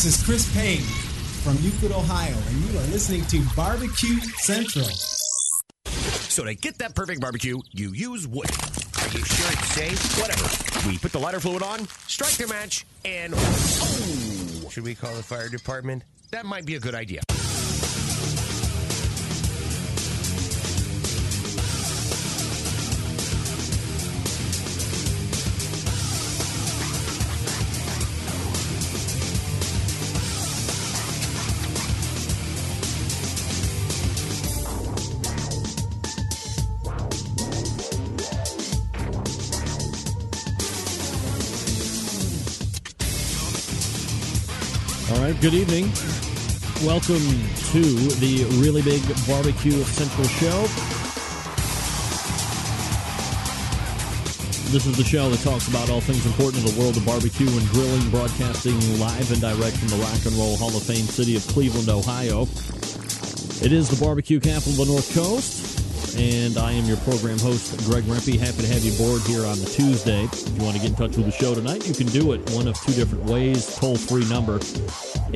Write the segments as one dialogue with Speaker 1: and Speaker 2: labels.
Speaker 1: is Chris Payne from Euclid, Ohio, and you are listening to Barbecue Central.
Speaker 2: So to get that perfect barbecue, you use wood. Are you sure it's safe? Whatever. We put the lighter fluid on, strike the match, and oh! Should we call the fire department? That might be a good idea.
Speaker 3: All right, good evening. Welcome to the Really Big Barbecue Central Show. This is the show that talks about all things important in the world of barbecue and grilling, broadcasting live and direct from the Rock and Roll Hall of Fame city of Cleveland, Ohio. It is the barbecue capital of the North Coast, and I am your program host, Greg Rempe. Happy to have you aboard here on the Tuesday. If you want to get in touch with the show tonight, you can do it one of two different ways. Toll-free number,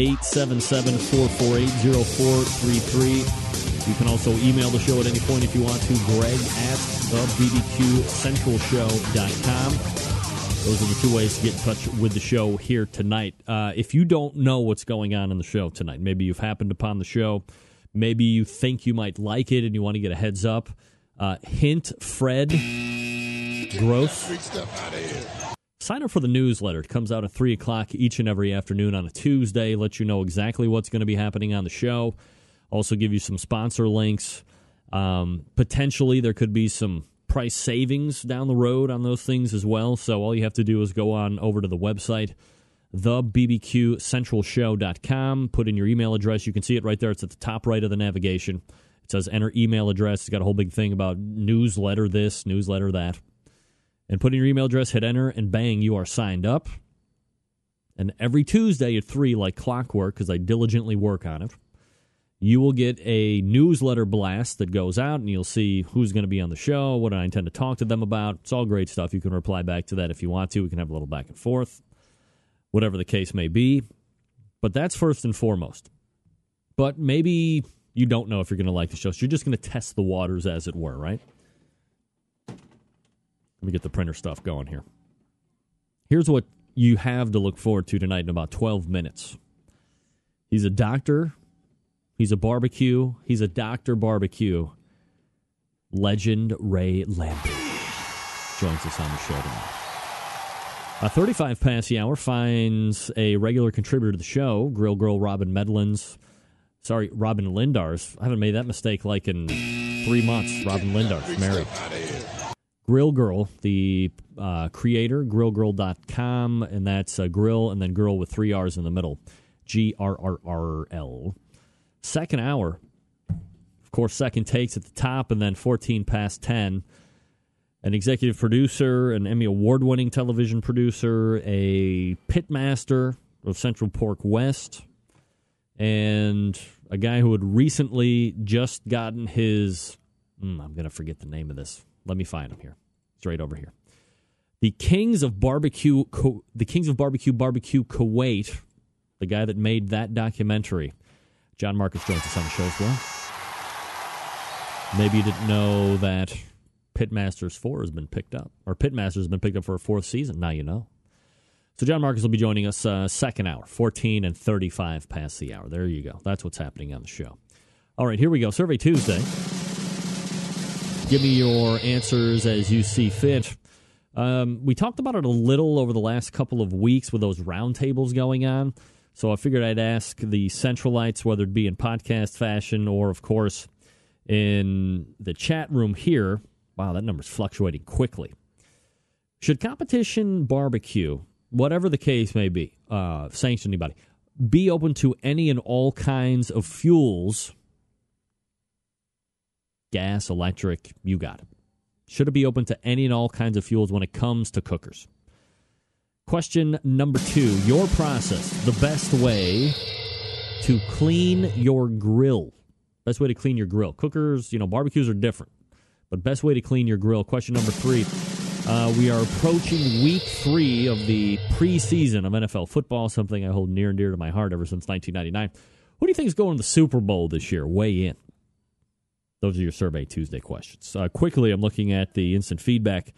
Speaker 3: 877-448-0433. You can also email the show at any point if you want to, greg@thebbqcentralshow.com. Those are the two ways to get in touch with the show here tonight. If you don't know what's going on in the show tonight, maybe you've happened upon the show, maybe you think you might like it and you want to get a heads up, hint, Fred Gross. Sign up for the newsletter. It comes out at 3 o'clock each and every afternoon on a Tuesday. Let you know exactly what's going to be happening on the show. Also give you some sponsor links. Potentially there could be some price savings down the road on those things as well. So all you have to do is go on over to the website, thebbqcentralshow.com. Put in your email address. You can see it right there. It's at the top right of the navigation. It says enter email address. It's got a whole big thing about newsletter this, newsletter that. And put in your email address, hit enter, and bang, you are signed up. And every Tuesday at 3, like clockwork, because I diligently work on it, you will get a newsletter blast that goes out, and you'll see who's going to be on the show, what I intend to talk to them about. It's all great stuff. You can reply back to that if you want to. We can have a little back and forth, whatever the case may be. But that's first and foremost. But maybe you don't know if you're going to like the show, so you're just going to test the waters, as it were, right? Let me get the printer stuff going here. Here's what you have to look forward to tonight in about 12 minutes. He's a doctor. He's a barbecue. He's a Dr. Barbecue. Legend Ray Lampe joins us on the show tonight. 35 past the hour finds a regular contributor to the show, Grrrl Robyn Lindars. I haven't made that mistake like in 3 months. Robyn Lindars, married. Grrrl, the creator, grrrl.com, and that's Grrrl, and then Grrrl with 3 R's in the middle, Grrrl. Second hour, of course, second takes at the top, and then 14 past 10, an executive producer, an Emmy Award-winning television producer, a pitmaster of Central Pork West, and a guy who had recently just gotten his, I'm going to forget the name of this. Let me find him here. It's right over here. The Kings of Barbecue Kuwait, the guy that made that documentary. John Marcus joins us on the show as well. Maybe you didn't know that Pitmasters 4 has been picked up, or Pitmasters has been picked up for a 4th season. Now you know. So John Marcus will be joining us second hour, 14 and 35 past the hour. There you go. That's what's happening on the show. All right, here we go. Survey Tuesday. Give me your answers as you see fit. We talked about it a little over the last couple of weeks with those roundtables going on. So I figured I'd ask the Centralites, whether it be in podcast fashion or, of course, in the chat room here. Wow, that number's fluctuating quickly. Should competition barbecue, whatever the case may be, sanction anybody, be open to any and all kinds of fuels? Gas, electric, you got it. Should it be open to any and all kinds of fuels when it comes to cookers? Question number 2, your process, the best way to clean your grill. Best way to clean your grill. Cookers, barbecues are different, but best way to clean your grill. Question number 3, We are approaching week 3 of the preseason of NFL football, something I hold near and dear to my heart ever since 1999. Who do you think is going to the Super Bowl this year? Weigh in. Those are your Survey Tuesday questions. Quickly, I'm looking at the instant feedback.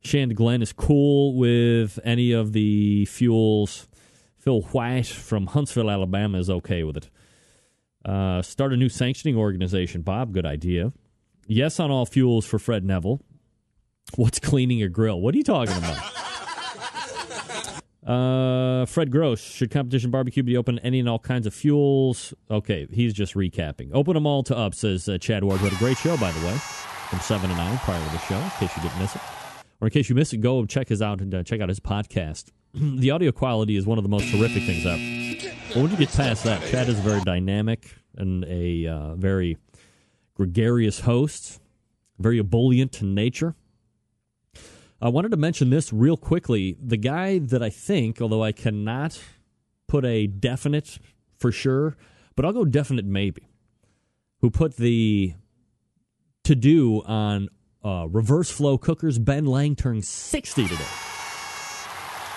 Speaker 3: Shand Glenn is cool with any of the fuels. Phil White from Huntsville, Alabama is okay with it. Start a new sanctioning organization. Bob, good idea. Yes on all fuels for Fred Neville. What's cleaning your grill? What are you talking about? Fred Gross, should competition barbecue be open any and all kinds of fuels? Okay, he's just recapping. Open them all to up, says Chad Ward. What a great show, by the way, from 7 to 9 prior to the show, in case you didn't miss it. Or in case you missed it, go check his out and check out his podcast. The audio quality is one of the most terrific things out. But when you get past that, Chad is very dynamic and a very gregarious host, very ebullient in nature. I wanted to mention this real quickly. The guy that I think, although I cannot put a definite for sure, but I'll go definite maybe, who put the to-do on reverse flow cookers, Ben Lang turned 60 today.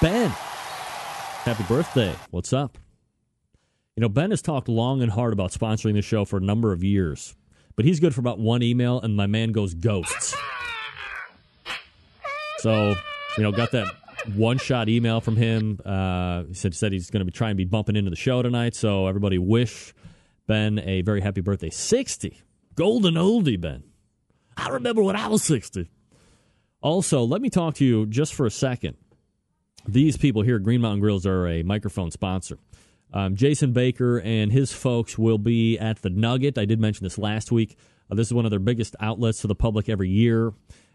Speaker 3: Ben, happy birthday. What's up? You know, Ben has talked long and hard about sponsoring the show for a number of years, but he's good for about one email, and my man goes ghosts. So, you know, got that one-shot email from him. He said he's going to be trying to be bumping into the show tonight, so everybody wish Ben a very happy birthday. 60. Golden oldie, Ben. I remember when I was 60. Also, let me talk to you just for a second. These people here at Green Mountain Grills are a microphone sponsor. Jason Baker and his folks will be at the Nugget. I did mention this last week. This is one of their biggest outlets to the public every year.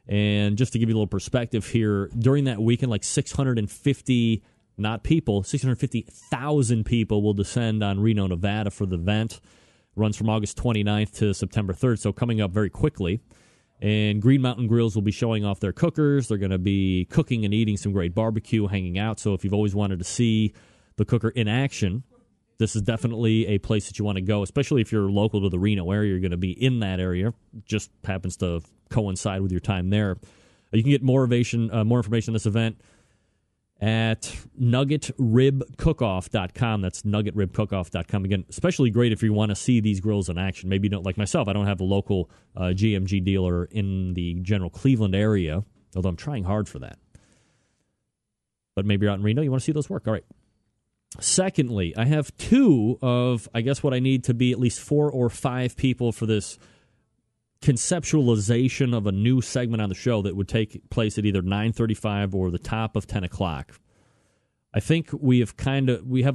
Speaker 3: And just to give you a little perspective here, during that weekend, like 650,000 people will descend on Reno, Nevada for the event. It runs from August 29th to September 3rd, so coming up very quickly. And Green Mountain Grills will be showing off their cookers. They're going to be cooking and eating some great barbecue, hanging out. So if you've always wanted to see the cooker in action, this is definitely a place that you want to go, especially if you're local to the Reno area. You're going to be in that area. Just happens to coincide with your time there. You can get more information on this event at nuggetribcookoff.com. That's nuggetribcookoff.com. Again, especially great if you want to see these grills in action. Maybe you don't, like myself, I don't have a local GMG dealer in the general Cleveland area, although I'm trying hard for that. But maybe you're out in Reno, you want to see those work. All right. Secondly, I have 2 of, I guess, what I need to be at least 4 or 5 people for this conceptualization of a new segment on the show that would take place at either 9:35 or the top of 10 o'clock. I think we have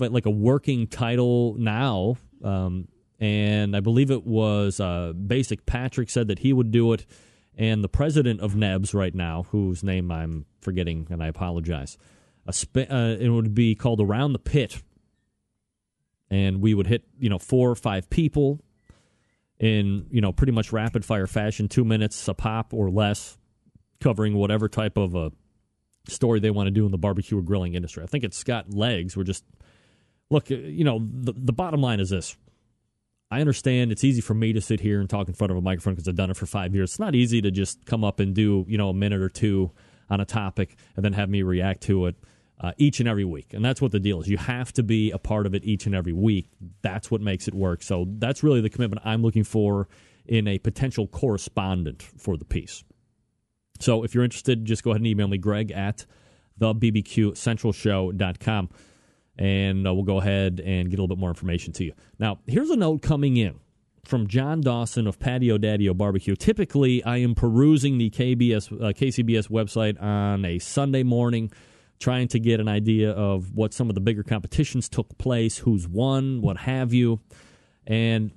Speaker 3: like a working title now, and I believe it was Basic Patrick said that he would do it, and the president of NEBS right now, whose name I'm forgetting, and I apologize, it would be called Around the Pit, and we would hit 4 or 5 people in pretty much rapid fire fashion, 2 minutes a pop or less, covering whatever type of a story they want to do in the barbecue or grilling industry. I think it's got legs. We're just look. The bottom line is this. I understand it's easy for me to sit here and talk in front of a microphone because I've done it for 5 years. It's not easy to just come up and do a minute or two on a topic and then have me react to it each and every week. And that's what the deal is. You have to be a part of it each and every week. That's what makes it work. So that's really the commitment I'm looking for in a potential correspondent for the piece. So if you're interested, just go ahead and email me, Greg at thebbqcentralshow.com, and we'll go ahead and get a little bit more information to you. Now, here's a note coming in from John Dawson of Patio Daddy-O Barbecue. Typically, I am perusing the KCBS website on a Sunday morning, trying to get an idea of what some of the bigger competitions took place, who's won, what have you. And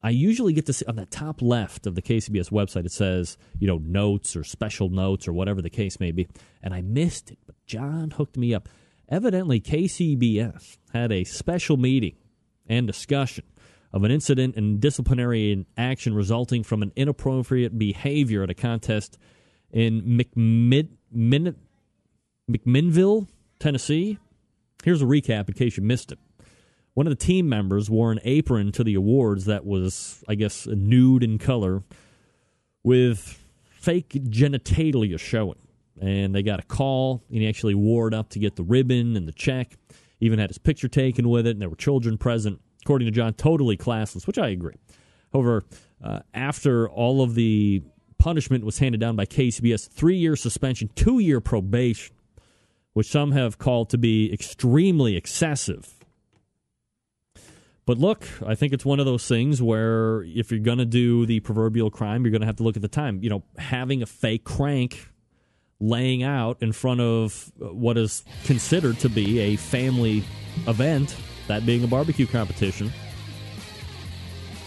Speaker 3: I usually get to see on the top left of the KCBS website, it says, notes or special notes or whatever the case may be. And I missed it, but John hooked me up. Evidently, KCBS had a special meeting and discussion of an incident and disciplinary action resulting from an inappropriate behavior at a contest in McMinnville, Tennessee. Here's a recap in case you missed it. One of the team members wore an apron to the awards that was, I guess, nude in color with fake genitalia showing. and they got a call, and he actually wore it up to get the ribbon and the check. Even had his picture taken with it, and there were children present. According to John, totally classless, which I agree. However, after all of the punishment was handed down by KCBS, 3-year suspension, 2-year probation, which some have called to be extremely excessive. But look, I think it's one of those things where if you're going to do the proverbial crime, you're going to have to look at the time. You know, having a fake crank laying out in front of what is considered to be a family event, that being a barbecue competition,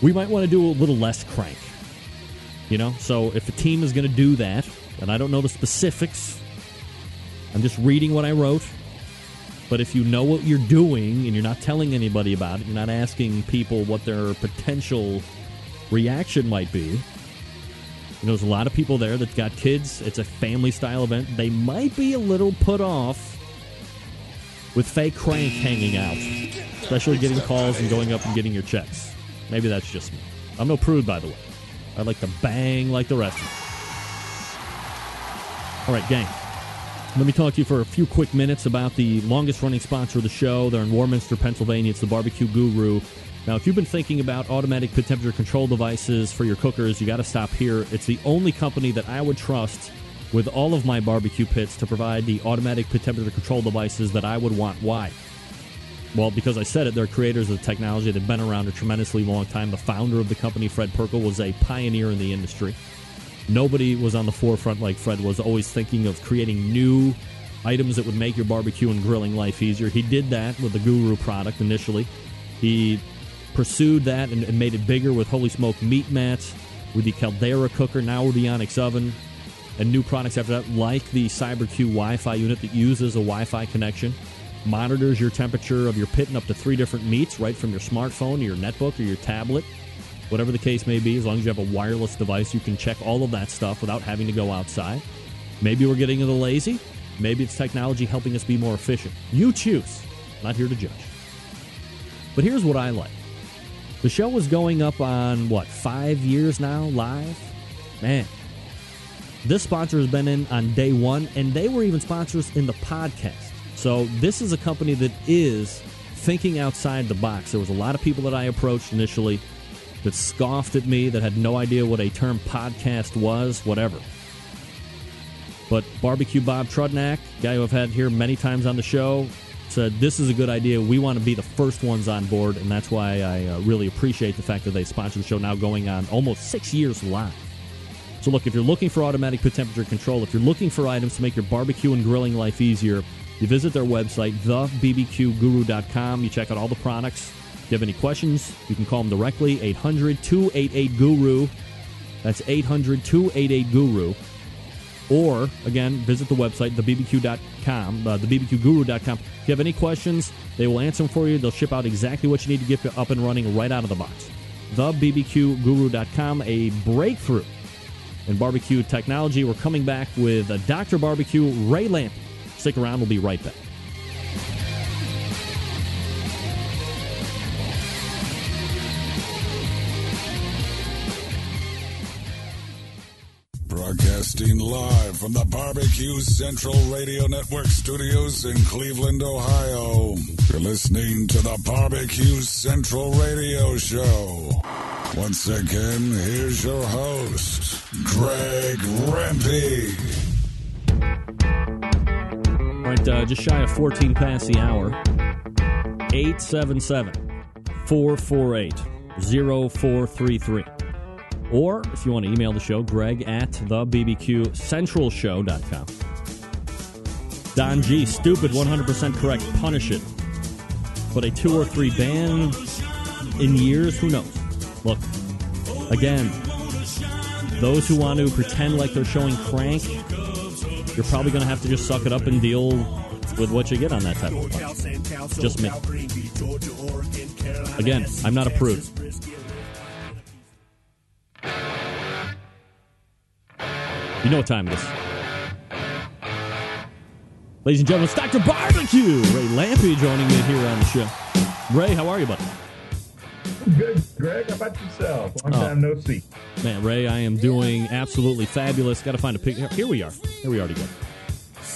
Speaker 3: we might want to do a little less crank. You know, so if a team is going to do that, and I don't know the specifics, I'm just reading what I wrote, but if you know what you're doing and you're not telling anybody about it, you're not asking people what their potential reaction might be, you know, there's a lot of people there that got kids. It's a family-style event. They might be a little put off with fake crank hanging out, especially getting calls and going up and getting your checks. Maybe that's just me. I'm no prude, by the way. I like to bang like the rest of them. All right, gang. Let me talk to you for a few quick minutes about the longest-running sponsor of the show. They're in Warminster, Pennsylvania. It's the Barbecue Guru. Now, if you've been thinking about automatic pit temperature control devices for your cookers, you got to stop here. It's the only company that I would trust with all of my barbecue pits to provide the automatic pit temperature control devices that I would want. Why? Well, because I said it, they're creators of the technology. They've been around a tremendously long time. The founder of the company, Fred Perkle, was a pioneer in the industry. Nobody was on the forefront like Fred was, always thinking of creating new items that would make your barbecue and grilling life easier. He did that with the Guru product initially. He pursued that and made it bigger with Holy Smoke meat mats, with the Caldera cooker, now with the Onyx oven, and new products after that, like the CyberQ Wi-Fi unit that uses a Wi-Fi connection. Monitors your temperature of your pit in up to 3 different meats, right from your smartphone or your netbook or your tablet. Whatever the case may be, as long as you have a wireless device, you can check all of that stuff without having to go outside. Maybe we're getting a little lazy. Maybe it's technology helping us be more efficient. You choose. Not here to judge. But here's what I like. The show was going up on, 5 years now, live? Man. This sponsor has been in on day one, and they were even sponsors in the podcast. So this is a company that is thinking outside the box. There was a lot of people that I approached initially that scoffed at me, that had no idea what a term podcast was, whatever. But Barbecue Bob Trudnak, guy who I've had here many times on the show, said, this is a good idea. We want to be the first ones on board, and that's why I really appreciate the fact that they sponsor the show now going on almost 6 years live. So look, if you're looking for automatic pit temperature control, if you're looking for items to make your barbecue and grilling life easier, you visit their website, thebbqguru.com. You check out all the products. If you have any questions, you can call them directly, 800-288-GURU. That's 800-288-GURU. Or, again, visit the website, thebbq.com, thebbqguru.com. If you have any questions, they will answer them for you. They'll ship out exactly what you need to get you up and running right out of the box. Thebbqguru.com, a breakthrough in barbecue technology. We're coming back with Dr. Barbecue, Ray Lampe. Stick around. We'll be right back.
Speaker 4: Broadcasting live from the Barbecue Central Radio Network studios in Cleveland, Ohio. You're listening to the Barbecue Central Radio Show. Once again, here's your host, Greg Rempe.
Speaker 3: All right, just shy of 14 past the hour. 877-448-0433. Or, if you want to email the show, Greg at thebbqcentralshow.com. Don G, stupid, 100% correct, punish it. But a 2 or 3 ban in years, who knows? Look, again, those who want to pretend like they're showing crank, you're probably going to have to just suck it up and deal with what you get on that type of punch. Just me. Again, I'm not a prude. You know what time it is. Ladies and gentlemen, it's Dr. Barbecue! Ray Lampe joining me here on the show. Ray, how are you, buddy?
Speaker 5: Good, Greg. How about yourself? Long time no see.
Speaker 3: Man, Ray, I am doing absolutely fabulous. Got to find a picture. Here we are. Here we are together.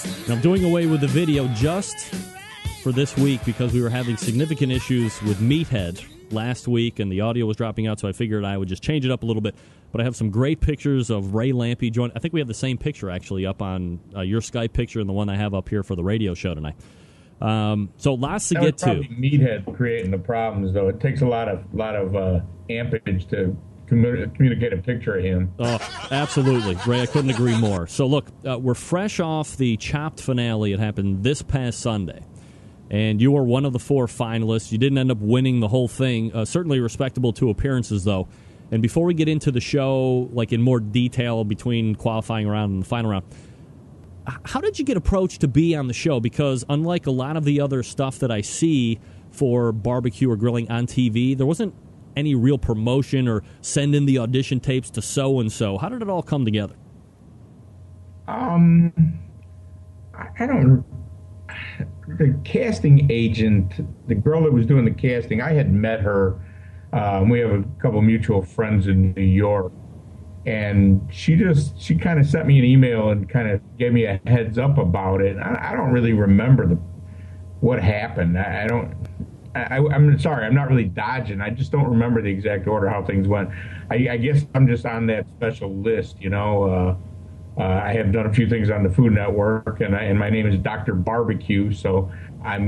Speaker 3: And I'm doing away with the video just for this week because we were having significant issues with Meathead last week and the audio was dropping out, so I figured I would just change it up a little bit. But I have some great pictures of Ray Lampe joining. I think we have the same picture actually up on your Skype picture and the one I have up here for the radio show tonight. So lots to get to.
Speaker 5: Meathead creating the problems, though. It takes a lot of ampage to communicate a picture of him.
Speaker 3: Oh, absolutely, Ray. I couldn't agree more. So look, we're fresh off the Chopped finale. It happened this past Sunday. And you were one of the 4 finalists. You didn't end up winning the whole thing. Certainly respectable 2 appearances, though. And before we get into the show, like in more detail between qualifying round and the final round, how did you get approached to be on the show? Because unlike a lot of the other stuff that I see for barbecue or grilling on TV, there wasn't any real promotion or send in the audition tapes to so-and-so. How did it all come together?
Speaker 5: I don't... The casting agent, the girl that was doing the casting, I had met her. We have a couple mutual friends in New York, and she kind of sent me an email and kind of gave me a heads up about it. I don't really remember what happened. I'm sorry, I'm not really dodging. I just don't remember the exact order how things went. I guess I'm just on that special list, you know. I have done a few things on the Food Network, and my name is Dr. Barbecue, so I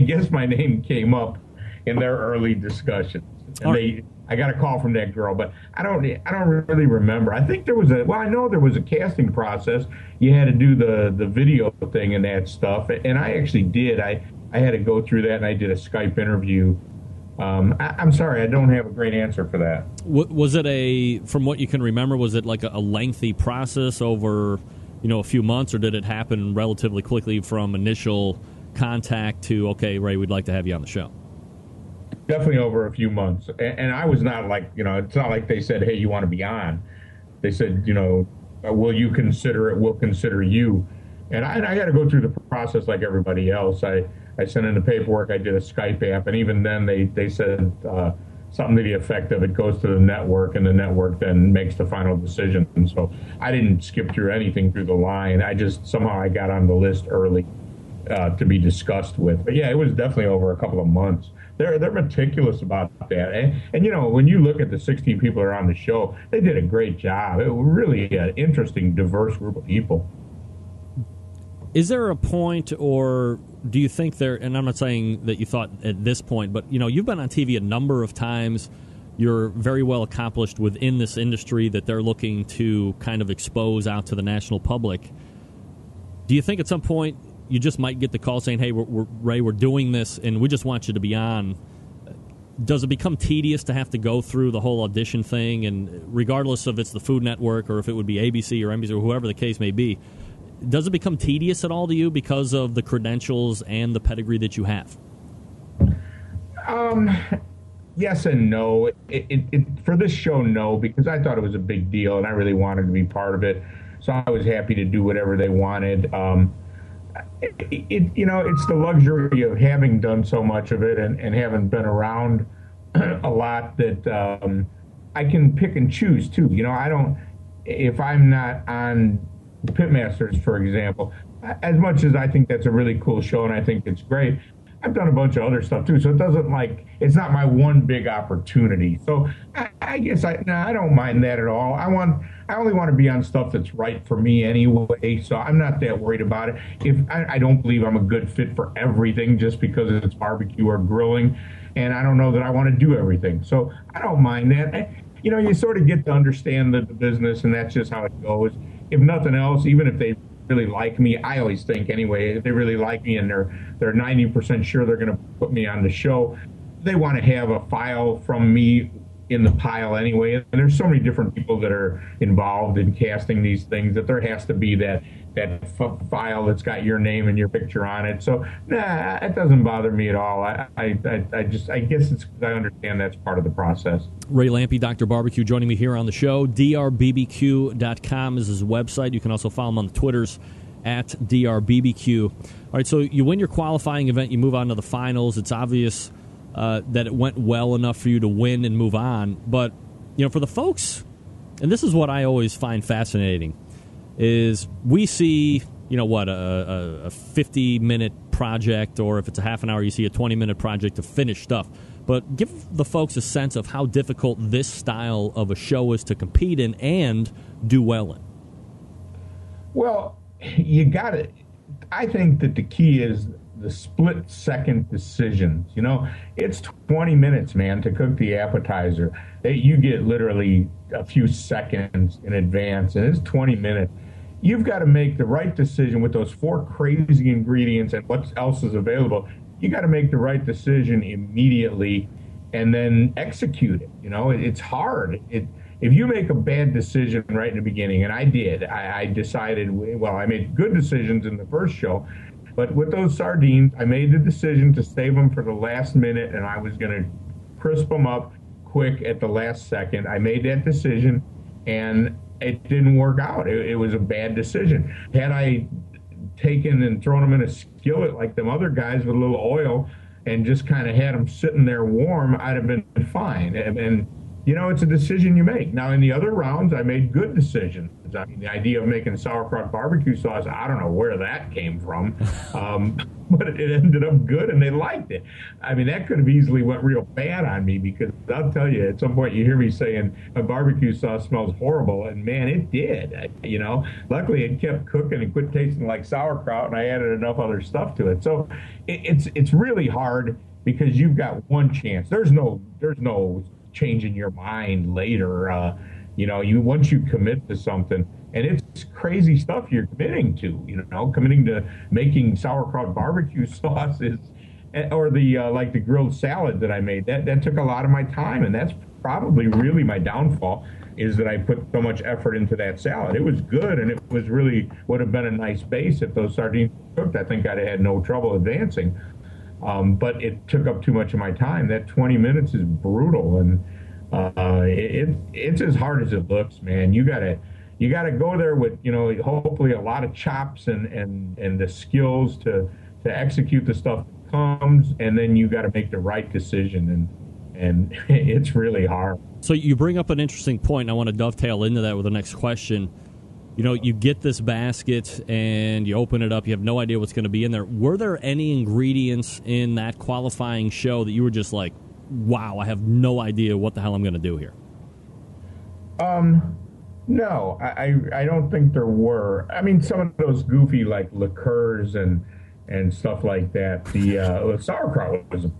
Speaker 5: guess my name came up in their early discussions. And I got a call from that girl, but I don't really remember. I think I know there was a casting process. You had to do the video thing and that stuff, and I actually did. I had to go through that, and I did a Skype interview. I'm sorry, I don't have a great answer for that.
Speaker 3: Was it from what you can remember, was it like a lengthy process over, a few months, or did it happen relatively quickly from initial contact to, okay, Ray, we'd like to have you on the show?
Speaker 5: Definitely over a few months. And I was not like, it's not like they said, hey, you want to be on. They said, will you consider it? We'll consider you. And I had to go through the process like everybody else. I sent in the paperwork. I did a Skype app. And even then they said something to the effect of it goes to the network, and the network then makes the final decision. And so I didn't skip through anything through the line. Somehow I got on the list early to be discussed with. But yeah, it was definitely over a couple of months. They're meticulous about that. And when you look at the 16 people that are on the show, they did a great job. It was really an interesting, diverse group of people.
Speaker 3: Is there a point, or do you think and I'm not saying that you thought at this point, but, you've been on TV a number of times. You're very well accomplished within this industry that they're looking to kind of expose out to the national public. Do you think at some point you just might get the call saying, hey, Ray, we're doing this, and we just want you to be on? Does it become tedious to have to go through the whole audition thing? And regardless if it's the Food Network or if it would be ABC or NBC or whoever the case may be, does it become tedious at all to you because of the credentials and the pedigree that you have?
Speaker 5: Yes and no. For this show, no, because I thought it was a big deal and I really wanted to be part of it. So I was happy to do whatever they wanted. It's the luxury of having done so much of it and having been around a lot that I can pick and choose too. If I'm not on Pitmasters, for example, as much as I think that's a really cool show and I think it's great, I've done a bunch of other stuff too. So it's not my one big opportunity. So I guess I don't mind that at all. I only want to be on stuff that's right for me anyway. So I'm not that worried about it. I don't believe I'm a good fit for everything just because it's barbecue or grilling. And I don't know that I want to do everything. So I don't mind that. You sort of get to understand the business, and that's just how it goes. If nothing else, even if they really like me, I always think anyway, if they really like me and they're 90% sure they're going to put me on the show, they want to have a file from me in the pile anyway. And there's so many different people that are involved in casting these things that there has to be that file that's got your name and your picture on it. So it doesn't bother me at all. I guess it's because I understand that's part of the process.
Speaker 3: Ray Lampe, Dr. Barbecue, joining me here on the show. drbbq.com is his website. You can also follow him on the Twitters at drbbq. All right, so you win your qualifying event, you move on to the finals. It's obvious that it went well enough for you to win and move on. But, for the folks, and this is what I always find fascinating, is we see a 50-minute project, or if it's a half an hour, you see a 20-minute project to finish stuff. But give the folks a sense of how difficult this style of a show is to compete in and do well in.
Speaker 5: Well, you got it. I think that the key is the split-second decisions. It's 20 minutes, man, to cook the appetizer. You get literally a few seconds in advance, and it's 20 minutes. You've got to make the right decision with those 4 crazy ingredients and what else is available. You got to make the right decision immediately and then execute it. It's hard. If you make a bad decision right in the beginning, and I did, I decided, I made good decisions in the first show, but with those sardines, I made the decision to save them for the last minute, and I was going to crisp them up quick at the last second. I made that decision, and it didn't work out. It was a bad decision. Had I taken and thrown them in a skillet like them other guys with a little oil and just kind of had them sitting there warm, I'd have been fine. And it's a decision you make. Now, in the other rounds, I made good decisions. I mean, the idea of making sauerkraut barbecue sauce, I don't know where that came from, but it ended up good, and they liked it. I mean, that could have easily went real bad on me, because I'll tell you, at some point you hear me saying a barbecue sauce smells horrible, and man, it did. Luckily it kept cooking and quit tasting like sauerkraut, and I added enough other stuff to it. So it's really hard, because you've got one chance. There's no changing your mind later. Once you commit to something, and it's crazy stuff you're committing to, committing to making sauerkraut barbecue sauces, or like the grilled salad that I made, that took a lot of my time, and that's probably really my downfall, is that I put so much effort into that salad. It was good, and it was really would have been a nice base if those sardines cooked. I think I'd have had no trouble advancing. But it took up too much of my time. That 20 minutes is brutal, and it's as hard as it looks, man. You gotta go there with hopefully a lot of chops and the skills to execute the stuff that comes, and then you got to make the right decision, and it's really hard.
Speaker 3: So you bring up an interesting point, and I want to dovetail into that with the next question. You get this basket and you open it up. You have no idea what's going to be in there. Were there any ingredients in that qualifying show that you were just like, wow, I have no idea what the hell I'm going to do here?
Speaker 5: No, I don't think there were. I mean, some of those goofy, like, liqueurs and stuff like that. The sauerkraut was a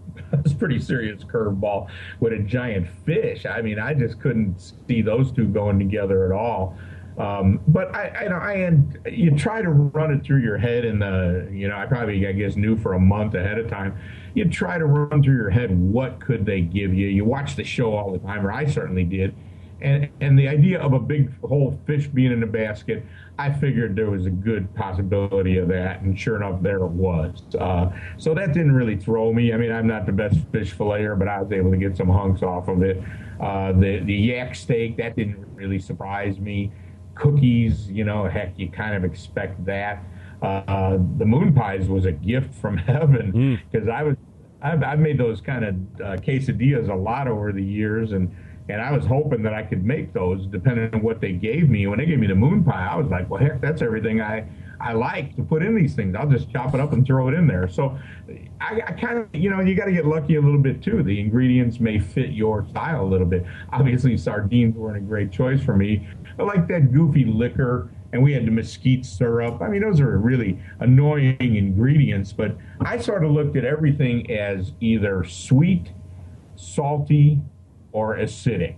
Speaker 5: pretty serious curveball with a giant fish. I mean, I just couldn't see those two going together at all. But you try to run it through your head, and I guess knew for a month ahead of time. You try to run through your head, what could they give you? You watch the show all the time, or I certainly did. And the idea of a big whole fish being in a basket, I figured there was a good possibility of that, and sure enough, there it was. So that didn't really throw me. I mean, I'm not the best fish filleter, but I was able to get some hunks off of it. The yak steak, that didn't really surprise me. Cookies, heck, you kind of expect that. The moon pies was a gift from heaven, because I've made those kind of quesadillas a lot over the years, and I was hoping that I could make those depending on what they gave me. When they gave me the moon pie, I was like, well, heck, that's everything I like to put in these things. I'll just chop it up and throw it in there. So I kind of, you got to get lucky a little bit too. The ingredients may fit your style a little bit. Obviously, sardines weren't a great choice for me. I like that goofy liquor, and we had the mesquite syrup. I mean, those are really annoying ingredients, but I sort of looked at everything as either sweet, salty, or acidic,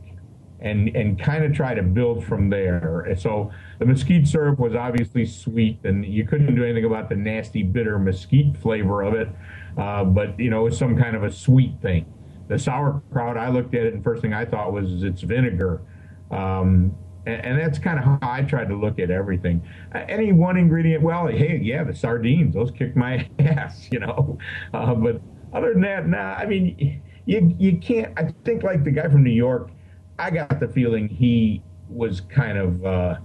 Speaker 5: and kind of try to build from there. And so the mesquite syrup was obviously sweet, and you couldn't do anything about the nasty, bitter mesquite flavor of it, but, it was some kind of a sweet thing. The sauerkraut, I looked at it, and first thing I thought was it's vinegar. And that's kind of how I tried to look at everything. Any one ingredient, well, hey, yeah, the sardines, those kicked my ass, But other than that, nah, I mean, you can't, I think, like the guy from New York, I got the feeling he was kind of,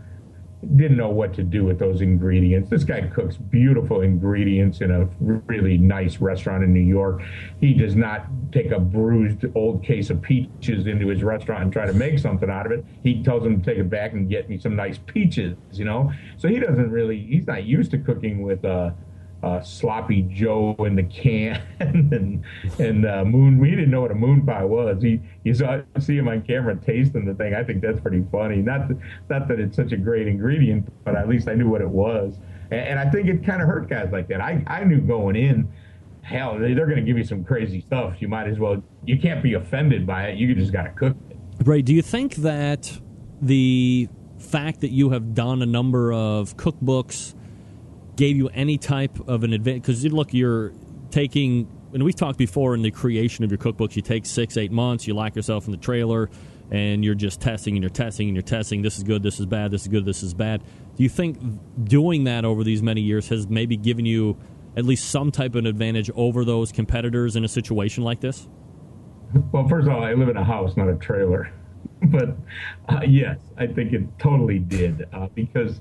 Speaker 5: didn't know what to do with those ingredients. This guy cooks beautiful ingredients in a really nice restaurant in New York. He does not take a bruised old case of peaches into his restaurant and try to make something out of it. He tells them to take it back and get me some nice peaches, you know? So he's not used to cooking with sloppy Joe in the can and moon. We didn't know what a moon pie was. You see him on camera tasting the thing. I think that's pretty funny. Not that it's such a great ingredient, but at least I knew what it was. And I think it kind of hurt guys like that. I knew going in, hell, they're going to give you some crazy stuff. You might as well. You can't be offended by it. You just got to cook it.
Speaker 3: Right. Do you think that the fact that you have done a number of cookbooks gave you any type of an advantage? Because look, you're taking, and we've talked before in the creation of your cookbooks, you take 6-8 months, you lock yourself in the trailer, and you're just testing and you're testing and you're testing. This is good, this is bad, this is good, this is bad. Do you think doing that over these many years has maybe given you at least some type of an advantage over those competitors in a situation like this?
Speaker 5: Well, first of all, I live in a house, not a trailer. But yes, I think it totally did, because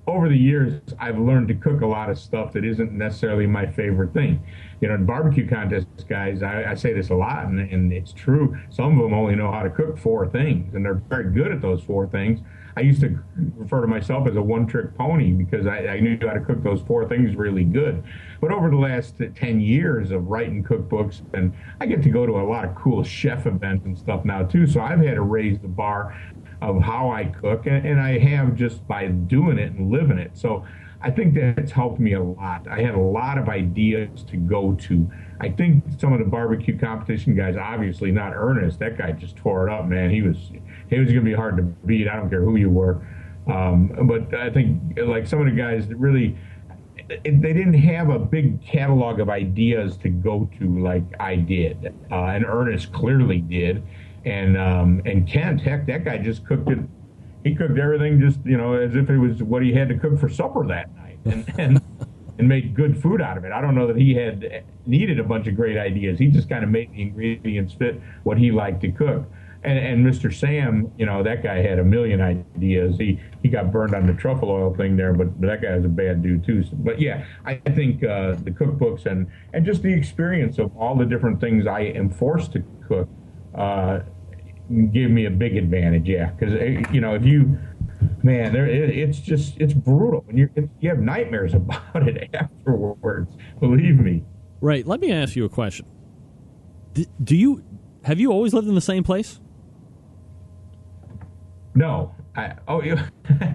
Speaker 5: over the years, I've learned to cook a lot of stuff that isn't necessarily my favorite thing. You know, in barbecue contests, guys, I say this a lot, and it's true. Some of them only know how to cook 4 things, and they're very good at those 4 things. I used to refer to myself as a one-trick pony because I knew how to cook those 4 things really good. But over the last 10 years of writing cookbooks, and I get to go to a lot of cool chef events and stuff now, too, so I've had to raise the bar of how I cook, and I have just by doing it and living it. So I think that's helped me a lot. I had a lot of ideas to go to. I think some of the barbecue competition guys, obviously not Ernest, that guy just tore it up, man. He was going to be hard to beat. I don't care who you were. But I think like some of the guys that really, they didn't have a big catalog of ideas to go to like I did. And Ernest clearly did. And Kent, heck, that guy just cooked it. He cooked everything just, you know, as if it was what he had to cook for supper that night, and made good food out of it. I don't know that he had needed a bunch of great ideas. He just kind of made the ingredients fit what he liked to cook. And Mr. Sam, you know, that guy had a million ideas. He got burned on the truffle oil thing there, but that guy was a bad dude too. But yeah, I think the cookbooks and just the experience of all the different things I am forced to cook give me a big advantage, yeah. Because you know, if you, man, it's brutal, and you have nightmares about it afterwards. Believe me.
Speaker 3: Right. Let me ask you a question. Have you always lived in the same place?
Speaker 5: No.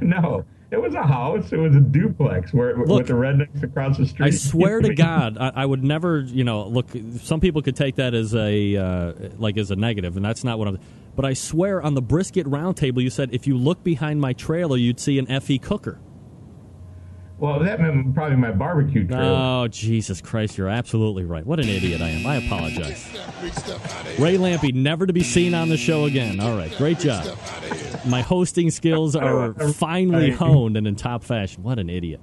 Speaker 5: No. It was a house. It was a duplex with the rednecks across the street.
Speaker 3: I swear to God, I would never, you know, look, some people could take that as as a negative, and that's not what I'm. But I swear on the brisket roundtable, you said if you look behind my trailer, you'd see an FE cooker.
Speaker 5: Well, that meant probably my barbecue trailer.
Speaker 3: Oh, Jesus Christ, you're absolutely right. What an idiot I am. I apologize. Ray Lampe, never to be seen on the show again. All right, great job. My hosting skills are finely honed and in top fashion. What an idiot.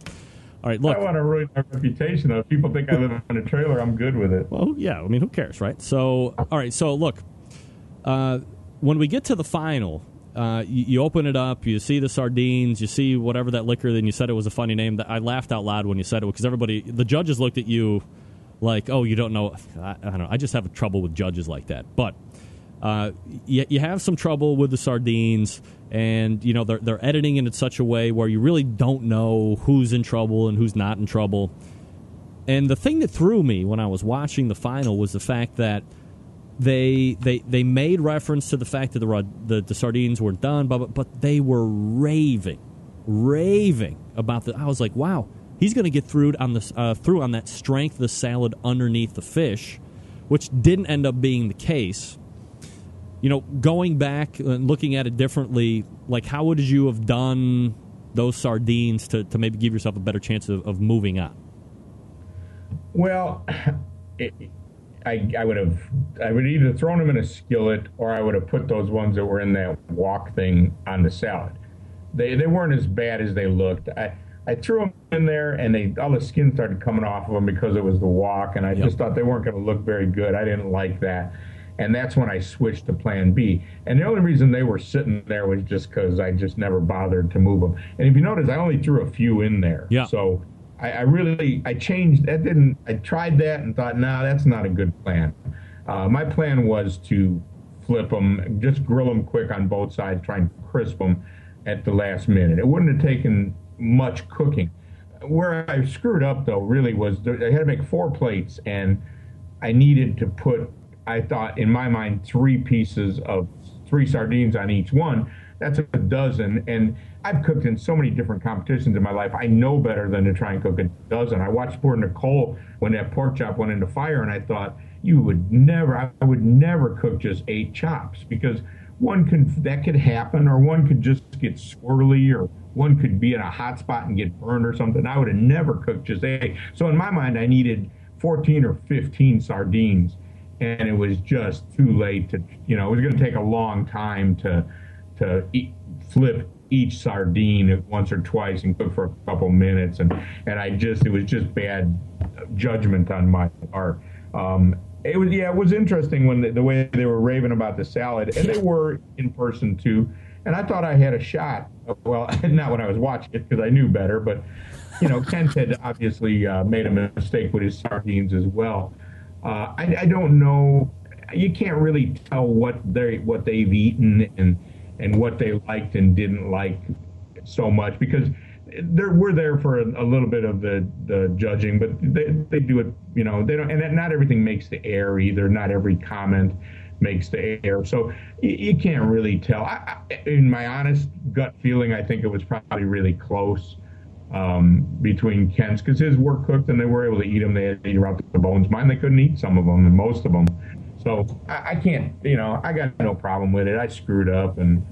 Speaker 3: All right, look.
Speaker 5: I want to ruin my reputation. If people think I live on a trailer, I'm good with it.
Speaker 3: Well, yeah, I mean, who cares, right? So, all right, so look, when we get to the final, you open it up, you see the sardines, you see whatever that liquor, then you said it was a funny name. I laughed out loud when you said it because the judges looked at you like, oh, you don't know. I don't know. I just have trouble with judges like that. But you have some trouble with the sardines, and you know they're editing it in such a way where you really don't know who's in trouble and who's not in trouble. And the thing that threw me when I was watching the final was the fact that they made reference to the fact that the sardines weren't done, but they were raving about the. I was like, wow, he's going to get through on that strength of the salad underneath the fish, which didn't end up being the case. You know, going back and looking at it differently, like how would you have done those sardines to maybe give yourself a better chance of moving on?
Speaker 5: Well, I would either thrown them in a skillet or I would have put those ones that were in that wok thing on the salad. They weren't as bad as they looked. I threw them in there and all the skin started coming off of them because it was the wok, and I just thought they weren't going to look very good. I didn't like that. And that's when I switched to plan B. And the only reason they were sitting there was just because I just never bothered to move them. And if you notice, I only threw a few in there.
Speaker 3: Yeah.
Speaker 5: So I changed that. I tried that and thought, no, that's not a good plan. My plan was to flip them, just grill them quick on both sides, try and crisp them at the last minute. It wouldn't have taken much cooking. Where I screwed up, though, really was I had to make 4 plates, and I needed to put, I thought, in my mind, 3 sardines on each one. That's a dozen. And I've cooked in so many different competitions in my life. I know better than to try and cook a dozen. I watched poor Nicole when that pork chop went into fire, and I thought, I would never cook just 8 chops, because that could happen, or one could just get swirly, or one could be in a hot spot and get burned or something. I would have never cooked just 8. So in my mind, I needed 14 or 15 sardines, and it was just too late to, it was going to take a long time to flip each sardine once or twice and cook for a couple minutes, and it was just bad judgment on my part. It was interesting when the way they were raving about the salad, and they were in person too. And I thought I had a shot. Well, not when I was watching it, because I knew better. But Kent had obviously made a mistake with his sardines as well. I don't know. You can't really tell what they've eaten and what they liked and didn't like so much, because we're there for a little bit of the judging, but they do it. They don't, and not everything makes the air either. Not every comment makes the air, so you can't really tell. In my honest gut feeling, I think it was probably really close between Kent's, because his were cooked and they were able to eat them. They had to eat out the bones. Mine, they couldn't eat some of them, and most of them. So I can't, I got no problem with it. I screwed up, and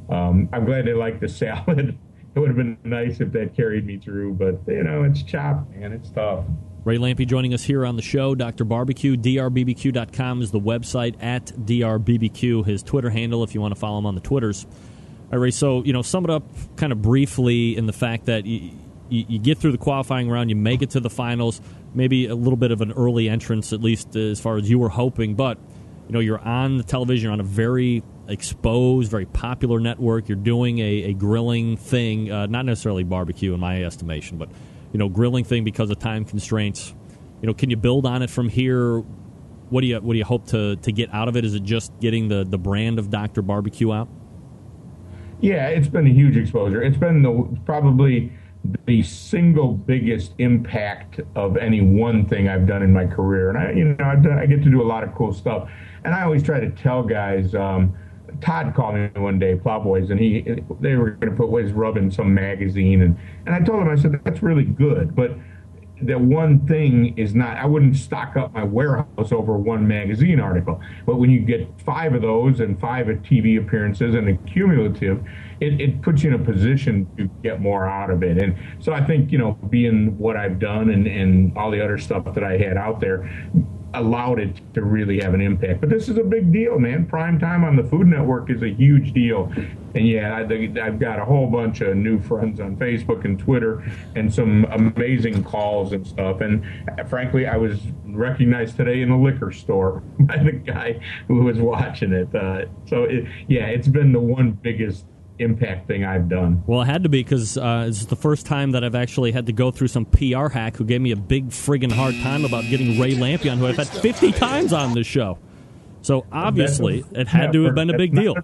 Speaker 5: I'm glad they liked the salad. It would have been nice if that carried me through, but it's chopped, man. It's tough.
Speaker 3: Ray Lampe joining us here on the show. Dr. Barbecue, drbbq.com is the website, at drbbq, his Twitter handle if you want to follow him on the Twitters. All right, Ray, so, sum it up kind of briefly in the fact that you get through the qualifying round, you make it to the finals, maybe a little bit of an early entrance, at least as far as you were hoping, but, you're on the television, you're on a very exposed, very popular network, you're doing a grilling thing, not necessarily barbecue in my estimation, but grilling thing because of time constraints. Can you build on it from here? What do you hope to get out of it? Is it just getting the brand of Dr. Barbecue out?
Speaker 5: Yeah, it's been a huge exposure. It's been probably the single biggest impact of any one thing I've done in my career. And I get to do a lot of cool stuff. And I always try to tell guys. Todd called me one day, Plowboys, and they were going to put his rub in some magazine, and I told him, I said, that's really good, but that one thing is not, I wouldn't stock up my warehouse over one magazine article. But when you get 5 of those and 5 at TV appearances and a cumulative, it puts you in a position to get more out of it. And so I think, being what I've done and all the other stuff that I had out there allowed it to really have an impact. But this is a big deal, man. Prime time on the Food Network is a huge deal. And yeah, I've got a whole bunch of new friends on Facebook and Twitter and some amazing calls and stuff. And frankly, I was recognized today in a liquor store by the guy who was watching it. It's been the one biggest impact thing I've done.
Speaker 3: Well, it had to be, because this is the first time that I've actually had to go through some PR hack who gave me a big friggin' hard time about getting Ray Lampe on, who I've had 50 times on this show. So obviously, it had to have been a big deal.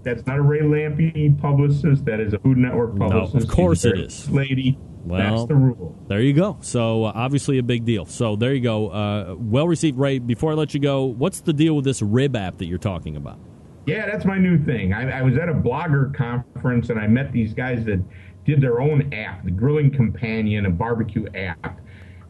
Speaker 5: That's not a Ray Lampe publicist. That is a Food Network publicist.
Speaker 3: No, of course it is.
Speaker 5: Lady.
Speaker 3: Well,
Speaker 5: that's the rule.
Speaker 3: There you go. So obviously a big deal. So there you go. Well received, Ray. Before I let you go, what's the deal with this rib app that you're talking about?
Speaker 5: Yeah, that's my new thing. I was at a blogger conference, and I met these guys that did their own app, the Grilling Companion, a barbecue app.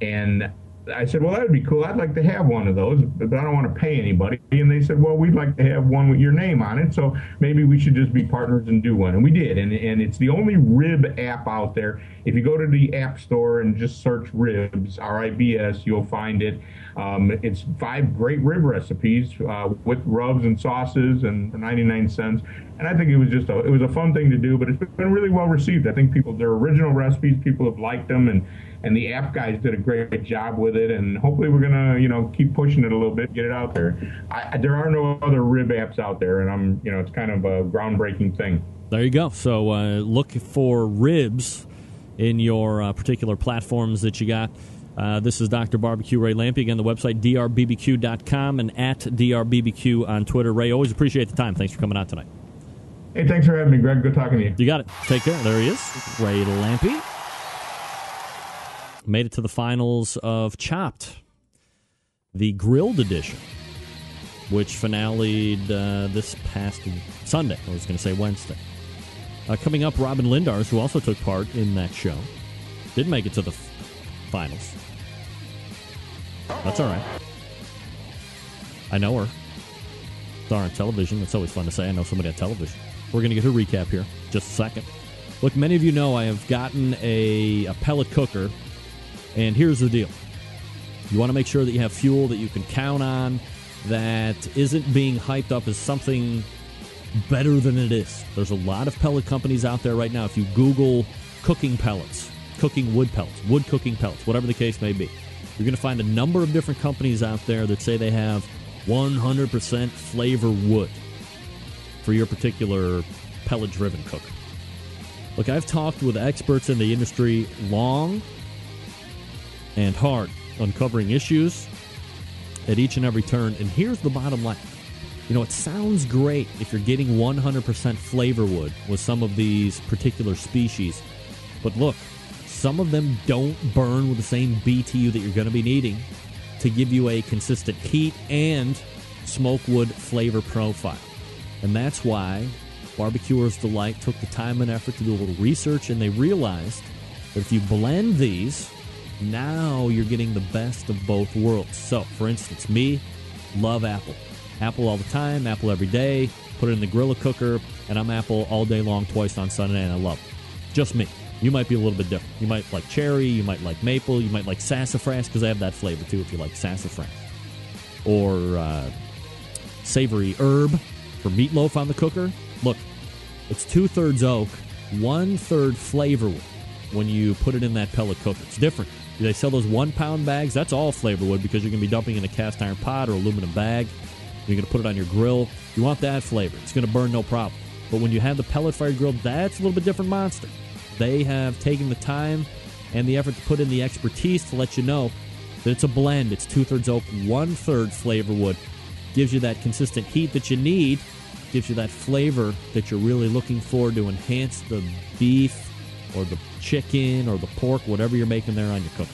Speaker 5: And I said, well, that would be cool. I'd like to have one of those, but I don't want to pay anybody. And they said, well, we'd like to have one with your name on it, so maybe we should just be partners and do one. And we did, and it's the only rib app out there. If you go to the App Store and just search ribs, RIBS, you'll find it. It's 5 great rib recipes with rubs and sauces and for 99 cents. And I think it was just it was a fun thing to do, but it's been really well received. I think their original recipes, people have liked them, and the app guys did a great job with it. And hopefully we're gonna, keep pushing it a little bit, get it out there. There are no other rib apps out there, and it's kind of a groundbreaking thing.
Speaker 3: There you go. So look for ribs in your particular platforms that you got. This is Dr. Barbecue Ray Lampe. Again, the website, drbbq.com, and at drbbq on Twitter. Ray, always appreciate the time. Thanks for coming out tonight.
Speaker 5: Hey, thanks for having me, Greg. Good talking to you.
Speaker 3: You got it. Take care. There he is, Ray Lampe. Made it to the finals of Chopped, the grilled edition, which finaled this past Sunday. I was going to say Wednesday. Coming up, Robyn Lindars, who also took part in that show, did make it to the finals. That's all right. I know her. Saw her on television. That's always fun to say. I know somebody on television. We're going to get her recap here in just a second. Look, many of you know I have gotten a pellet cooker, and here's the deal. You want to make sure that you have fuel that you can count on, that isn't being hyped up as something better than it is. There's a lot of pellet companies out there right now. If you Google cooking pellets, cooking wood pellets, wood cooking pellets, whatever the case may be, you're going to find a number of different companies out there that say they have 100% flavor wood for your particular pellet-driven cooker. Look, I've talked with experts in the industry long and hard, uncovering issues at each and every turn, and here's the bottom line. It sounds great if you're getting 100% flavor wood with some of these particular species, but look, some of them don't burn with the same BTU that you're going to be needing to give you a consistent heat and smoke wood flavor profile. And that's why Barbecuers Delight took the time and effort to do a little research, and they realized that if you blend these, now you're getting the best of both worlds. So, for instance, me, love apple. Apple all the time, apple every day, put it in the Grrrl cooker, and I'm apple all day long, twice on Sunday, and I love it. Just me. You might be a little bit different. You might like cherry, you might like maple, you might like sassafras, because I have that flavor too if you like sassafras. Or savory herb for meatloaf on the cooker. Look, it's 2/3 oak, 1/3 flavor wood when you put it in that pellet cooker. It's different. They sell those 1-pound bags. That's all flavor wood because you're going to be dumping in a cast iron pot or aluminum bag. You're going to put it on your grill. You want that flavor. It's going to burn no problem. But when you have the pellet-fired grill, that's a little bit different monster. They have taken the time and the effort to put in the expertise to let you know that it's a blend. It's 2/3 oak, 1/3 flavor wood. Gives you that consistent heat that you need. Gives you that flavor that you're really looking for to enhance the beef or the chicken or the pork, whatever you're making there on your cooker.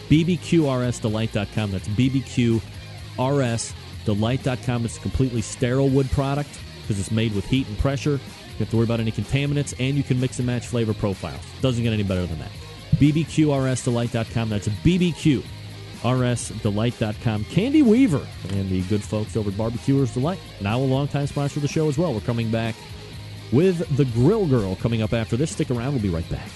Speaker 3: BBQRSDelight.com. That's BBQRSDelight.com. It's a completely sterile wood product because it's made with heat and pressure. You don't have to worry about any contaminants, and you can mix and match flavor profiles. Doesn't get any better than that. BBQRSDelight.com. That's BBQRSDelight.com. Candy Weaver and the good folks over at Barbecuers Delight, now a longtime sponsor of the show as well. We're coming back with the Grill Girl coming up after this. Stick around. We'll be right back.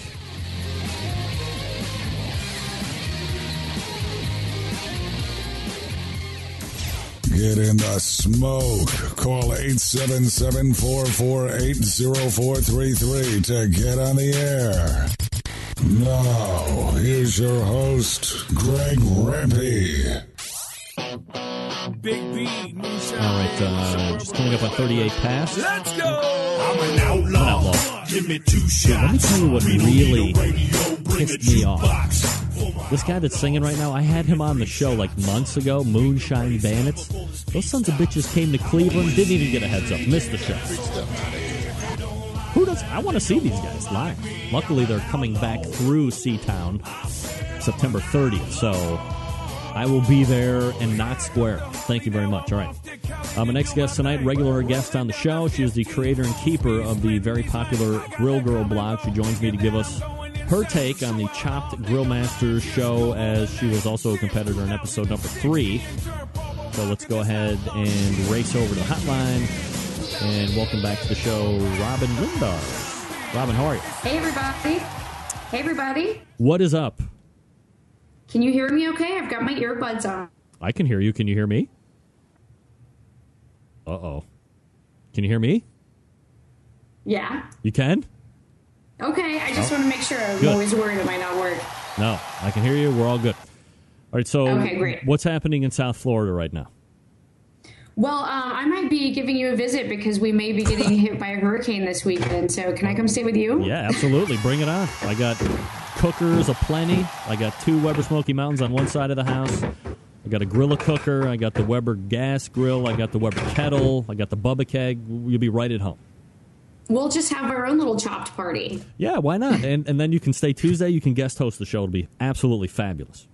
Speaker 4: Get in the smoke. Call 877-448-0433 to get on the air. Now, here's your host, Greg Rempe.
Speaker 6: Big B,
Speaker 3: All right, just coming up on 38 past.
Speaker 6: let's go. I'm an outlaw. Give me 2 shots.
Speaker 3: Let me tell you what really pissed me off. This guy that's singing right now, I had him on the show like months ago, Moonshine Bandits. Those sons of bitches came to Cleveland, didn't even get a heads up, missed the show. Who does? I want to see these guys live. Luckily, they're coming back through Seatown September 30th, so I will be there and not square. Thank you very much. All right. My next guest tonight, regular guest on the show. She is the creator and keeper of the very popular Grill Girl blog. She joins me to give us her take on the Chopped Grill Masters show, as she was also a competitor in episode number 3. So let's go ahead and race over to the hotline and welcome back to the show, Robyn Lindars. Robyn, how are you?
Speaker 7: Hey, everybody. Hey, everybody.
Speaker 3: What is up?
Speaker 7: Can you hear me okay? I've got my earbuds on.
Speaker 3: I can hear you. Can you hear me? Uh-oh. Can you hear me?
Speaker 7: Yeah.
Speaker 3: You can?
Speaker 7: Okay, I just want to make sure. I'm
Speaker 3: Good.
Speaker 7: always worried it might not work.
Speaker 3: No, I can hear you. We're all good. All right, so
Speaker 7: Okay, great.
Speaker 3: What's happening in South Florida right now?
Speaker 7: Well, I might be giving you a visit because we may be getting hit by a hurricane this weekend. So can I come stay with you?
Speaker 3: Yeah, absolutely. Bring it on. I got cookers aplenty. I got 2 Weber Smoky Mountains on one side of the house. I got a Grrrl cooker. I got the Weber gas grill. I got the Weber kettle. I got the Bubba keg. You'll be right at home.
Speaker 7: We'll just have our own little chopped party.
Speaker 3: Yeah, why not? And then you can stay Tuesday. You can guest host the show. It'll be absolutely fabulous.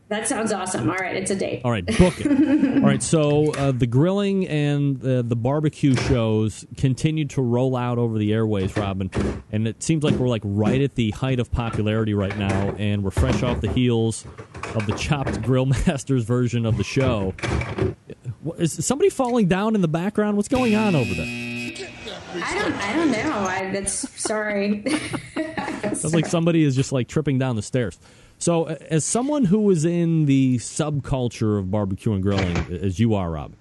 Speaker 7: That sounds awesome. All right, it's a date.
Speaker 3: All right, book it. All right, so the grilling and the barbecue shows continue to roll out over the airways, Robyn, and it seems like we're like right at the height of popularity right now, and we're fresh off the heels of the Chopped Grill Masters version of the show. Is somebody falling down in the background? What's going on over there?
Speaker 7: I don't know. That's sorry.
Speaker 3: Sounds like somebody is just like tripping down the stairs. So, as someone who is in the subculture of barbecue and grilling, as you are, Rob,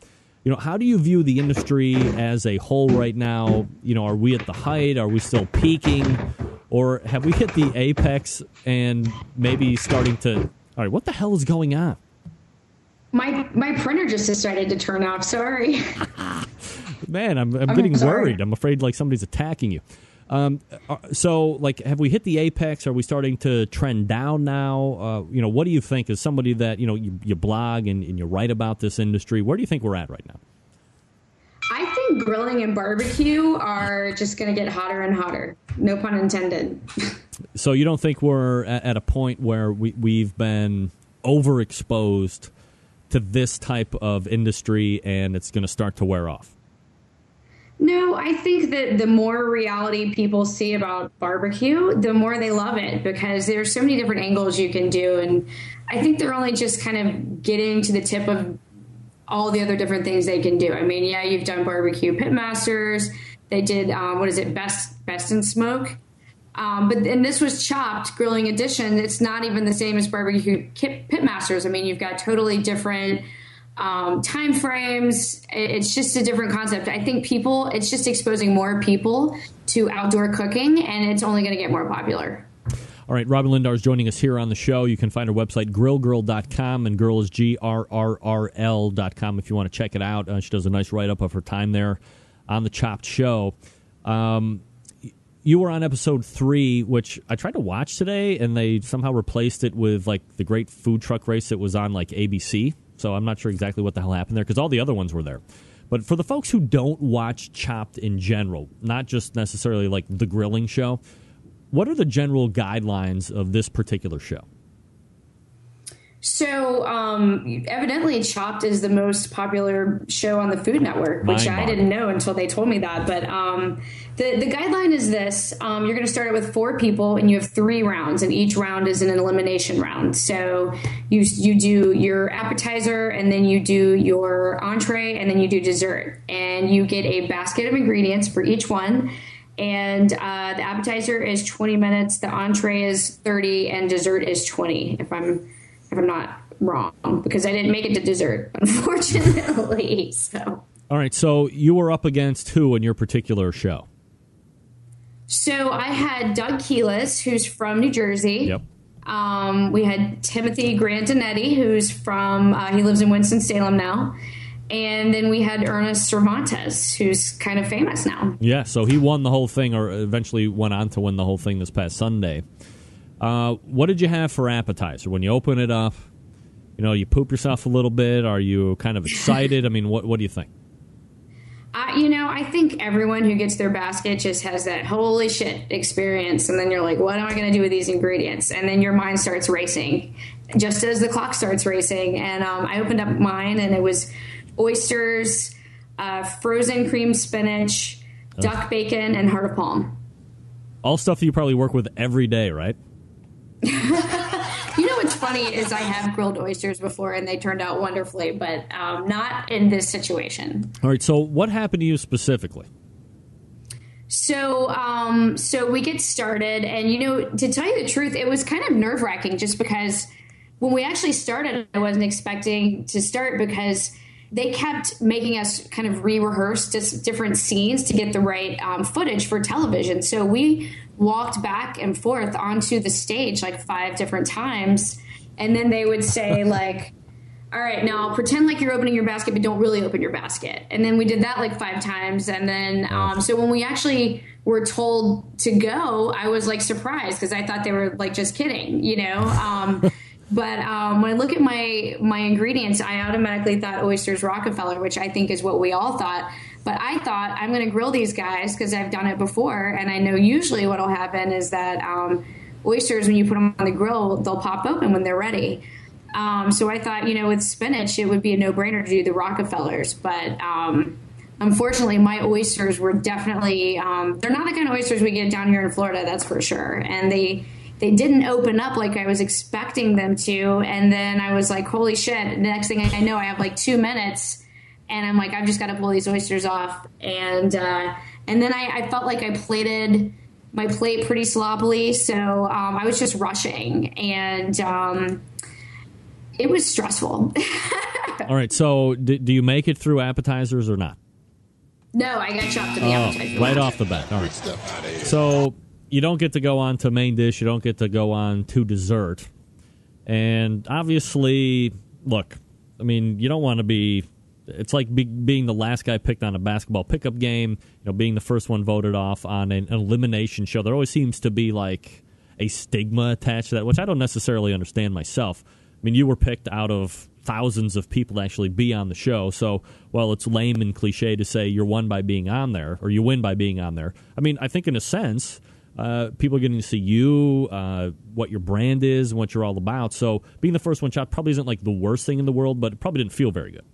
Speaker 3: how do you view the industry as a whole right now? Are we at the height? Are we still peaking? Or have we hit the apex and maybe starting to... All right, what the hell is going on?
Speaker 7: My printer just decided to turn off. Sorry.
Speaker 3: Man, I'm getting worried. I'm afraid like somebody's attacking you. So, like, have we hit the apex? Are we starting to trend down now? What do you think as somebody that, you blog and you write about this industry? Where do you think we're at right now?
Speaker 7: I think grilling and barbecue are just going to get hotter and hotter. No pun intended.
Speaker 3: So you don't think we're at a point where we've been overexposed to this type of industry and it's going to start to wear off?
Speaker 7: No, I think that the more reality people see about barbecue, the more they love it because there's so many different angles you can do. And I think they're only just kind of getting to the tip of all the other different things they can do. I mean, yeah, you've done barbecue pitmasters. They did, Best in Smoke. And this was Chopped Grilling Edition. It's not even the same as barbecue pitmasters. I mean, you've got totally different time frames. It's just a different concept. I think it's just exposing more people to outdoor cooking, and it's only going to get more popular.
Speaker 3: All right, Robyn Lindars joining us here on the show. You can find her website, grrrl.com, and Grrrl is GRRRL.com if you want to check it out. She does a nice write-up of her time there on the Chopped show. You were on episode 3, which I tried to watch today, and they somehow replaced it with like the great food truck race that was on like ABC. So I'm not sure exactly what the hell happened there because all the other ones were there. But for the folks who don't watch Chopped in general, not just necessarily like the grilling show, what are the general guidelines of this particular show?
Speaker 7: So evidently Chopped is the most popular show on the Food Network, which I didn't know until they told me that. But the guideline is this. You're going to start it with 4 people, and you have 3 rounds, and each round is an elimination round. So you do your appetizer, and then you do your entree, and then you do dessert. And you get a basket of ingredients for each one. And the appetizer is 20 minutes, the entree is 30, and dessert is 20, if I'm not wrong, because I didn't make it to dessert, unfortunately. So. All
Speaker 3: right, so you were up against who in your particular show?
Speaker 7: So I had Doug Keelis, who's from New Jersey.
Speaker 3: Yep.
Speaker 7: We had Timothy Grandinetti, who's from, he lives in Winston-Salem now. And then we had Ernest Cervantes, who's kind of famous now.
Speaker 3: Yeah, so he won the whole thing, or eventually went on to win the whole thing this past Sunday. What did you have for appetizer? When you open it up, you poop yourself a little bit? Are you kind of excited? I mean, what do you think?
Speaker 7: I think everyone who gets their basket just has that holy shit experience. And then you're like, what am I going to do with these ingredients? And then your mind starts racing just as the clock starts racing. And I opened up mine, and it was oysters, frozen cream spinach, duck bacon, and heart of palm.
Speaker 3: All stuff that you probably work with every day, right?
Speaker 7: What's funny is I have grilled oysters before, and they turned out wonderfully, but not in this situation.
Speaker 3: All right, so what happened to you specifically?
Speaker 7: So we get started, and, to tell you the truth, it was kind of nerve-wracking just because when we actually started, I wasn't expecting to start because they kept making us kind of re-rehearse just different scenes to get the right footage for television. So we walked back and forth onto the stage like 5 different times. And then they would say like, all right, now pretend like you're opening your basket, but don't really open your basket. And then we did that like 5 times. And then, so when we actually were told to go, I was like surprised because I thought they were like just kidding, you know? But when I look at my ingredients, I automatically thought oysters Rockefeller, which I think is what we all thought. But I thought I'm going to grill these guys because I've done it before. And I know usually what will happen is that oysters, when you put them on the grill, they'll pop open when they're ready. So I thought, you know, with spinach, it would be a no-brainer to do the Rockefellers. But unfortunately, my oysters were definitely they're not the kind of oysters we get down here in Florida, that's for sure. And they didn't open up like I was expecting them to. And then I was like, holy shit. The next thing I know, I have like 2 minutes. And I'm like, I've just got to pull these oysters off. And then I felt like I plated my plate pretty sloppily. So I was just rushing. And it was stressful.
Speaker 3: All right. So do you make it through appetizers or not?
Speaker 7: No, I got chopped to the appetizer.
Speaker 3: Right off the bat. All right. So you don't get to go on to main dish. You don't get to go on to dessert. And obviously, look, I mean, you don't want to be... It's like being the last guy picked on a basketball pickup game, you know, being the first one voted off on an elimination show. There always seems to be like a stigma attached to that, which I don't necessarily understand myself. I mean, you were picked out of thousands of people to actually be on the show. So, while it's lame and cliche to say you're won by being on there, or you win by being on there, I mean, I think in a sense, people are getting to see you, what your brand is, and what you're all about. So, being the first one shot probably isn't like the worst thing in the world, but it probably didn't feel very good.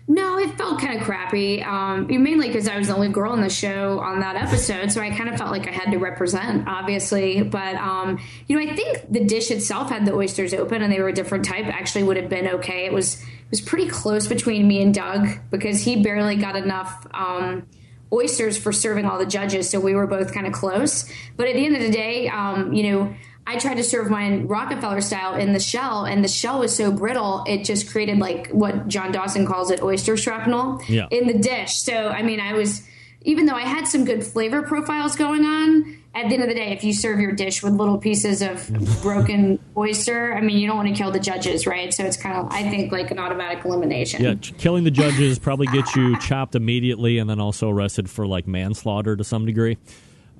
Speaker 7: No, it felt kind of crappy, mainly because I was the only girl on the show on that episode, so I kind of felt like I had to represent, obviously. But, you know, I think the dish itself had the oysters open, and they were a different type. Actually would have been okay. It was pretty close between me and Doug because he barely got enough oysters for serving all the judges, so we were both kind of close. But at the end of the day, you know, I tried to serve mine Rockefeller style in the shell, and the shell was so brittle, it just created like what John Dawson calls it, oyster shrapnel in the dish. So, I mean, even though I had some good flavor profiles going on, at the end of the day, if you serve your dish with little pieces of broken oyster, I mean, you don't want to kill the judges, right? So it's kind of, I think, like an automatic elimination. Yeah,
Speaker 3: killing the judges probably gets you chopped immediately and then also arrested for like manslaughter to some degree.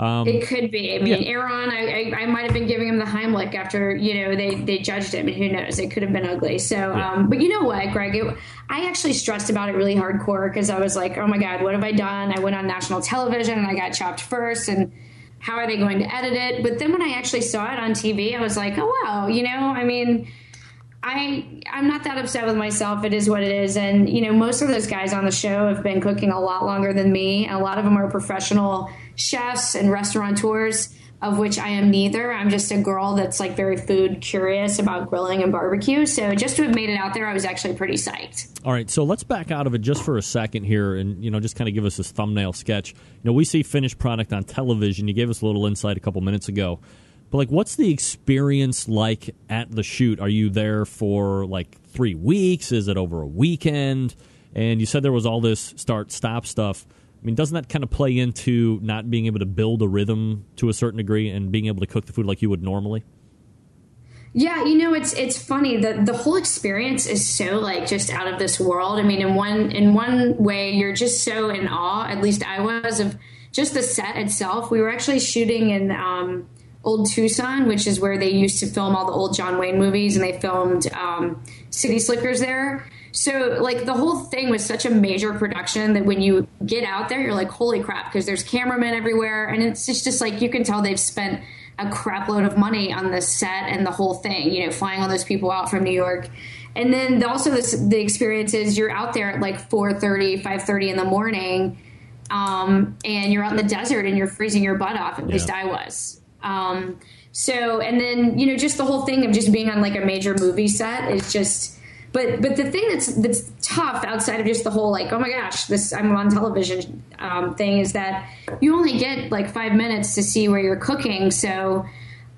Speaker 7: It could be. I mean, Aaron, I might have been giving him the Heimlich after, you know, they judged him, and who knows? It could have been ugly. So, but you know what, Greg? I actually stressed about it really hardcore because I was like, oh my God, what have I done? I went on national television and I got chopped first, and how are they going to edit it? But then when I actually saw it on TV, I was like, oh wow, you know, I mean, I'm not that upset with myself. It is what it is. And, you know, most of those guys on the show have been cooking a lot longer than me. And a lot of them are professional chefs and restaurateurs, of which I am neither. I'm just a girl that's like very food curious about grilling and barbecue. So just to have made it out there, I was actually pretty psyched.
Speaker 3: All right. So let's back out of it just for a second here and, you know, just kind of give us this thumbnail sketch. You know, we see finished product on television. You gave us a little insight a couple minutes ago. But, like, what's the experience like at the shoot? Are you there for, like, 3 weeks? Is it over a weekend? And you said there was all this start-stop stuff. I mean, doesn't that kind of play into not being able to build a rhythm to a certain degree and being able to cook the food like you would normally?
Speaker 7: Yeah, you know, it's funny. The whole experience is so, like, just out of this world. I mean, in one way, you're just so in awe, at least I was, of just the set itself. We were actually shooting in Old Tucson, which is where they used to film all the old John Wayne movies, and they filmed City Slickers there. So, like, the whole thing was such a major production that when you get out there, you're like, holy crap, because there's cameramen everywhere, and it's just like, you can tell they've spent a crap load of money on the set and the whole thing, you know, flying all those people out from New York. And then also the experience is you're out there at like 4:30, 5:30 in the morning, and you're out in the desert and you're freezing your butt off, at least I was. So, and then, you know, just the whole thing of just being on like a major movie set is just, but the thing that's tough outside of just the whole, like, oh my gosh, I'm on television, thing is that you only get like 5 minutes to see where you're cooking. So,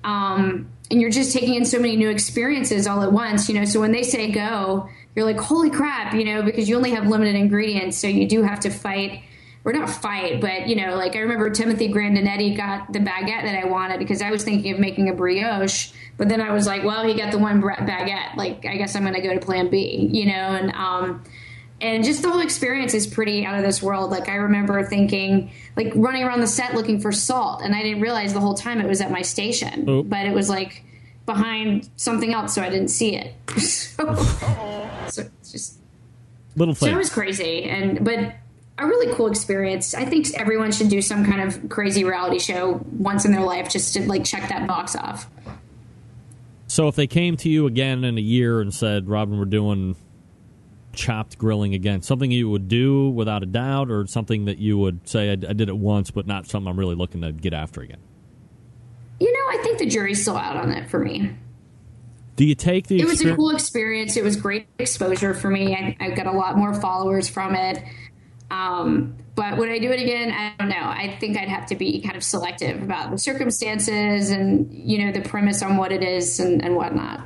Speaker 7: and you're just taking in so many new experiences all at once, you know, so when they say go, you're like, holy crap, because you only have limited ingredients. So you do have to fight, or not fight, but, like I remember Timothy Grandinetti got the baguette that I wanted because I was thinking of making a brioche. But then I was like, well, he got the one baguette. Like, I guess I'm going to go to plan B, and just the whole experience is pretty out of this world. Like, I remember thinking, like, running around the set looking for salt, and I didn't realize the whole time it was at my station.
Speaker 3: Oop.
Speaker 7: But it was, like, behind something else, so I didn't see it. So it's just...
Speaker 3: Little thing.
Speaker 7: So it was crazy, but a really cool experience. I think everyone should do some kind of crazy reality show once in their life just to, like, check that box off.
Speaker 3: So if they came to you again in a year and said, Robyn, we're doing chopped grilling again, something you would do without a doubt, or something that you would say, I did it once, but not something I'm really looking to get after again?
Speaker 7: I think the jury's still out on it for me.
Speaker 3: Do you take the
Speaker 7: It was a cool experience. It was great exposure for me. I got a lot more followers from it. But would I do it again? I don't know. I think I'd have to be kind of selective about the circumstances and, the premise on what it is and whatnot.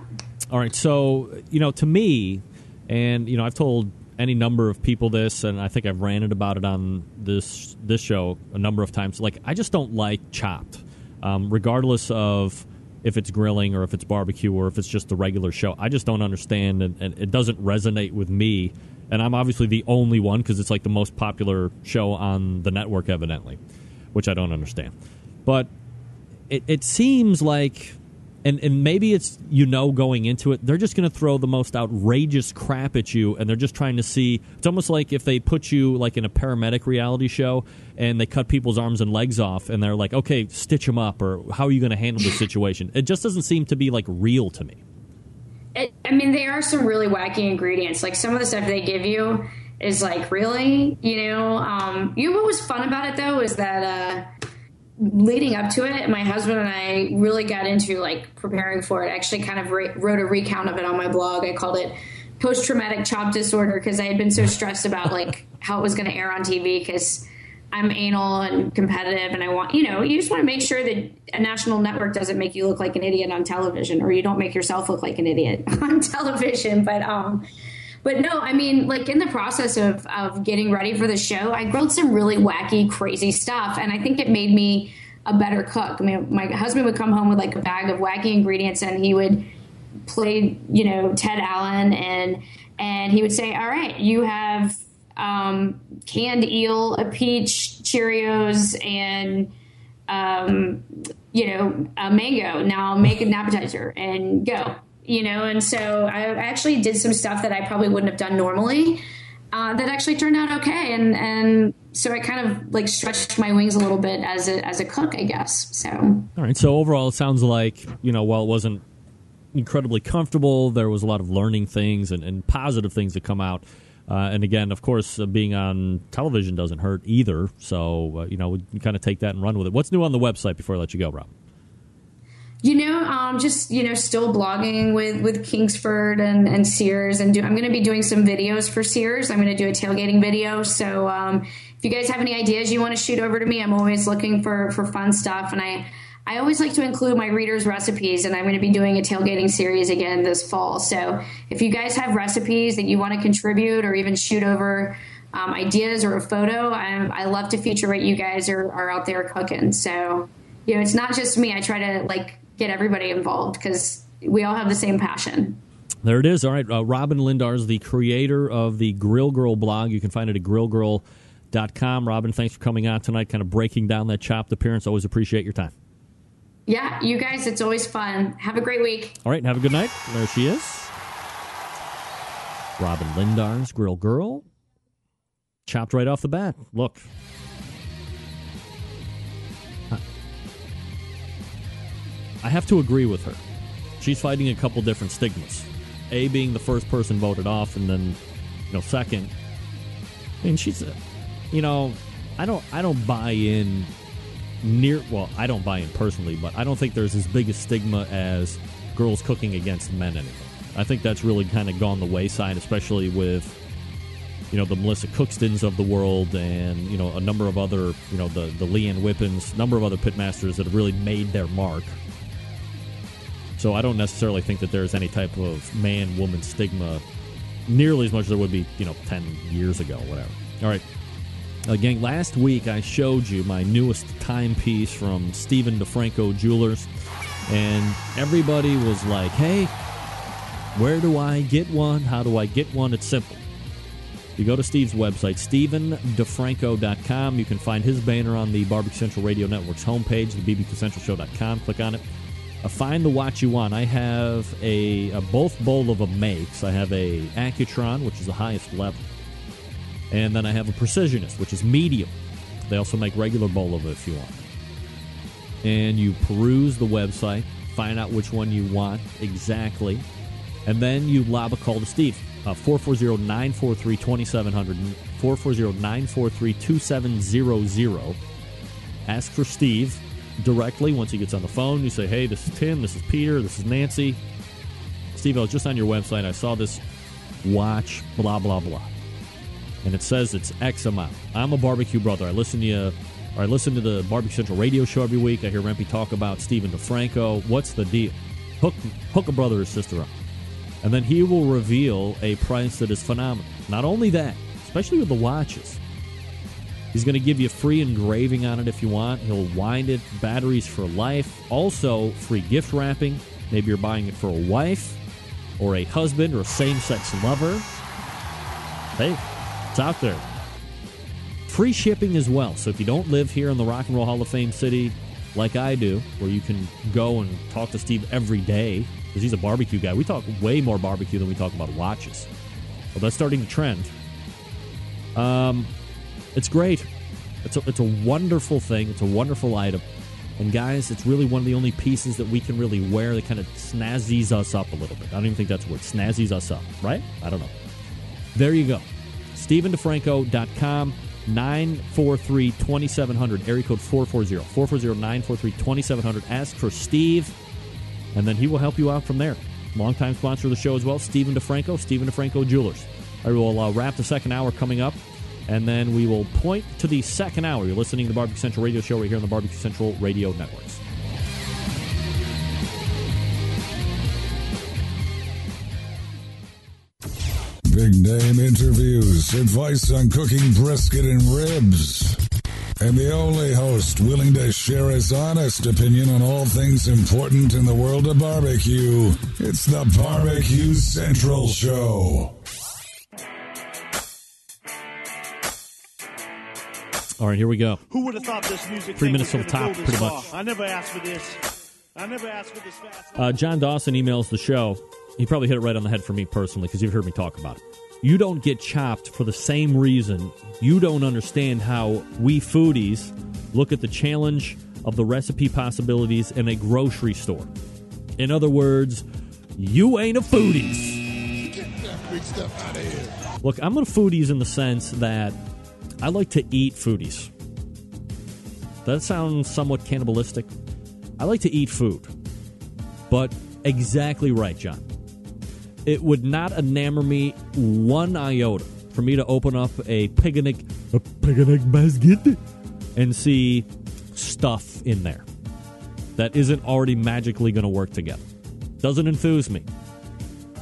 Speaker 3: All right. So, to me, and, I've told any number of people this, and I think I've ranted about it on this show a number of times. Like, I just don't like chopped, regardless of if it's grilling or if it's barbecue or if it's just the regular show. I just don't understand, and it doesn't resonate with me. And I'm obviously the only one because it's like the most popular show on the network, evidently, which I don't understand. But it seems like, and maybe it's, going into it, they're just going to throw the most outrageous crap at you, and they're just trying to see. It's almost like if they put you like in a paramedic reality show and they cut people's arms and legs off, and they're like, okay, stitch them up, or how are you going to handle the situation? It just doesn't seem to be like real to me.
Speaker 7: There are some really wacky ingredients. Like, some of the stuff they give you is like, really? What was fun about it, though, is that leading up to it, my husband and I really got into, like, preparing for it. I actually kind of wrote a recount of it on my blog. I called it Post-Traumatic Chop Disorder because I had been so stressed about, like, how it was going to air on TV because I'm anal and competitive, and I want, you just want to make sure that a national network doesn't make you look like an idiot on television, or you don't make yourself look like an idiot on television. But no, like, in the process of getting ready for the show, I grilled some really wacky, crazy stuff, and I think it made me a better cook. I mean, my husband would come home with like a bag of wacky ingredients, and he would play, Ted Allen, and he would say, all right, you have canned eel, a peach, Cheerios, and a mango. Now make an appetizer and go. And so I actually did some stuff that I probably wouldn't have done normally that actually turned out okay, and so I kind of like stretched my wings a little bit as a cook, I guess. So
Speaker 3: all right. So overall, it sounds like while it wasn't incredibly comfortable, there was a lot of learning things and positive things that come out. And again, of course, being on television doesn't hurt either. So, we can kind of take that and run with it. What's new on the website before I let you go, Rob?
Speaker 7: Still blogging with Kingsford and Sears. And I'm going to be doing some videos for Sears. I'm going to do a tailgating video. So if you guys have any ideas you want to shoot over to me, I'm always looking for fun stuff. And I always like to include my readers' recipes, and I'm going to be doing a tailgating series again this fall. So if you guys have recipes that you want to contribute or even shoot over ideas or a photo, I love to feature what you guys are out there cooking. So, it's not just me. I try to get everybody involved because we all have the same passion.
Speaker 3: There it is. All right. Robyn Lindars, the creator of the Grrrl blog. You can find it at grrrl.com. Robyn, thanks for coming on tonight, kind of breaking down that chopped appearance. Always appreciate your time.
Speaker 7: Yeah, you guys, it's always fun. Have a great week.
Speaker 3: All right, have a good night. There she is. Robyn Lindars, Grrrl. Chopped right off the bat. Look. I have to agree with her. She's fighting a couple different stigmas. A, being the first person voted off, and then, second. I mean, she's, I don't buy in I don't buy in personally, but I don't think there's as big a stigma as girls cooking against men anymore. I think that's really kind of gone the wayside, especially with, the Melissa Cookstons of the world and, a number of other, the Leanne Whippens, number of other pitmasters that have really made their mark. So I don't necessarily think that there's any type of man-woman stigma, nearly as much as there would be, 10 years ago, whatever. All right. Gang, last week I showed you my newest timepiece from Stephen DeFranco Jewelers, and everybody was like, hey, where do I get one? How do I get one? It's simple. You go to Steve's website, StephenDeFranco.com. You can find his banner on the Barbecue Central Radio Network's homepage, the BBQCentralShow.com. Click on it. Find the watch you want. I have both bowl of them makes. I have a Accutron, which is the highest level. And then I have a Precisionist, which is medium. They also make regular Bolova if you want. And you peruse the website, find out which one you want exactly, and then you lob a call to Steve. 440-943-2700, 440-943-2700. Ask for Steve directly. Once he gets on the phone, you say, hey, this is Tim, this is Peter, this is Nancy. Steve, I was just on your website. I saw this watch, blah, blah, blah. And it says it's X amount. I'm a barbecue brother. I listen to the Barbecue Central radio show every week. I hear Rempe talk about Stephen DeFranco. What's the deal? Hook a brother or sister up. And then he will reveal a price that is phenomenal. Not only that, especially with the watches, he's going to give you free engraving on it if you want. He'll wind it, batteries for life. Also, free gift wrapping. Maybe you're buying it for a wife or a husband or a same-sex lover. Hey, it's out there. Free shipping as well. So if you don't live here in the Rock and Roll Hall of Fame city like I do, where you can go and talk to Steve every day, because he's a barbecue guy. We talk way more barbecue than we talk about watches. Well, that's starting to trend. It's great. It's a wonderful thing. It's a wonderful item. And guys, it's really one of the only pieces that we can really wear that kind of snazzies us up a little bit. I don't even think that's a word. Snazzies us up, right? I don't know. There you go. StephenDeFranco.com, 943-2700, area code 440-943-2700. Ask for Steve, and then he will help you out from there. Longtime sponsor of the show as well, Stephen DeFranco Jewelers. I will wrap the second hour coming up, and then we will point to the second hour. You're listening to the Barbecue Central Radio Show right here on the Barbecue Central Radio Networks.
Speaker 4: Big name interviews, advice on cooking brisket and ribs, and the only host willing to share his honest opinion on all things important in the world of barbecue. It's the Barbecue Central Show.
Speaker 3: All right, here we go.
Speaker 6: Who would have thought this music
Speaker 3: 3 minutes till the top, pretty much.
Speaker 6: I never asked for this. Fast.
Speaker 3: John Dawson emails the show. He probably hit it right on the head for me personally because you've heard me talk about it. You don't get chopped for the same reason you don't understand how we foodies look at the challenge of the recipe possibilities in a grocery store. In other words, you ain't a foodies.
Speaker 4: Get that big stuff out of here.
Speaker 3: Look, I'm a foodies in the sense that I like to eat foodies. That sounds somewhat cannibalistic. I like to eat food. But exactly right, John. It would not enamor me one iota for me to open up a picnic basket and see stuff in there that isn't already magically going to work together. Doesn't enthuse me.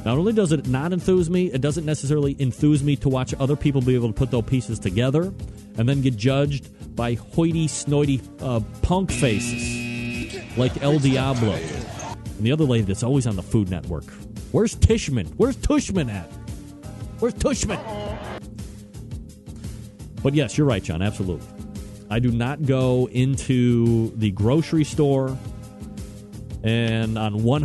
Speaker 3: Not only does it not enthuse me, it doesn't necessarily enthuse me to watch other people be able to put those pieces together and then get judged by hoity-snoity punk faces like El Diablo and the other lady that's always on the Food Network. Where's Tishman? Where's Tushman at? Where's Tushman? But yes, you're right, John, absolutely. I do not go into the grocery store and on one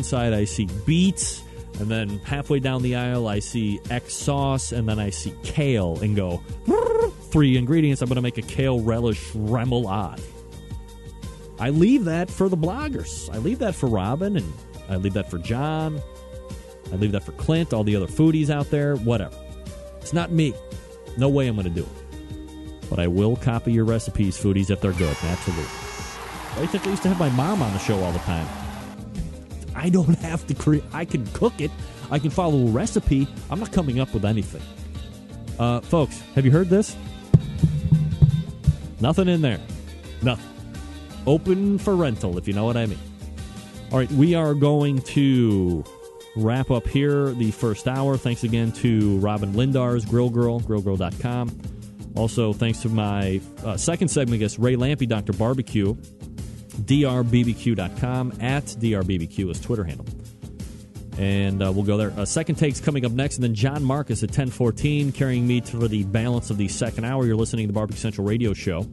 Speaker 3: side I see beets, and then halfway down the aisle I see X sauce, and then I see kale and go, 3 ingredients, I'm going to make a kale relish remoulade. I leave that for the bloggers. I leave that for Robyn, and I leave that for John. I leave that for Clint, all the other foodies out there, whatever. It's not me. No way I'm going to do it. But I will copy your recipes, foodies, if they're good. Absolutely. I think I used to have my mom on the show all the time. I don't have to create. I can cook it. I can follow a recipe. I'm not coming up with anything. Folks, have you heard this? Nothing in there. Nothing. Open for rental, if you know what I mean. All right, we are going to wrap up here the first hour. Thanks again to Robyn Lindars, Grrrl, grrrl.com. Also, thanks to my second segment guest, Ray Lampe, Dr. Barbecue, drbbq.com, at drbbq is Twitter handle. And we'll go there. Second Take's coming up next, and then John Marcus at 10:14, carrying me for the balance of the second hour. You're listening to the Barbecue Central Radio Show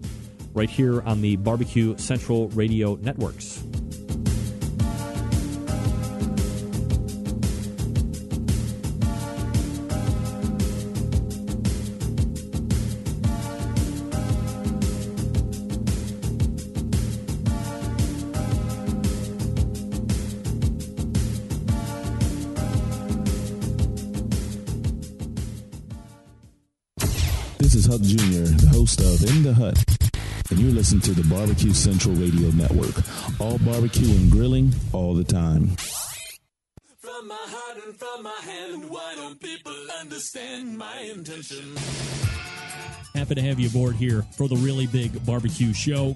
Speaker 3: right here on the Barbecue Central Radio Networks.
Speaker 8: This is Huck Jr., the host of In the Hut, and you're listening to the Barbecue Central Radio Network. All barbecue and grilling, all the time.
Speaker 6: From my heart and from my hand, why don't people understand my intention?
Speaker 9: Happy to have you aboard here for the really big barbecue show.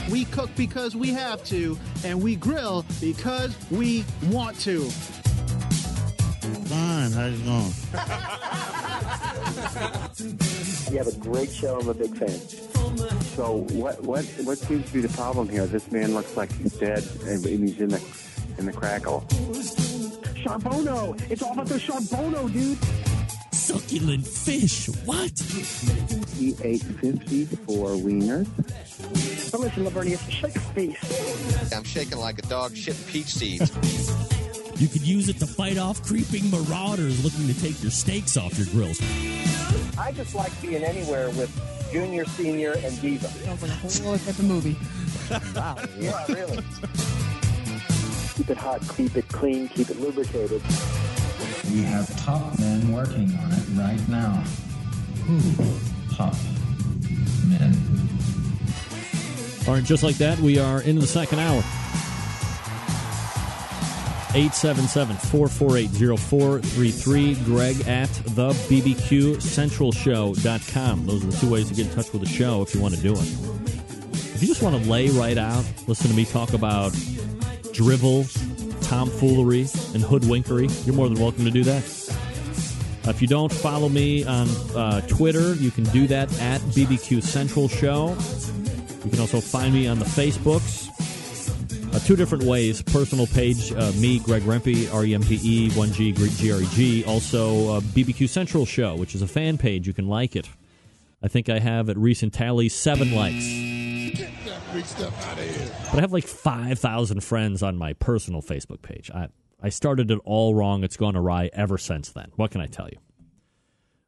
Speaker 10: We cook because we have to, and we grill because we want to.
Speaker 11: Fine, how's it going?
Speaker 12: You have a great show. I'm a big fan. So what seems to be the problem here? This man looks like he's dead, and he's in the crackle.
Speaker 10: Charbono! It's all about the Charbono, dude!
Speaker 9: Succulent fish, what?
Speaker 12: He ate 54 wieners.
Speaker 10: But listen, Lavernius, shake a face.
Speaker 13: I'm shaking like a dog shitting peach seeds.
Speaker 9: You could use it to fight off creeping marauders looking to take your steaks off your grills.
Speaker 12: I just like being anywhere with Junior, Senior, and Diva.
Speaker 10: Sounds like a whole other type of movie.
Speaker 12: Wow. Yeah, really. Keep it hot, keep it clean, keep it lubricated.
Speaker 14: We have top men working on it right now. Ooh, top men.
Speaker 3: All right, just like that, we are into the second hour. 877-448-0433. Greg at thebbqcentralshow.com. Those are the two ways to get in touch with the show if you want to do it. If you just want to lay right out, listen to me talk about drivel, tomfoolery, and hoodwinkery, you're more than welcome to do that. If you don't follow me on Twitter, you can do that at BBQ Central Show. You can also find me on the Facebooks. Two different ways. Personal page, me, Greg Rempe, REMPE, 1G, GREG. Also, BBQ Central Show, which is a fan page. You can like it. I think I have, at recent tally, 7 likes.
Speaker 4: Get that big stuff out of here.
Speaker 3: But I have like 5,000 friends on my personal Facebook page. I started it all wrong. It's gone awry ever since then. What can I tell you?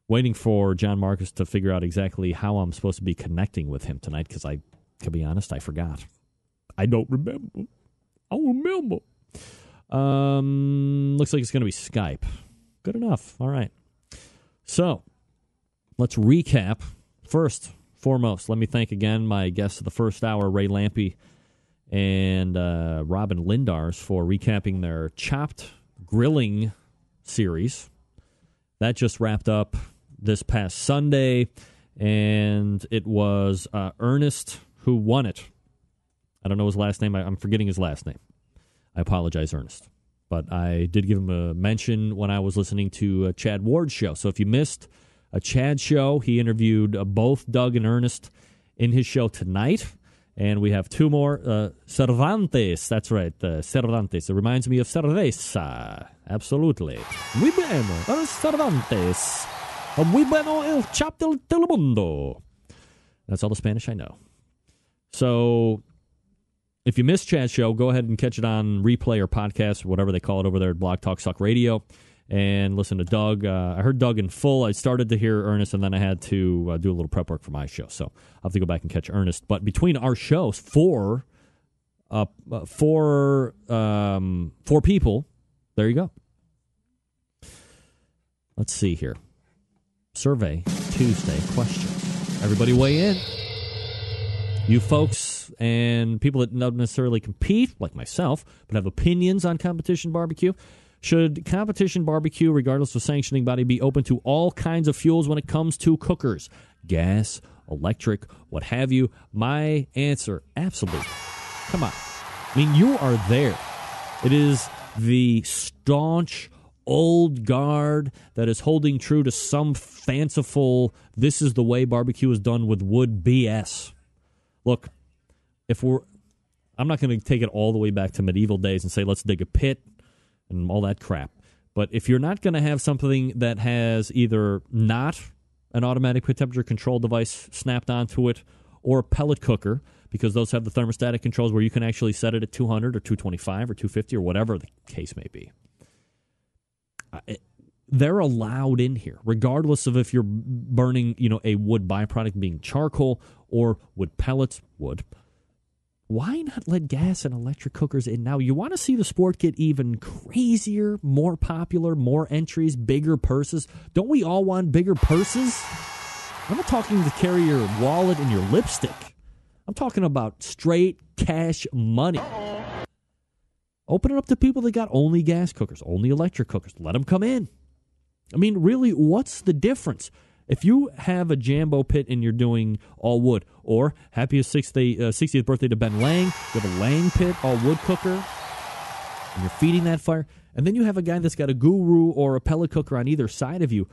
Speaker 3: Waiting for John Marcus to figure out exactly how I'm supposed to be connecting with him tonight, because to be honest, I forgot. I don't remember. I'll remember. Looks like it's going to be Skype. Good enough. All right. So, let's recap. First, foremost, let me thank again my guests of the first hour, Ray Lampe and Robyn Lindars, for recapping their Chopped Grilling series. That just wrapped up this past Sunday, and it was Ernest who won it. I don't know his last name. I'm forgetting his last name. I apologize, Ernest. But I did give him a mention when I was listening to Chad Ward's show. So if you missed a Chad show, he interviewed both Doug and Ernest in his show tonight. And we have 2 more. Cervantes, that's right, Cervantes. It reminds me of cerveza. Absolutely. Muy bueno, Cervantes. Muy bueno el chap del mundo. That's all the Spanish I know. So, if you missed Chad's show, go ahead and catch it on replay or podcast, whatever they call it over there at Blog Talk Suck Radio, and listen to Doug. I heard Doug in full. I started to hear Ernest, and then I had to do a little prep work for my show. So I'll have to go back and catch Ernest. But between our shows, 4 people, there you go. Let's see here. Survey Tuesday question. Everybody weigh in. You folks and people that don't necessarily compete, like myself, but have opinions on competition barbecue. Should competition barbecue, regardless of sanctioning body, be open to all kinds of fuels when it comes to cookers? Gas, electric, what have you? My answer, absolutely. Come on. I mean, you are there. It is the staunch old guard that is holding true to some fanciful, this is the way barbecue is done with wood BS. Look, I'm not going to take it all the way back to medieval days and say let's dig a pit and all that crap. But if you're not going to have something that has either not an automatic temperature control device snapped onto it or a pellet cooker, because those have the thermostatic controls where you can actually set it at 200 or 225 or 250 or whatever the case may be, they're allowed in here, regardless of if you're burning, a wood byproduct being charcoal or wood pellets, wood. Why not let gas and electric cookers in now? You want to see the sport get even crazier, more popular, more entries, bigger purses? Don't we all want bigger purses? I'm not talking to carry your wallet and your lipstick. I'm talking about straight cash money. Open it up to people that got only gas cookers, only electric cookers. Let them come in. I mean, really, what's the difference? If you have a Jambo pit and you're doing all wood, or happiest 60th birthday to Ben Lang, you have a Lang pit, all wood cooker, and you're feeding that fire, and then you have a guy that's got a Guru or a pellet cooker on either side of you.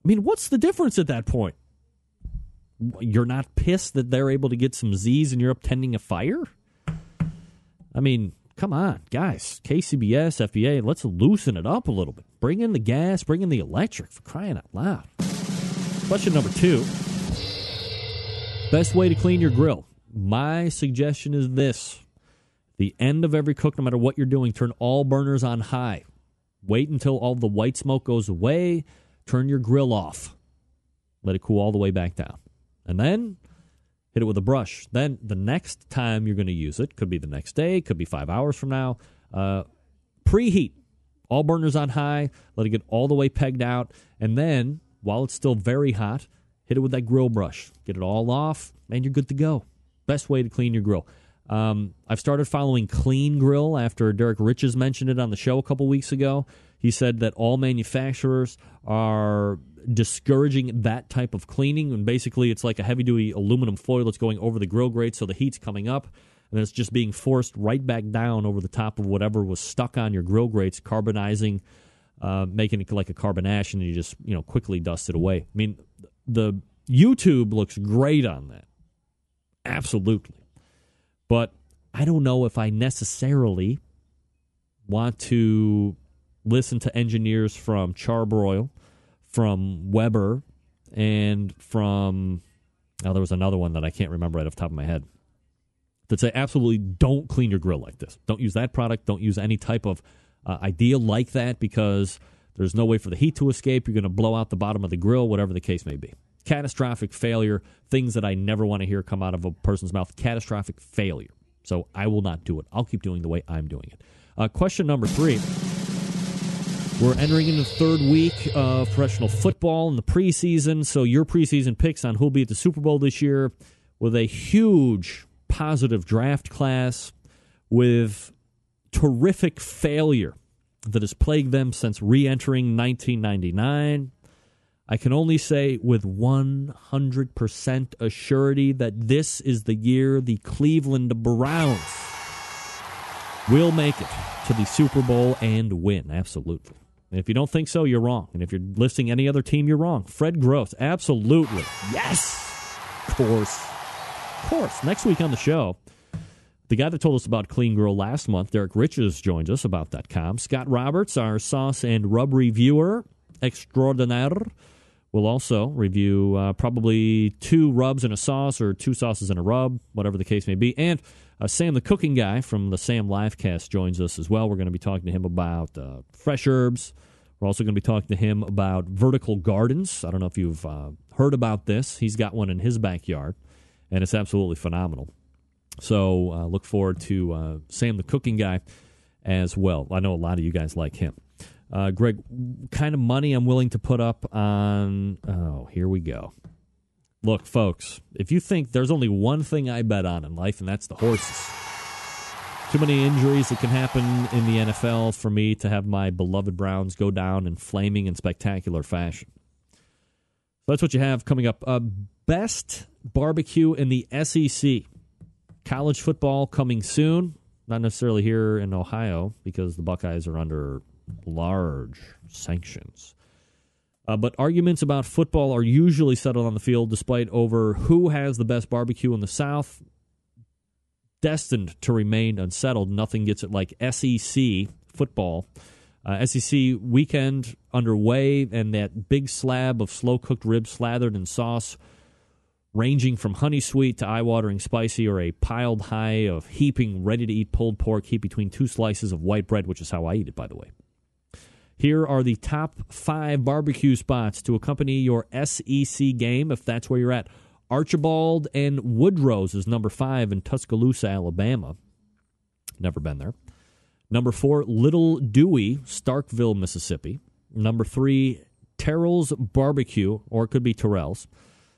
Speaker 3: I mean, what's the difference at that point? You're not pissed that they're able to get some Z's and you're up tending a fire? I mean, come on, guys. KCBS, FBA, let's loosen it up a little bit. Bring in the gas, bring in the electric, for crying out loud. Question number 2. Best way to clean your grill. My suggestion is this. The end of every cook, no matter what you're doing, turn all burners on high. Wait until all the white smoke goes away. Turn your grill off. Let it cool all the way back down. And then hit it with a brush. Then the next time you're going to use it, could be the next day, could be 5 hours from now, preheat. All burners on high, let it get all the way pegged out, and then, while it's still very hot, hit it with that grill brush. Get it all off, and you're good to go. Best way to clean your grill. I've started following Clean Grill after Derek Riches mentioned it on the show a couple weeks ago. He said that all manufacturers are discouraging that type of cleaning, and basically it's like a heavy-duty aluminum foil that's going over the grill grate, so the heat's coming up, and it's just being forced right back down over the top of whatever was stuck on your grill grates, carbonizing, making it like a carbon ash, and you just quickly dust it away. I mean, the YouTube looks great on that. Absolutely. But I don't know if I necessarily want to listen to engineers from Charbroil, from Weber, and from, there was another one that I can't remember right off the top of my head, that say absolutely don't clean your grill like this. Don't use that product. Don't use any type of idea like that, because there's no way for the heat to escape. You're going to blow out the bottom of the grill, whatever the case may be. Catastrophic failure, things that I never want to hear come out of a person's mouth. Catastrophic failure. So I will not do it. I'll keep doing the way I'm doing it. Question number 3. We're entering into the third week of professional football in the preseason. So your preseason picks on who'll be at the Super Bowl this year, with a huge positive draft class, with terrific failure that has plagued them since re-entering 1999. I can only say with 100% assurity that this is the year the Cleveland Browns will make it to the Super Bowl and win. Absolutely. And if you don't think so, you're wrong. And if you're listing any other team, you're wrong. Fred Gross, absolutely. Yes! Of course. Of course. Next week on the show, the guy that told us about Clean Grrrl last month, Derek Riches, joins us about .com. Scott Roberts, our sauce and rub reviewer extraordinaire, will also review probably 2 rubs and a sauce, or 2 sauces and a rub, whatever the case may be. And Sam, the cooking guy from the Sam Livecast, joins us as well. We're going to be talking to him about fresh herbs. We're also going to be talking to him about vertical gardens. I don't know if you've heard about this. He's got one in his backyard, and it's absolutely phenomenal. So look forward to Sam, the cooking guy, as well. I know a lot of you guys like him. Greg, kind of money I'm willing to put up on... Oh, here we go. Look, folks, if you think there's only one thing I bet on in life, and that's the horses. Too many injuries that can happen in the NFL for me to have my beloved Browns go down in flaming and spectacular fashion. So that's what you have coming up. Best barbecue in the SEC. College football coming soon. not necessarily here in Ohio because the Buckeyes are under large sanctions. But arguments about football are usually settled on the field despite over who has the best barbecue in the South. Destined to remain unsettled. Nothing gets it like SEC football. SEC weekend underway, and that big slab of slow-cooked ribs slathered in sauce, ranging from honey sweet to eye-watering spicy, or a piled high of heaping ready-to-eat pulled pork heaped between 2 slices of white bread, which is how I eat it, by the way. Here are the top 5 barbecue spots to accompany your SEC game, if that's where you're at. Archibald and Woodrow's is number 5 in Tuscaloosa, Alabama. Never been there. Number 4, Little Dewey, Starkville, Mississippi. Number 3, Terrell's Barbecue, or it could be Terrell's.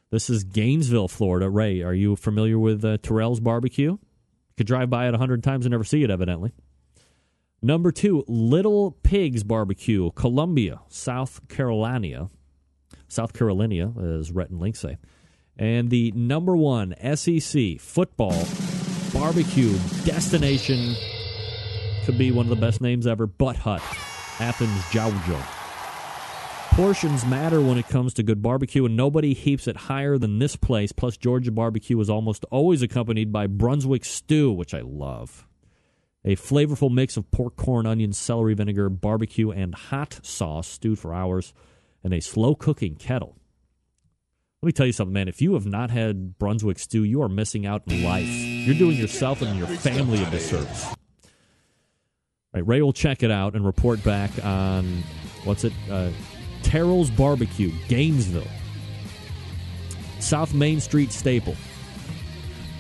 Speaker 3: This is Gainesville, Florida. Ray, are you familiar with Terrell's Barbecue? You could drive by it 100 times and never see it, evidently. Number 2, Little Pig's Barbecue, Columbia, South Carolina, as Rhett and Link say. And the number 1 SEC football barbecue destination could be one of the best names ever, Butt Hut, Athens, Georgia. Portions matter when it comes to good barbecue, and nobody heaps it higher than this place. Plus, Georgia barbecue is almost always accompanied by Brunswick stew, which I love. A flavorful mix of pork, corn, onions, celery vinegar, barbecue, and hot sauce stewed for hours in a slow-cooking kettle. Let me tell you something, man. If you have not had Brunswick stew, you are missing out in life. You're doing yourself and your family a disservice. All right, Ray will check it out and report back on, Terrell's Barbecue, Gainesville. South Main Street staple.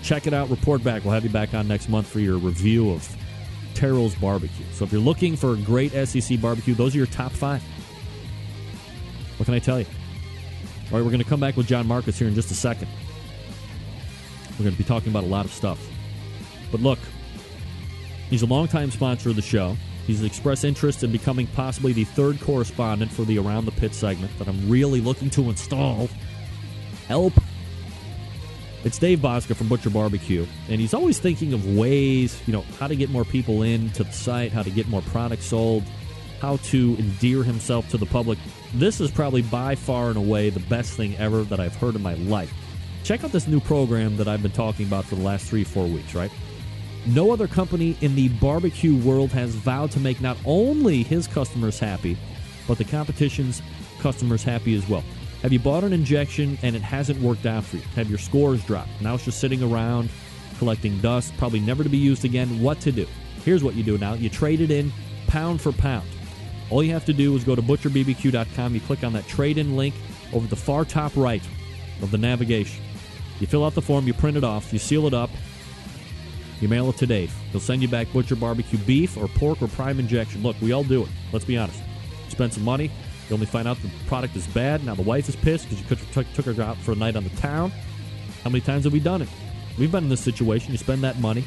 Speaker 3: Check it out, report back. We'll have you back on next month for your review of Terrell's Barbecue. So if you're looking for a great SEC barbecue, those are your top 5. What can I tell you? All right, we're going to come back with John Marcus here in just a second. We're going to be talking about a lot of stuff. But look, he's a longtime sponsor of the show. He's expressed interest in becoming possibly the 3rd correspondent for the Around the Pit segment that I'm really looking to install. Help. It's Dave Bosca from Butcher Barbecue, and he's always thinking of ways, how to get more people into the site, how to get more products sold, how to endear himself to the public. This is probably by far and away the best thing ever that I've heard in my life. Check out this new program that I've been talking about for the last 3-4 weeks, right? No other company in the barbecue world has vowed to make not only his customers happy, but the competition's customers happy as well. Have you bought an injection and it hasn't worked out for you? Have your scores dropped? Now it's just sitting around collecting dust, probably never to be used again. What to do? Here's what you do now. You trade it in pound for pound. All you have to do is go to butcherbbq.com. You click on that trade-in link over the far top right of the navigation. You fill out the form, you print it off, you seal it up, you mail it to Dave. He'll send you back Butcher Barbecue beef or pork or prime injection. Look, we all do it. Let's be honest. Spend some money. You only find out the product is bad. Now the wife is pissed because you took her out for a night on the town. How many times have we done it? We've been in this situation. You spend that money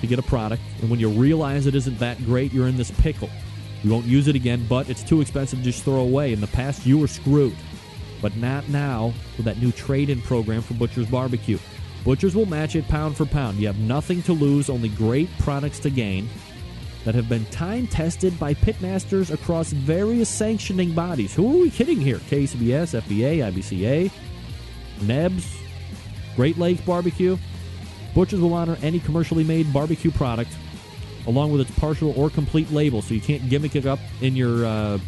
Speaker 3: to get a product, and when you realize it isn't that great, you're in this pickle. You won't use it again, but it's too expensive to just throw away. In the past, you were screwed. But not now with that new trade-in program for Butcher's Barbecue. Butcher's will match it pound for pound. You have nothing to lose, only great products to gain that have been time-tested by pitmasters across various sanctioning bodies. Who are we kidding here? KCBS, FBA, IBCA, NEBS, Great Lakes Barbecue. Butcher's will honor any commercially made barbecue product along with its partial or complete label, so you can't gimmick it up in your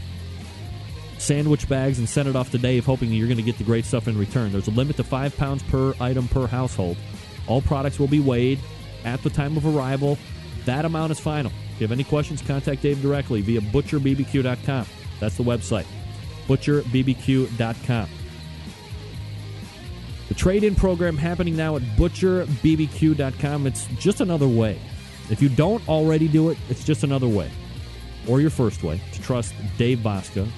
Speaker 3: sandwich bags and send it off to Dave hoping you're going to get the great stuff in return. There's a limit to 5 pounds per item per household. All products will be weighed at the time of arrival. That amount is final. If you have any questions, contact Dave directly via butcherbbq.com. That's the website, butcherbbq.com. The trade-in program happening now at butcherbbq.com. It's just another way. If you don't already do it, it's just another way, or your first way, to trust Dave Bosca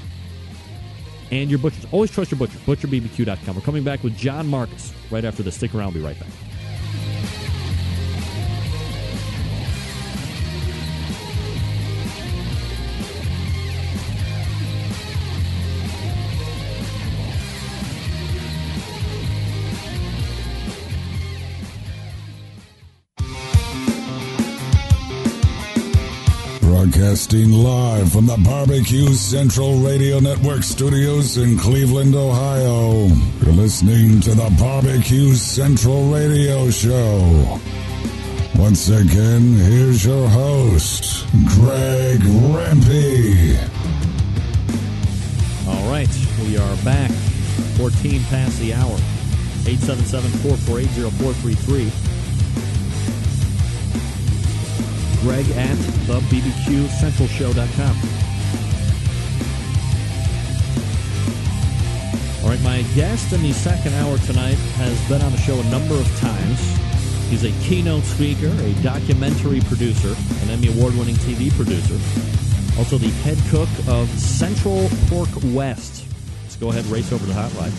Speaker 3: and your butchers. Always trust your butcher, butcherbbq.com. We're coming back with John Marcus right after this. Stick around. We'll be right back.
Speaker 4: Broadcasting live from the Barbecue Central Radio Network studios in Cleveland, Ohio. You're listening to the Barbecue Central Radio Show. Once again, here's your host, Greg Lampe.
Speaker 3: All right, we are back. 14 past the hour. 877-448-0433. Greg at thebbqcentralshow.com. All right, my guest in the second hour tonight has been on the show a number of times. He's a keynote speaker, a documentary producer, an Emmy Award-winning TV producer, also the head cook of Central Pork West. Let's go ahead and race over to the hotline.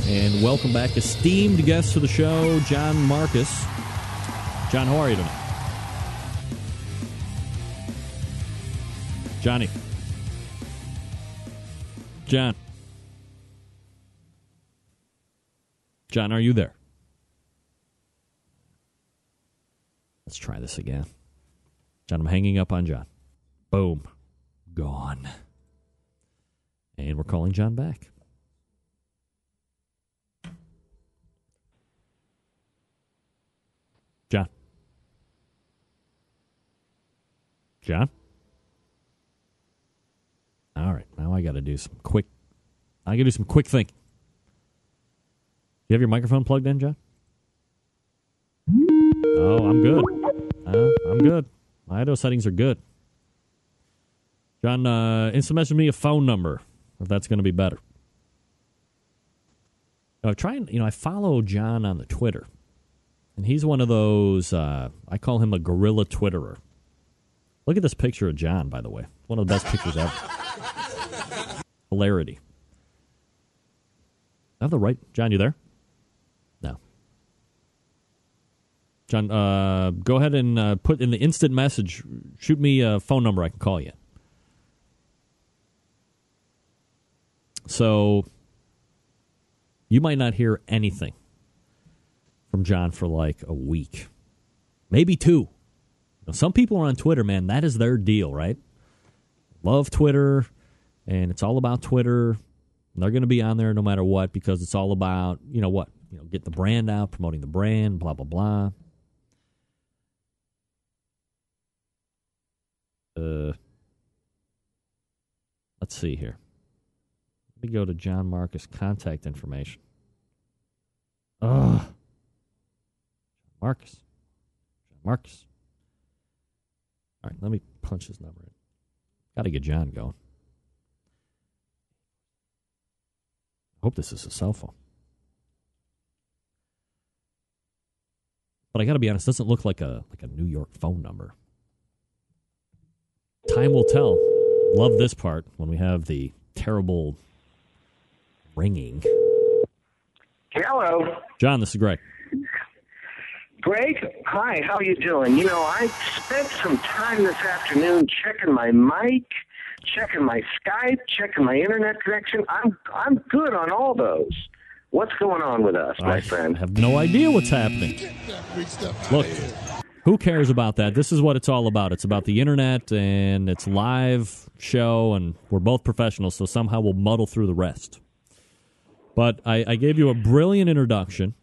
Speaker 3: And welcome back, esteemed guest to the show, John Marcus. John, how are you tonight? Johnny. John. John, are you there? Let's try this again. John, I'm hanging up on John. Boom. Gone. And we're calling John back. John. John? All right, now I got to do some quick thinking. You have your microphone plugged in, John? Oh, I'm good. I'm good. My audio settings are good. John, instant message me a phone number if that's going to be better. I follow John on the Twitter, and he's one of those. I call him a guerrilla Twitterer. Look at this picture of John, by the way. One of the best pictures ever. Hilarity. I have the right. John, you there? No. John, go ahead and put in the instant message. Shoot me a phone number I can call you. So, you might not hear anything from John for like a week. Maybe 2. Now, some people are on Twitter, man. That is their deal, right? Love Twitter, and it's all about Twitter. They're going to be on there no matter what because it's all about, get the brand out, promoting the brand, blah, blah, blah. Let's see here. Let me go to John Marcus contact information. Marcus. John Marcus. All right, let me punch his number in. Got to get John going. I hope this is a cell phone. But I got to be honest, it doesn't look like a New York phone number. Time will tell. Love this part when we have the terrible ringing.
Speaker 11: Hello.
Speaker 3: John, this is Greg.
Speaker 11: Greg, hi, how you doing? I spent some time this afternoon checking my mic, checking my Skype, checking my internet connection. I'm good on all those. What's going on with us, my friend?
Speaker 3: I have no idea what's happening. Look, who cares about that? This is what it's all about. It's about the internet, and it's live show, and we're both professionals, so somehow we'll muddle through the rest. But I gave you a brilliant introduction.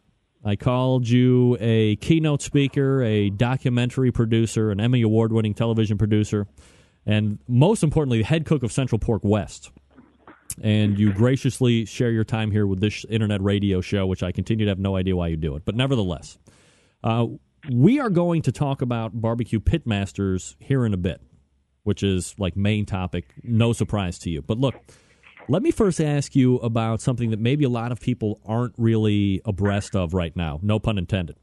Speaker 3: I called you a keynote speaker, a documentary producer, an Emmy Award-winning television producer, and most importantly, the head cook of Central Pork West. And you graciously share your time here with this internet radio show, which I continue to have no idea why you do it. But nevertheless, we are going to talk about barbecue pitmasters here in a bit, which is like main topic, no surprise to you. But look, let me first ask you about something that maybe a lot of people aren't really abreast of right now, no pun intended.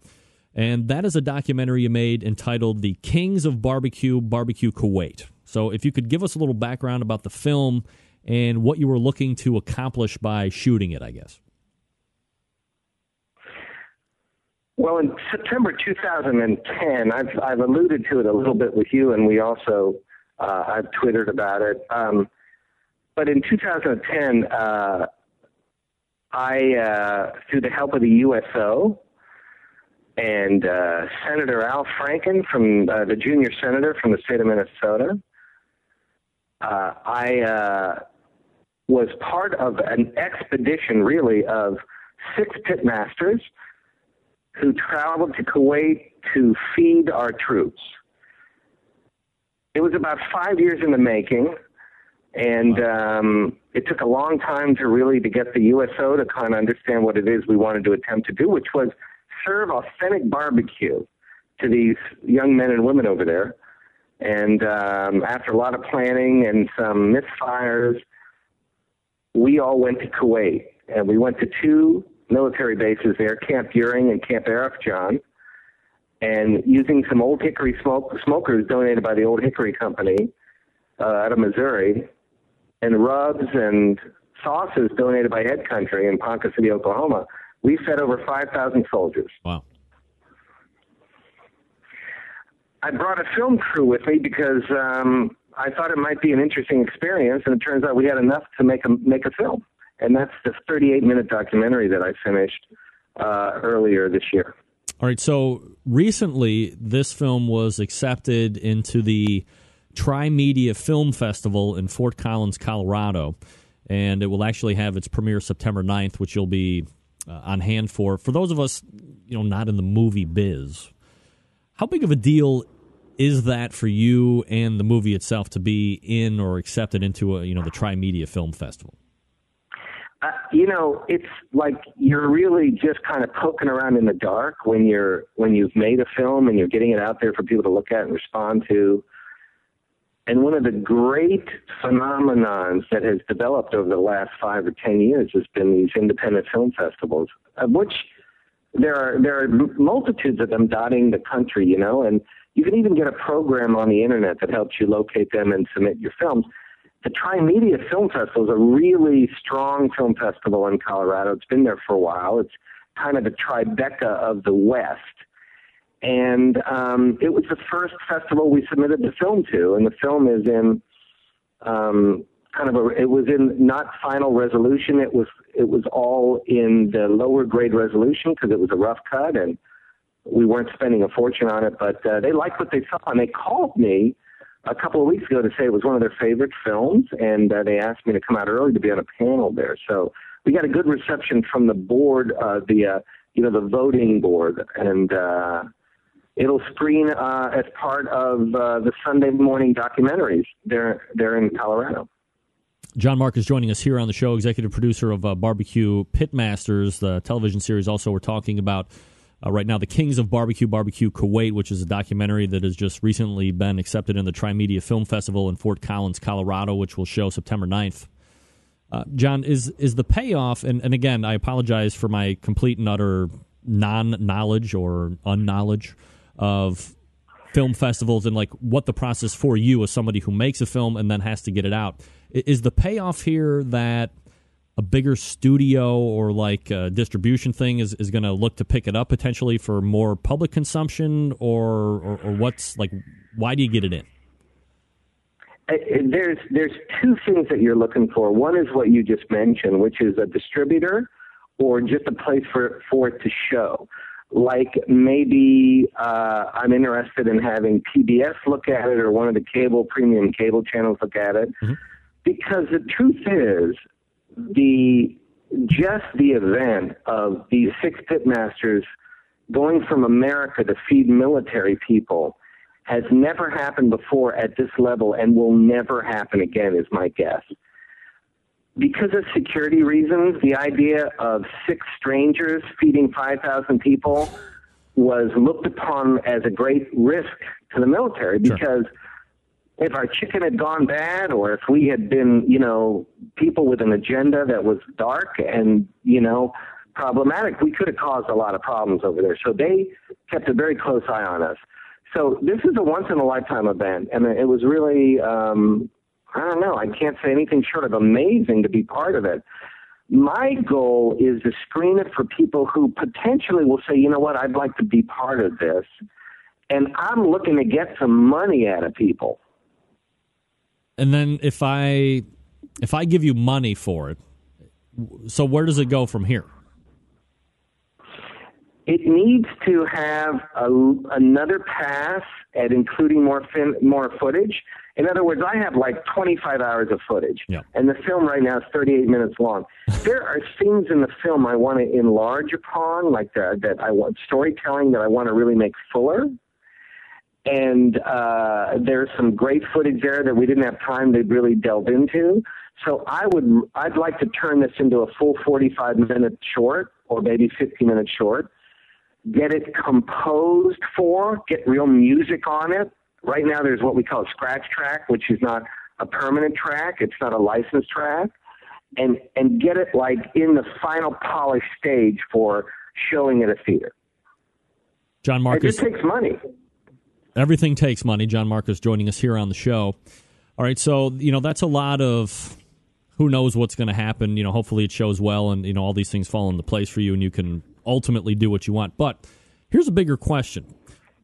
Speaker 3: And that is a documentary you made entitled The Kings of Barbecue, Barbecue Kuwait. So if you could give us a little background about the film and what you were looking to accomplish by shooting it, I guess.
Speaker 11: Well, in September 2010, I've alluded to it a little bit with you, and we also, I've Twittered about it. But in 2010, I, through the help of the USO and Senator Al Franken, from the junior senator from the state of Minnesota. I was part of an expedition, really, of 6 pitmasters who traveled to Kuwait to feed our troops. It was about 5 years in the making, and it took a long time to get the USO to kind of understand what it is we wanted to attempt to do, which was serve authentic barbecue to these young men and women over there. And after a lot of planning and some misfires, we all went to Kuwait, and we went to 2 military bases there, Camp Deering and Camp Arifjan, and using some Old Hickory smokers donated by the Old Hickory Company out of Missouri, and rubs and sauces donated by Head Country in Ponca City, Oklahoma, we fed over 5,000 soldiers.
Speaker 3: Wow.
Speaker 11: I brought a film crew with me because I thought it might be an interesting experience, and it turns out we had enough to make a film. And that's the 38-minute documentary that I finished earlier this year.
Speaker 3: All right, so recently this film was accepted into the Tri-Media Film Festival in Fort Collins, Colorado, and it will actually have its premiere September 9th, which you'll be on hand for. For those of us, not in the movie biz, how big of a deal is that for you and the movie itself to be in or accepted into the Tri-Media Film Festival?
Speaker 11: It's like you're really just kind of poking around in the dark when you've made a film and you're getting it out there for people to look at and respond to. And one of the great phenomenons that has developed over the last 5 or 10 years has been these independent film festivals, of which there are multitudes of them dotting the country, and you can even get a program on the internet that helps you locate them and submit your films. The Tri-Media Film Festival is a really strong film festival in Colorado. It's been there for a while. It's kind of the Tribeca of the West. And it was the first festival we submitted the film to, and the film is in it was in not final resolution. It was all in the lower grade resolution because it was a rough cut, and we weren't spending a fortune on it. But they liked what they saw, and they called me a couple of weeks ago to say it was one of their favorite films, and they asked me to come out early to be on a panel there. So we got a good reception from the board, the voting board, and it'll screen as part of the Sunday morning documentaries there in Colorado.
Speaker 3: John Mark is joining us here on the show, executive producer of Barbecue Pitmasters, the television series. Also, we're talking about right now the Kings of Barbecue, Barbecue Kuwait, which is a documentary that has just recently been accepted in the Tri-Media Film Festival in Fort Collins, Colorado, which will show September 9th. John, is the payoff, and again, I apologize for my complete and utter non-knowledge or unknowledge of film festivals and like what the process for you as somebody who makes a film and then has to get it out. Is the payoff here that a bigger studio or like a distribution thing is going to look to pick it up potentially for more public consumption, or what's like, why do you get it in?
Speaker 11: There's 2 things that you're looking for. One is what you just mentioned, which is a distributor or just a place for it to show. Like maybe I'm interested in having PBS look at it or one of the premium cable channels look at it. Mm-hmm. Because the truth is, the event of these 6 pitmasters going from America to feed military people has never happened before at this level and will never happen again, is my guess. Because of security reasons, the idea of 6 strangers feeding 5,000 people was looked upon as a great risk to the military, because if our chicken had gone bad, or if we had been, people with an agenda that was dark and, problematic, we could have caused a lot of problems over there. So they kept a very close eye on us. So this is a once-in-a-lifetime event, and it was really, I don't know, I can't say anything short of amazing to be part of it. My goal is to screen it for people who potentially will say, you know what, I'd like to be part of this, and I'm looking to get some money out of people.
Speaker 3: And then if I give you money for it, so where does it go from here?
Speaker 11: it needs to have another pass at including more footage. In other words, I have like 25 hours of footage, and the film right now is 38 minutes long. There are scenes in the film I want to enlarge upon, like that I want storytelling that I want to really make fuller. And there's some great footage there that we didn't have time to really delve into. So I'd like to turn this into a full 45-minute short, or maybe 50-minute short. Get it composed get real music on it. Right now there's what we call a scratch track, which is not a permanent track. It's not a licensed track. And get it like in the final polished stage for showing at a theater.
Speaker 3: John Marcus.
Speaker 11: It takes money.
Speaker 3: Everything takes money. John Marcus joining us here on the show. All right, so, that's a lot of who knows what's going to happen. Hopefully it shows well and, all these things fall into place for you and you can ultimately do what you want. But here's a bigger question.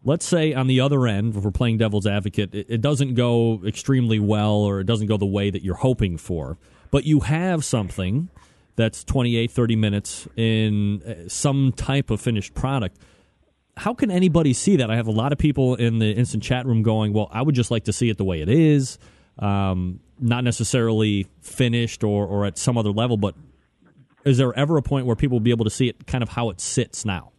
Speaker 3: Let's say on the other end, if we're playing devil's advocate, it doesn't go extremely well or it doesn't go the way that you're hoping for, but you have something that's 28, 30 minutes in some type of finished product. How can anybody see that? I have a lot of people in the instant chat room going, well, I would just like to see it the way it is, not necessarily finished or at some other level, but is there ever a point where people will be able to see it kind of how it sits now?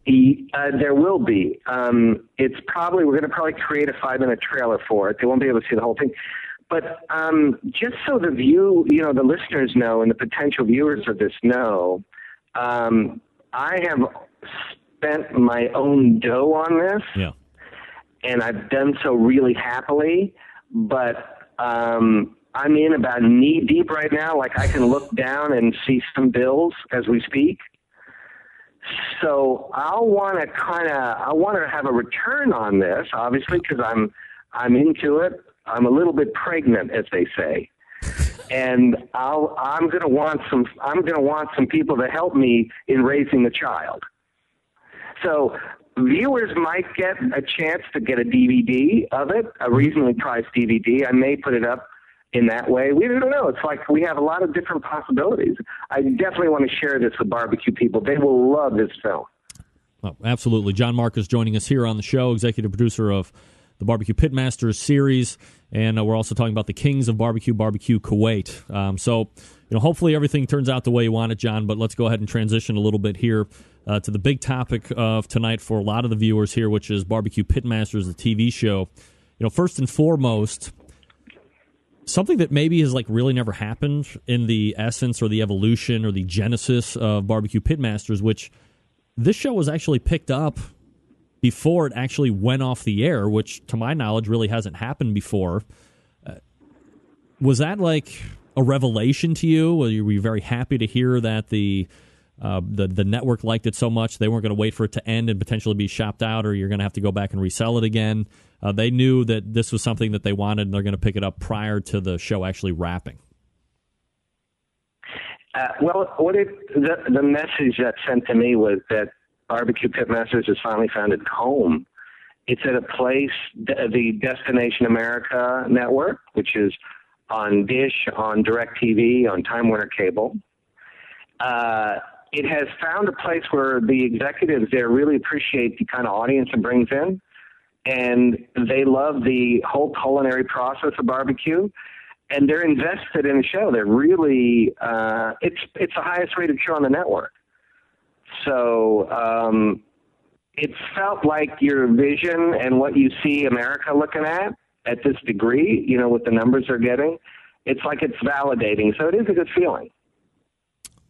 Speaker 11: There will be. We're going to probably create a 5-minute trailer for it. They won't be able to see the whole thing. But just so the listeners know and the potential viewers of this know, I have spent my own dough on this, and I've done so really happily, but I'm in about knee deep right now. Like I can look down and see some bills as we speak. So I want to have a return on this, obviously, because I'm into it. I'm a little bit pregnant, as they say, and I'm going to want some people to help me in raising the child. So viewers might get a chance to get a DVD of it, a reasonably priced DVD. I may put it up in that way. We don't know. It's like we have a lot of different possibilities. I definitely want to share this with barbecue people. They will love this film.
Speaker 3: Oh, absolutely. John Marcus joining us here on the show, executive producer of the Barbecue Pitmasters series, and we're also talking about the Kings of Barbecue, Barbecue Kuwait. So, hopefully everything turns out the way you want it, John, but let's go ahead and transition a little bit here to the big topic of tonight for a lot of the viewers here, which is Barbecue Pitmasters, the TV show. First and foremost, something that maybe has really never happened in the essence or the evolution or the genesis of Barbecue Pitmasters, which this show was actually picked up before it actually went off the air, which to my knowledge really hasn't happened before. Was that like a revelation to you? Were you very happy to hear that the network liked it so much they weren't going to wait for it to end and potentially be shopped out, or you're going to have to go back and resell it again? They knew that this was something that they wanted, and they're going to pick it up prior to the show actually wrapping.
Speaker 11: The message that sent to me was that Barbecue Pitmasters has finally found its home. It's at a place, the Destination America network, which is on Dish, on DirecTV, on Time Warner Cable. It has found a place where the executives there really appreciate the kind of audience it brings in, and they love the whole culinary process of barbecue, and they're invested in the show. They're really, it's the highest rated show on the network. So it felt like your vision and what you see America looking at this degree, with the numbers they're getting, it's like it's validating. So it is a good feeling.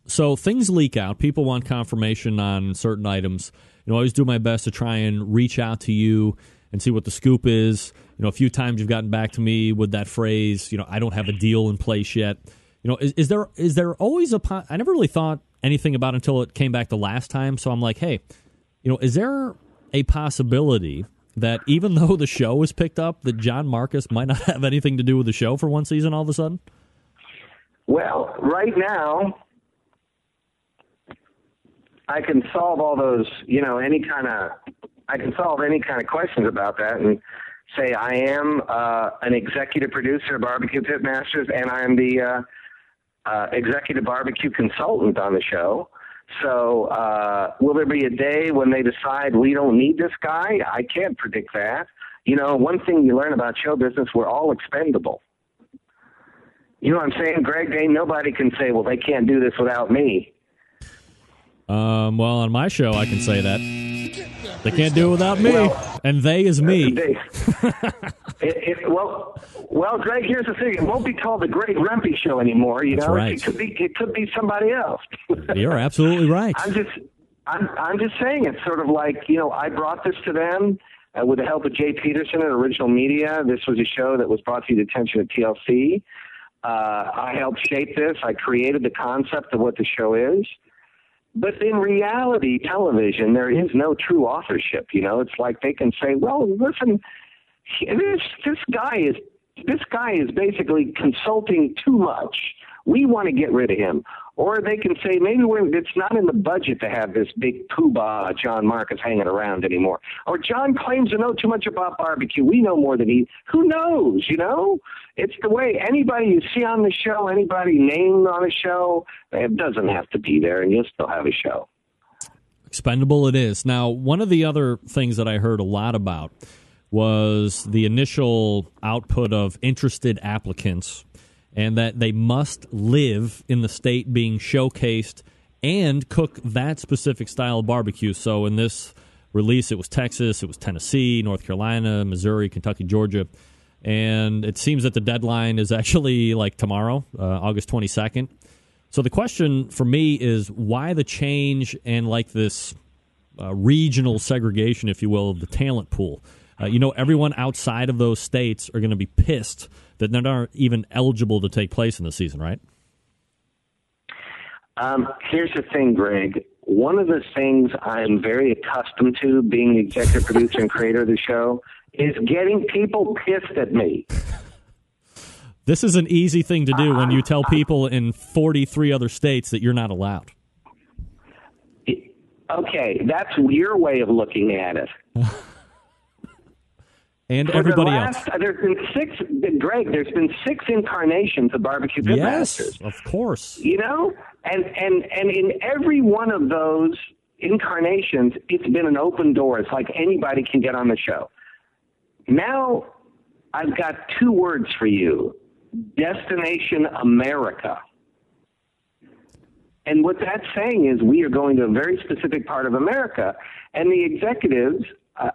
Speaker 3: So things leak out. People want confirmation on certain items. I always do my best to try and reach out to you and see what the scoop is. A few times you've gotten back to me with that phrase, I don't have a deal in place yet. Is there always I never really thought anything about it until it came back the last time. So I'm like, hey, is there a possibility that even though the show was picked up, that John Marcus might not have anything to do with the show for one season all of a sudden?
Speaker 11: Well, right now, I can solve all those, I can solve any kind of questions about that and say I am an executive producer of Barbecue Pitmasters, and I am the executive barbecue consultant on the show. So will there be a day when they decide we don't need this guy? I can't predict that. You know, one thing you learn about show business, we're all expendable. You know what I'm saying, Greg? Ain't nobody can say, well, they can't do this without me.
Speaker 3: Well, on my show, I can say that. They can't do it without me. And they is me.
Speaker 11: Well, Greg, here's the thing. It won't be called the Greg Rempe Show anymore. You know,
Speaker 3: right.
Speaker 11: It could be somebody else.
Speaker 3: You're absolutely right.
Speaker 11: I'm just saying, it's sort of like, you know, I brought this to them with the help of Jay Peterson at Original Media. This was a show that was brought to the attention of TLC. I helped shape this. I created the concept of what the show is. But in reality, television, there is no true authorship. You know, it's like they can say, well, listen, this guy is basically consulting too much. We want to get rid of him. Or they can say, maybe it's not in the budget to have this big poobah John Marcus hanging around anymore. Or John claims to know too much about barbecue. We know more than he. Who knows, you know? It's the way anybody you see on the show, anybody named on a show, it doesn't have to be there, and you'll still have a show.
Speaker 3: Expendable it is. Now, one of the other things that I heard a lot about was the initial output of interested applicants, and that they must live in the state being showcased and cook that specific style of barbecue. So in this release, it was Texas, it was Tennessee, North Carolina, Missouri, Kentucky, Georgia. And it seems that the deadline is actually like tomorrow, August 22nd. So the question for me is why the change and like this regional segregation, if you will, of the talent pool? You know, everyone outside of those states are going to be pissed that they're not even eligible to take place in the season, right?
Speaker 11: Here's the thing, Greg. One of the things I'm very accustomed to, being the executive producer and creator of the show, is getting people pissed at me.
Speaker 3: This is an easy thing to do when you tell people in 43 other states that you're not allowed.
Speaker 11: Okay, that's your way of looking at it.
Speaker 3: And everybody else.
Speaker 11: There's been six incarnations of Barbecue Pitmasters.
Speaker 3: Yes, of course.
Speaker 11: You know? And in every one of those incarnations, it's been an open door. It's like anybody can get on the show. Now, I've got two words for you. Destination America. And what that's saying is we are going to a very specific part of America, and the executives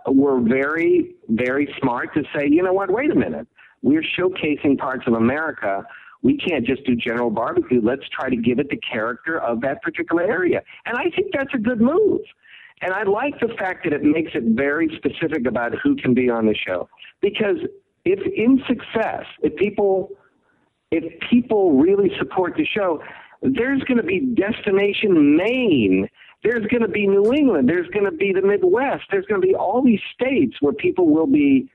Speaker 11: were very, very smart to say, you know what, wait a minute. We're showcasing parts of America. We can't just do general barbecue. Let's try to give it the character of that particular area. And I think that's a good move. And I like the fact that it makes it very specific about who can be on the show. Because if in success, if people really support the show, there's going to be Destination Maine. There's going to be New England. There's going to be the Midwest. There's going to be all these states where people will be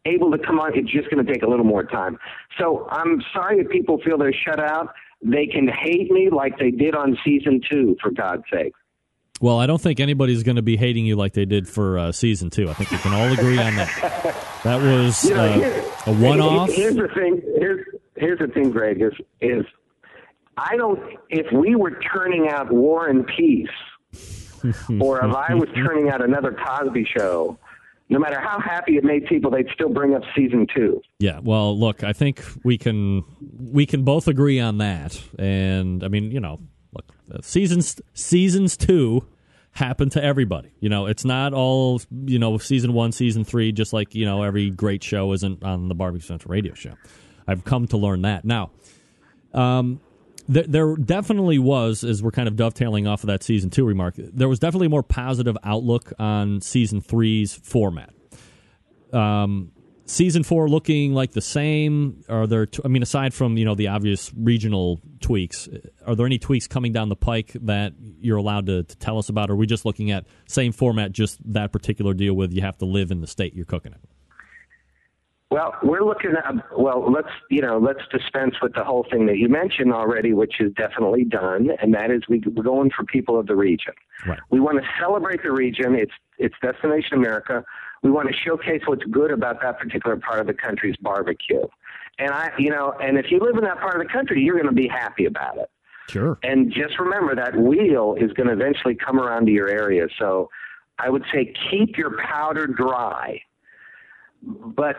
Speaker 11: able to come on. It's just going to take a little more time. So I'm sorry if people feel they're shut out. They can hate me like they did on season 2, for God's sake.
Speaker 3: Well, I don't think anybody's going to be hating you like they did for season 2. I think we can all agree on that. That was a one-off.
Speaker 11: Here's the thing. Here's the thing, Greg, is I don't. If we were turning out War and Peace, or if I was turning out another Cosby Show, no matter how happy it made people, they'd still bring up season 2.
Speaker 3: Yeah, well, look, I think we can both agree on that. And I mean, you know, look, seasons 2 happen to everybody. You know, it's not all, you know, season 1, season 3, just like, you know, every great show isn't on the Barbecue Central radio show. I've come to learn that. Now, there definitely was, as we're kind of dovetailing off of that season 2 remark, there was definitely a more positive outlook on season 3's format. Season 4 looking like the same. Are there? I mean, aside from, you know, the obvious regional tweaks, are there any tweaks coming down the pike that you're allowed to tell us about? Or are we just looking at same format, just that particular deal with you have to live in the state you're cooking it?
Speaker 11: Well, we're looking at, let's dispense with the whole thing that you mentioned already, which is definitely done, and that is we're going for people of the region.
Speaker 3: Right.
Speaker 11: We want to celebrate the region. It's Destination America. We want to showcase what's good about that particular part of the country's barbecue. And and if you live in that part of the country, you're going to be happy about it.
Speaker 3: Sure.
Speaker 11: And just remember that wheel is going to eventually come around to your area. So I would say keep your powder dry. But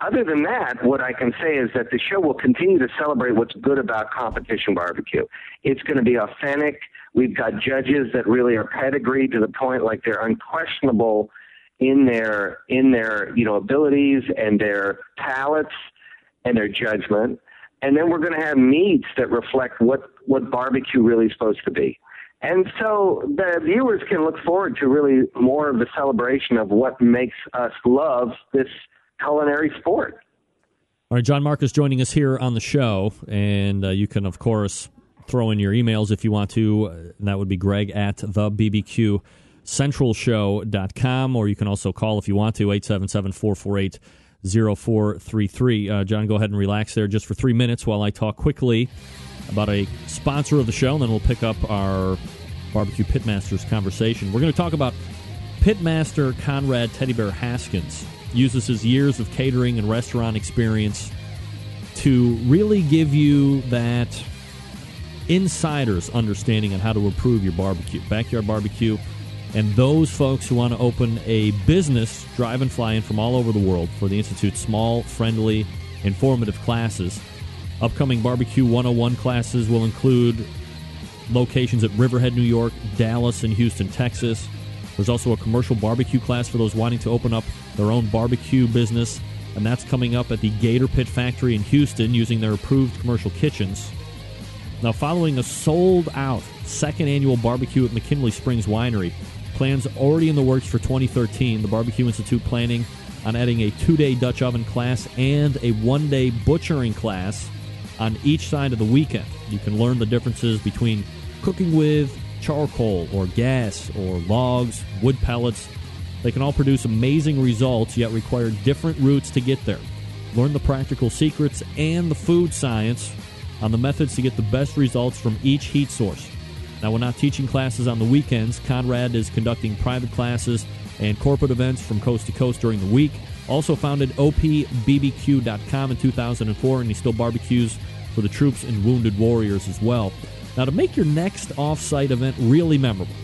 Speaker 11: other than that, what I can say is that the show will continue to celebrate what's good about competition barbecue. It's going to be authentic. We've got judges that really are pedigreed to the point like they're unquestionable in their abilities and their palates and their judgment. And then we're going to have meats that reflect what barbecue really is supposed to be. And so the viewers can look forward to really more of the celebration of what makes us love this culinary sport.
Speaker 3: All right, John Marcus joining us here on the show, and you can, of course, throw in your emails if you want to, and that would be Greg at thebbqcentralshow.com, or you can also call if you want to, 877-448-0433. John, go ahead and relax there just for 3 minutes while I talk quickly about a sponsor of the show, and then we'll pick up our Barbecue Pitmasters conversation. We're going to talk about Pitmaster Conrad Teddy Bear Haskins. Uses his years of catering and restaurant experience to really give you that insider's understanding on how to improve your barbecue, backyard barbecue, and those folks who want to open a business drive and fly in from all over the world for the Institute's small, friendly, informative classes. Upcoming Barbecue 101 classes will include locations at Riverhead, New York, Dallas, and Houston, Texas. There's also a commercial barbecue class for those wanting to open up their own barbecue business, and that's coming up at the Gator Pit Factory in Houston using their approved commercial kitchens. Now, following a sold-out second annual barbecue at McKinley Springs Winery, plans already in the works for 2013, the Barbecue Institute planning on adding a 2-day Dutch oven class and a 1-day butchering class on each side of the weekend. You can learn the differences between cooking with charcoal or gas or logs, wood pellets. They can all produce amazing results, yet require different routes to get there. Learn the practical secrets and the food science on the methods to get the best results from each heat source. Now, we're not teaching classes on the weekends. Conrad is conducting private classes and corporate events from coast to coast during the week. Also founded opbbq.com in 2004, and he still barbecues for the troops and wounded warriors as well. Now, to make your next off-site event really memorable,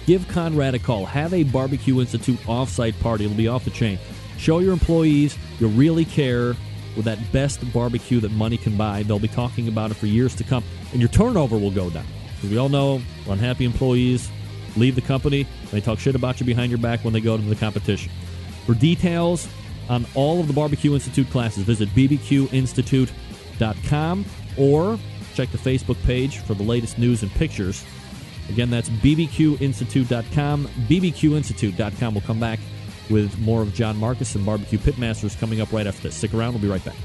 Speaker 3: give Conrad a call. Have a Barbecue Institute off-site party. It'll be off the chain. Show your employees you really care with that best barbecue that money can buy. They'll be talking about it for years to come, and your turnover will go down. Because we all know unhappy employees leave the company, and they talk shit about you behind your back when they go to the competition. For details on all of the Barbecue Institute classes, visit bbqinstitute.com or check the Facebook page for the latest news and pictures. Again, that's bbqinstitute.com. bbqinstitute.com. We'll come back with more of John Marcus and Barbecue Pitmasters coming up right after this. Stick around. We'll be right back.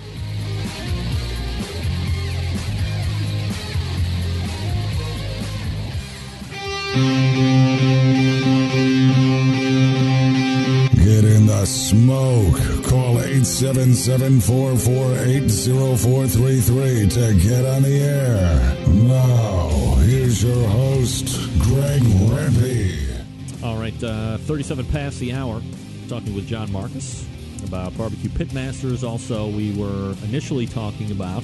Speaker 4: Get in the smoke. Call 877-448-0433 to get on the air. Now, here's your host, Greg Rempe.
Speaker 3: All right, 37 past the hour. Talking with John Marcus about Barbecue Pitmasters. Also, we were initially talking about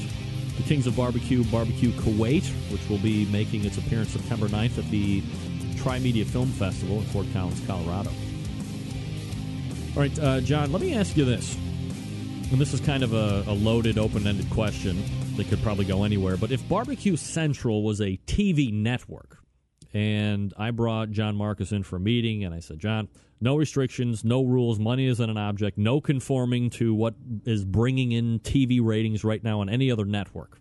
Speaker 3: the Kings of Barbecue, Barbecue Kuwait, which will be making its appearance September 9th at the Tri-Media Film Festival in Fort Collins, Colorado. All right, John, let me ask you this. And this is kind of a loaded, open-ended question that could probably go anywhere. But if Barbecue Central was a TV network, and I brought John Marcus in for a meeting, and I said, John, no restrictions, no rules, money isn't an object, no conforming to what is bringing in TV ratings right now on any other network.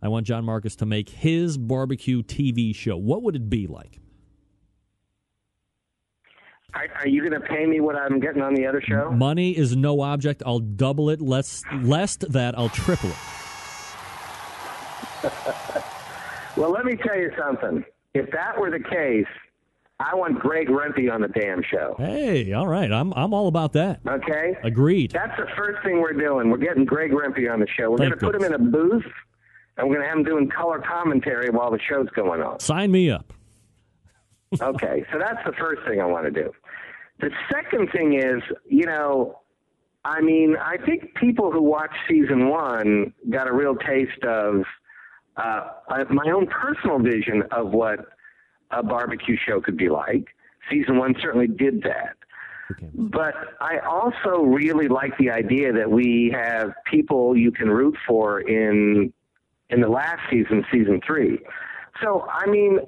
Speaker 3: I want John Marcus to make his barbecue TV show. What would it be like?
Speaker 11: Are you going to pay me what I'm getting on the other show?
Speaker 3: Money is no object. I'll double it. Less that, I'll triple it.
Speaker 11: Well, let me tell you something. If that were the case, I want Greg Rempe on the damn show.
Speaker 3: Hey, all right. I'm all about that.
Speaker 11: Okay?
Speaker 3: Agreed.
Speaker 11: That's the first thing we're doing. We're getting Greg Rempe on the show. We're going to put him in a booth, and we're going to have him doing color commentary while the show's going on.
Speaker 3: Sign me up.
Speaker 11: Okay, so that's the first thing I want to do. The second thing is, I think people who watched season 1 got a real taste of my own personal vision of what a barbecue show could be like. Season 1 certainly did that.
Speaker 3: Okay.
Speaker 11: But I also really like the idea that we have people you can root for in the last season, season 3. So, I mean,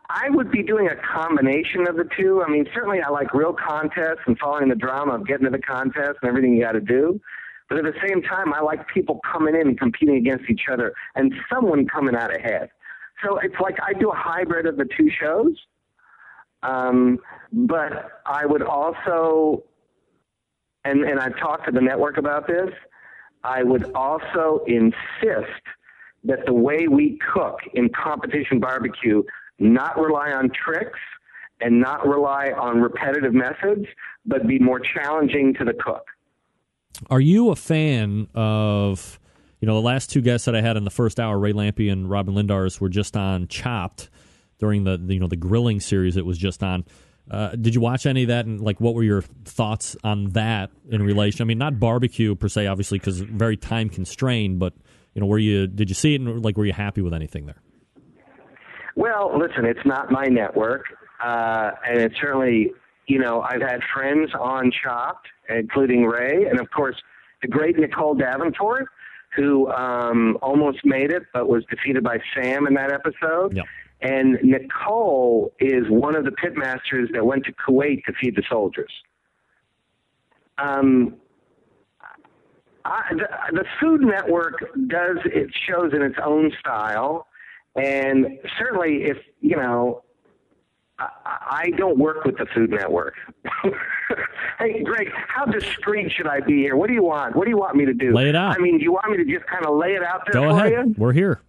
Speaker 11: I would be doing a combination of the two. I mean, certainly I like real contests and following the drama of getting to the contest and everything you got to do. But at the same time, I like people coming in and competing against each other and someone coming out ahead. So it's like I do a hybrid of the two shows. But I would also, and I've talked to the network about this, I would also insist that the way we cook in competition barbecue not rely on tricks and not rely on repetitive methods, but be more challenging to the cook.
Speaker 3: Are you a fan of, the last two guests that I had in the first hour, Ray Lampe and Robyn Lindars, were just on Chopped during the grilling series it was just on. Did you watch any of that, and what were your thoughts on that in relation? I mean, not barbecue per se, obviously, because very time constrained, but did you see it, and were you happy with anything there?
Speaker 11: Well, listen, it's not my network, and it's certainly, I've had friends on Chopped, including Ray, and of course the great Nicole Davenport, who almost made it but was defeated by Sam in that episode.
Speaker 3: Yep.
Speaker 11: And Nicole is one of the pitmasters that went to Kuwait to feed the soldiers. The Food Network does its shows in its own style. And certainly if, I don't work with the Food Network. Hey, Greg, how discreet should I be here? What do you want? What do you want me to do?
Speaker 3: Lay it out.
Speaker 11: I mean, do you want me to just kind of lay it out there
Speaker 3: Go
Speaker 11: for
Speaker 3: ahead.
Speaker 11: you?
Speaker 3: We're here.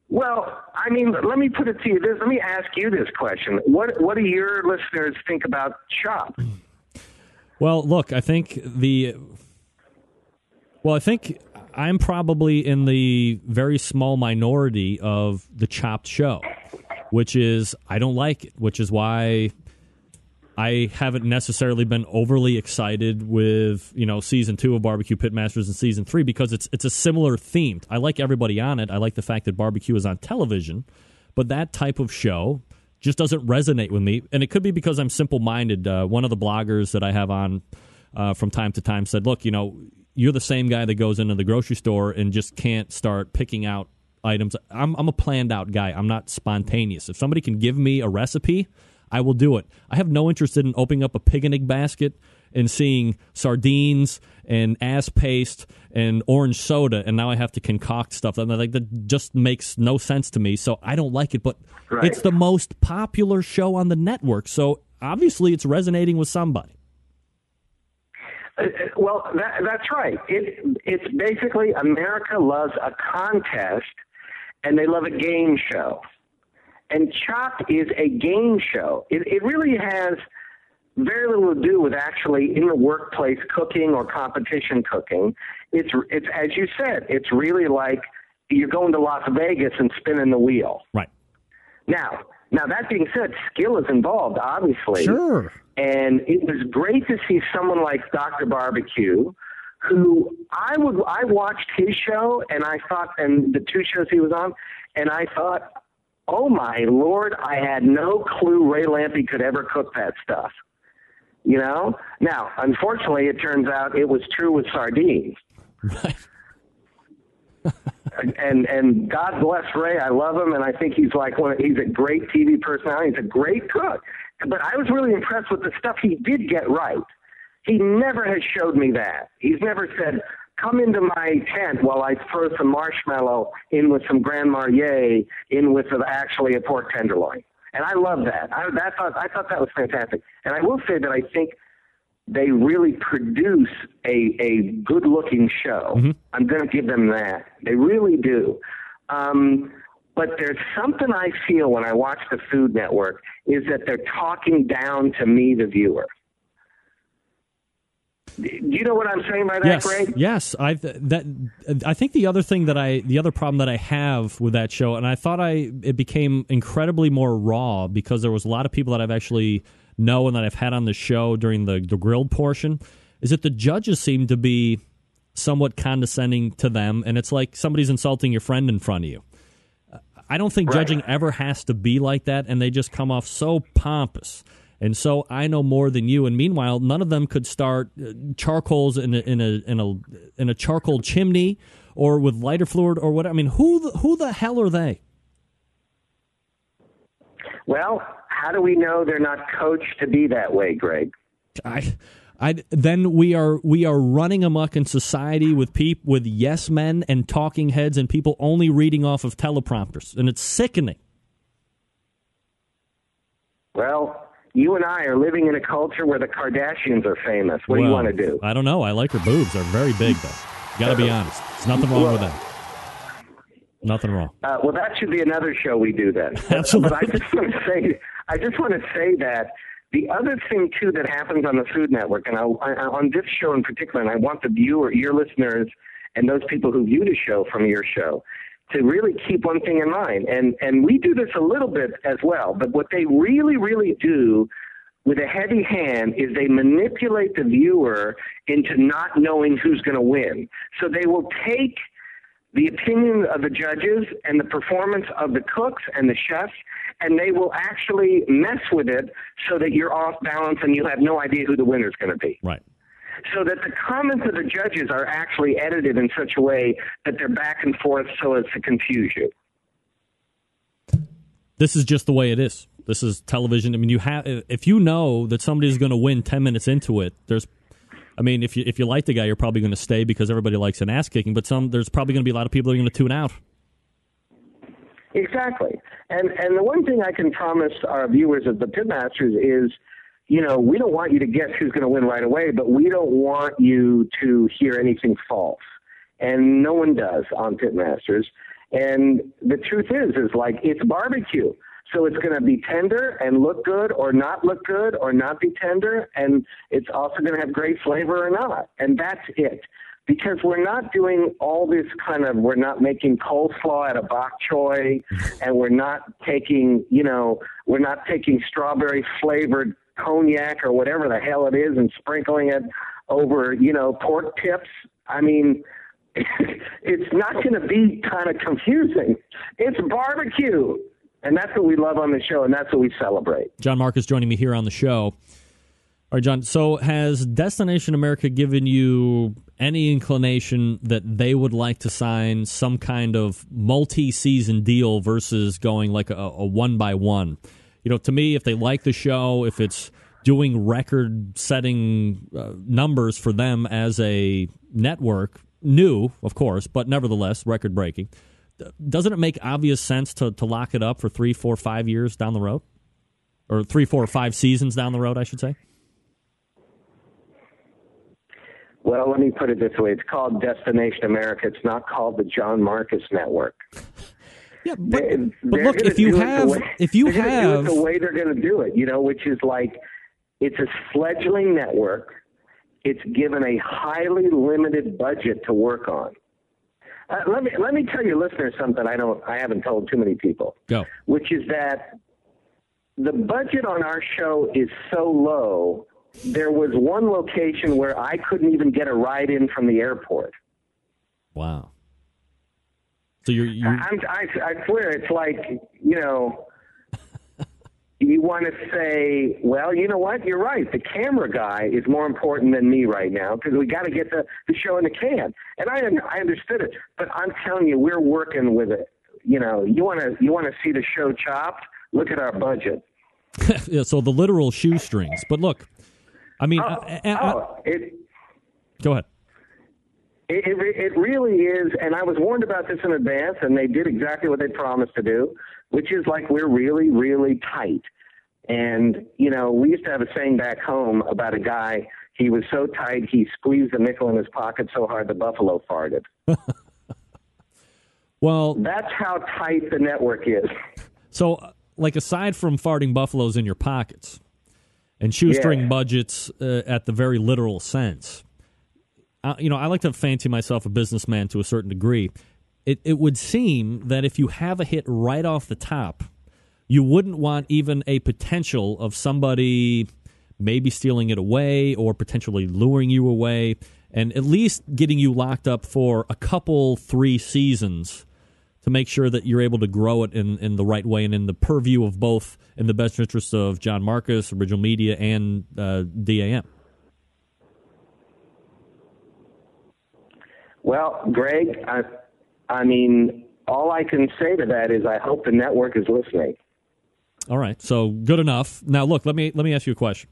Speaker 11: Well, I mean, let me put it to you this. Let me ask you this question. What do your listeners think about Chopped?
Speaker 3: Well, look, I think I'm probably in the very small minority of the Chopped show, which is I don't like it, which is why I haven't necessarily been overly excited with, season 2 of Barbecue Pitmasters and season 3 because it's a similar theme. I like everybody on it. I like the fact that barbecue is on television, but that type of show just doesn't resonate with me. And it could be because I'm simple-minded. One of the bloggers that I have on from time to time said, look, you're the same guy that goes into the grocery store and just can't start picking out items. I'm a planned out guy. I'm not spontaneous. If somebody can give me a recipe, I will do it. I have no interest in opening up a pig and egg basket and seeing sardines and ass paste and orange soda, and now I have to concoct stuff. That just makes no sense to me, so I don't like it. But It's the most popular show on the network, so obviously it's resonating with somebody.
Speaker 11: Well, that's right. It's basically America loves a contest, and they love a game show. And Chopped is a game show. It really has very little to do with actually in the workplace cooking or competition cooking. It's as you said, it's really like you're going to Las Vegas and spinning the wheel.
Speaker 3: Right.
Speaker 11: Now that being said, skill is involved, obviously.
Speaker 3: Sure.
Speaker 11: And it was great to see someone like Dr. Barbecue, who I watched his show, and I thought, and the 2 shows he was on, and I thought, oh my Lord, I had no clue Ray Lampe could ever cook that stuff. Now, unfortunately, it turns out it was true with sardines.
Speaker 3: Right.
Speaker 11: and God bless Ray. I love him, and I think he's he's a great TV personality. He's a great cook. But I was really impressed with the stuff he did get right. He never has showed me that. He's never said, come into my tent while I throw some marshmallow in with some Grand Marnier in with actually a pork tenderloin. And I love that. I thought that was fantastic. And I will say that I think they really produce a good-looking show. Mm-hmm. I'm going to give them that. They really do. But there's something I feel when I watch the Food Network is that they're talking down to me, the viewer. Do you know what I'm saying by that,
Speaker 3: yes.
Speaker 11: Greg?
Speaker 3: Yes, I think the other problem that I have with that show, and I thought it became incredibly more raw because there was a lot of people that I've actually know and that I've had on the show during the grilled portion, is that the judges seem to be somewhat condescending to them, and it's like somebody's insulting your friend in front of you. I don't think judging ever has to be like that, and they just come off so pompous. And so I know more than you. And meanwhile, none of them could start charcoals in a charcoal chimney or with lighter fluid or what. I mean, who the hell are they?
Speaker 11: Well, how do we know they're not coached to be that way, Greg?
Speaker 3: Then we are running amok in society with yes men and talking heads and people only reading off of teleprompters, and it's sickening.
Speaker 11: Well, you and I are living in a culture where the Kardashians are famous. What do you want to do?
Speaker 3: I don't know. I like her boobs. They're very big, though. Got to be honest. There's nothing wrong with that. Nothing wrong.
Speaker 11: Well, that should be another show we do then.
Speaker 3: Absolutely.
Speaker 11: But I just want to say that the other thing too that happens on the Food Network, and on this show in particular, and I want your listeners, and those people who view the show from your show, to really keep one thing in mind. And we do this a little bit as well, but what they really, really do with a heavy hand is they manipulate the viewer into not knowing who's going to win. So they will take the opinion of the judges and the performance of the cooks and the chefs, and they will actually mess with it so that you're off balance and you have no idea who the winner is going to be.
Speaker 3: Right.
Speaker 11: So that the comments of the judges are actually edited in such a way that they're back and forth so as to confuse you.
Speaker 3: This is just the way it is. This is television. I mean, if you know that somebody's going to win 10 minutes into it, if you like the guy, you're probably going to stay because everybody likes an ass kicking. But there's probably going to be a lot of people that are going to tune out.
Speaker 11: Exactly. And the one thing I can promise our viewers of the Pitmasters is, we don't want you to guess who's going to win right away, but we don't want you to hear anything false. And no one does on Pitmasters. And the truth is it's barbecue. So it's going to be tender and look good or not look good or not be tender. And it's also going to have great flavor or not. And that's it. Because we're not doing all this we're not making coleslaw out of bok choy, and we're not taking strawberry flavored cognac or whatever the hell it is and sprinkling it over, pork tips. I mean, it's not going to be kind of confusing. It's barbecue. And that's what we love on the show, and that's what we celebrate.
Speaker 3: John Marcus joining me here on the show. All right, John, so has Destination America given you any inclination that they would like to sign some kind of multi-season deal versus going like a one-by-one? To me, if they like the show, if it's doing record-setting numbers for them as a network, new, of course, but nevertheless, record-breaking, doesn't it make obvious sense to lock it up for 3, 4, 5 years down the road? Or 3, 4, or 5 seasons down the road, I should say?
Speaker 11: Well, let me put it this way. It's called Destination America. It's not called the John Marcus Network.
Speaker 3: Yeah, but look, if you have
Speaker 11: the way they're going to do it, which is it's a fledgling network. It's given a highly limited budget to work on. Let me tell your listeners something I haven't told too many people.
Speaker 3: Go.
Speaker 11: Which is that the budget on our show is so low. There was one location where I couldn't even get a ride in from the airport.
Speaker 3: Wow. So
Speaker 11: I swear it's you want to say, well, you know what? You're right. The camera guy is more important than me right now because we got to get the show in the can. And I understood it, but I'm telling you, we're working with it. You want to see the show chopped? Look at our budget.
Speaker 3: Yeah, so the literal shoestrings. But look, I mean, go ahead.
Speaker 11: It really is, and I was warned about this in advance, and they did exactly what they promised to do, which is we're really, really tight. And, we used to have a saying back home about a guy, he was so tight, he squeezed a nickel in his pocket so hard the buffalo farted.
Speaker 3: Well,
Speaker 11: that's how tight the network is.
Speaker 3: So, aside from farting buffaloes in your pockets and shoestring budgets at the very literal sense, I like to fancy myself a businessman to a certain degree. It would seem that if you have a hit right off the top, you wouldn't want even a potential of somebody maybe stealing it away or potentially luring you away and at least getting you locked up for a couple, 3 seasons to make sure that you're able to grow it in the right way and in the purview of both, in the best interest of John Marcus, Original Media, and DAM?
Speaker 11: Well, Greg, I mean, all I can say to that is I hope the network is listening.
Speaker 3: All right, so good enough. Now, look, let me ask you a question.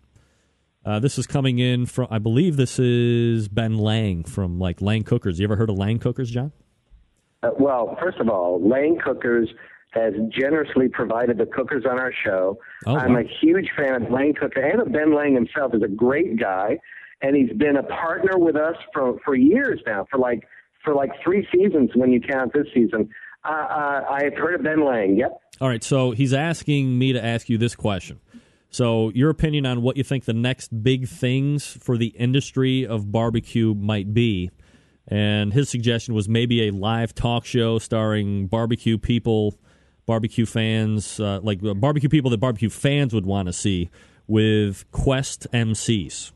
Speaker 3: This is coming in from, I believe this is Ben Lang from Lang Cookers. You ever heard of Lang Cookers, John?
Speaker 11: Well, first of all, Lang Cookers has generously provided the cookers on our show.
Speaker 3: Oh,
Speaker 11: I'm
Speaker 3: wow.
Speaker 11: a huge fan of Lang Cooker, and of Ben Lang himself. Is a great guy, and he's been a partner with us for years now, for like 3 seasons when you count this season. I've heard of Ben Lang. Yep.
Speaker 3: All right, so he's asking me to ask you this question. So your opinion on what you think the next big things for the industry of barbecue might be. And his suggestion was maybe a live talk show starring barbecue people, barbecue fans, like barbecue people that barbecue fans would want to see, with Quest MCs.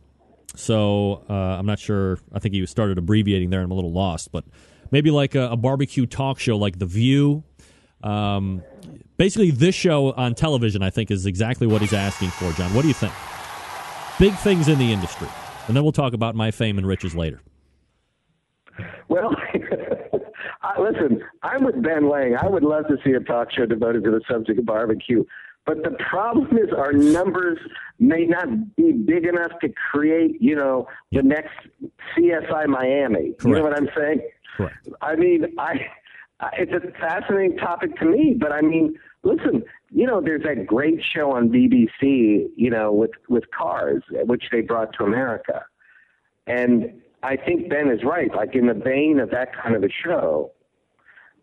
Speaker 3: So I'm not sure. I think he started abbreviating there, and I'm a little lost. But maybe like a barbecue talk show like The View. Basically, this show on television, I think, is exactly what he's asking for, John. What do you think? Big things in the industry. And then we'll talk about my fame and riches later.
Speaker 11: Well, listen, I'm with Ben Lang. I would love to see a talk show devoted to the subject of barbecue. But the problem is our numbers may not be big enough to create, the next CSI Miami.
Speaker 3: Correct.
Speaker 11: You know what I'm saying?
Speaker 3: Correct.
Speaker 11: I mean, it's a fascinating topic to me. But, I mean, listen, there's that great show on BBC, with cars, which they brought to America. And I think Ben is right. Like, in the vein of that kind of a show,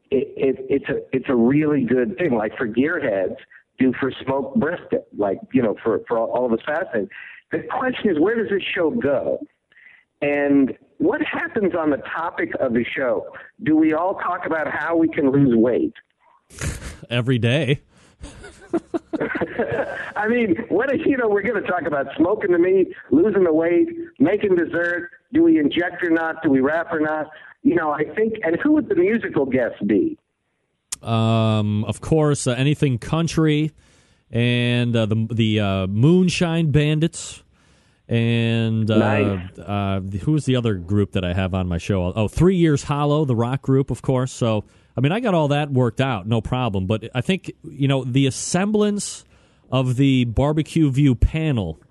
Speaker 11: it's a really good thing. Like, for gearheads, do for smoked brisket, for all of us fascinated. The question is, where does this show go? And what happens on the topic of the show? Do we all talk about how we can lose weight?
Speaker 3: Every day.
Speaker 11: I mean, what if, we're going to talk about smoking the meat, losing the weight, making dessert. Do we inject or not? Do we rap or not? I think, and who would the musical guest be?
Speaker 3: Of course, anything country, and the Moonshine Bandits, and
Speaker 11: nice.
Speaker 3: Who's the other group that I have on my show? Oh, 3 Years Hollow, the rock group, of course. So, I mean, I got all that worked out, no problem. But I think, the assemblance of the Barbecue View panel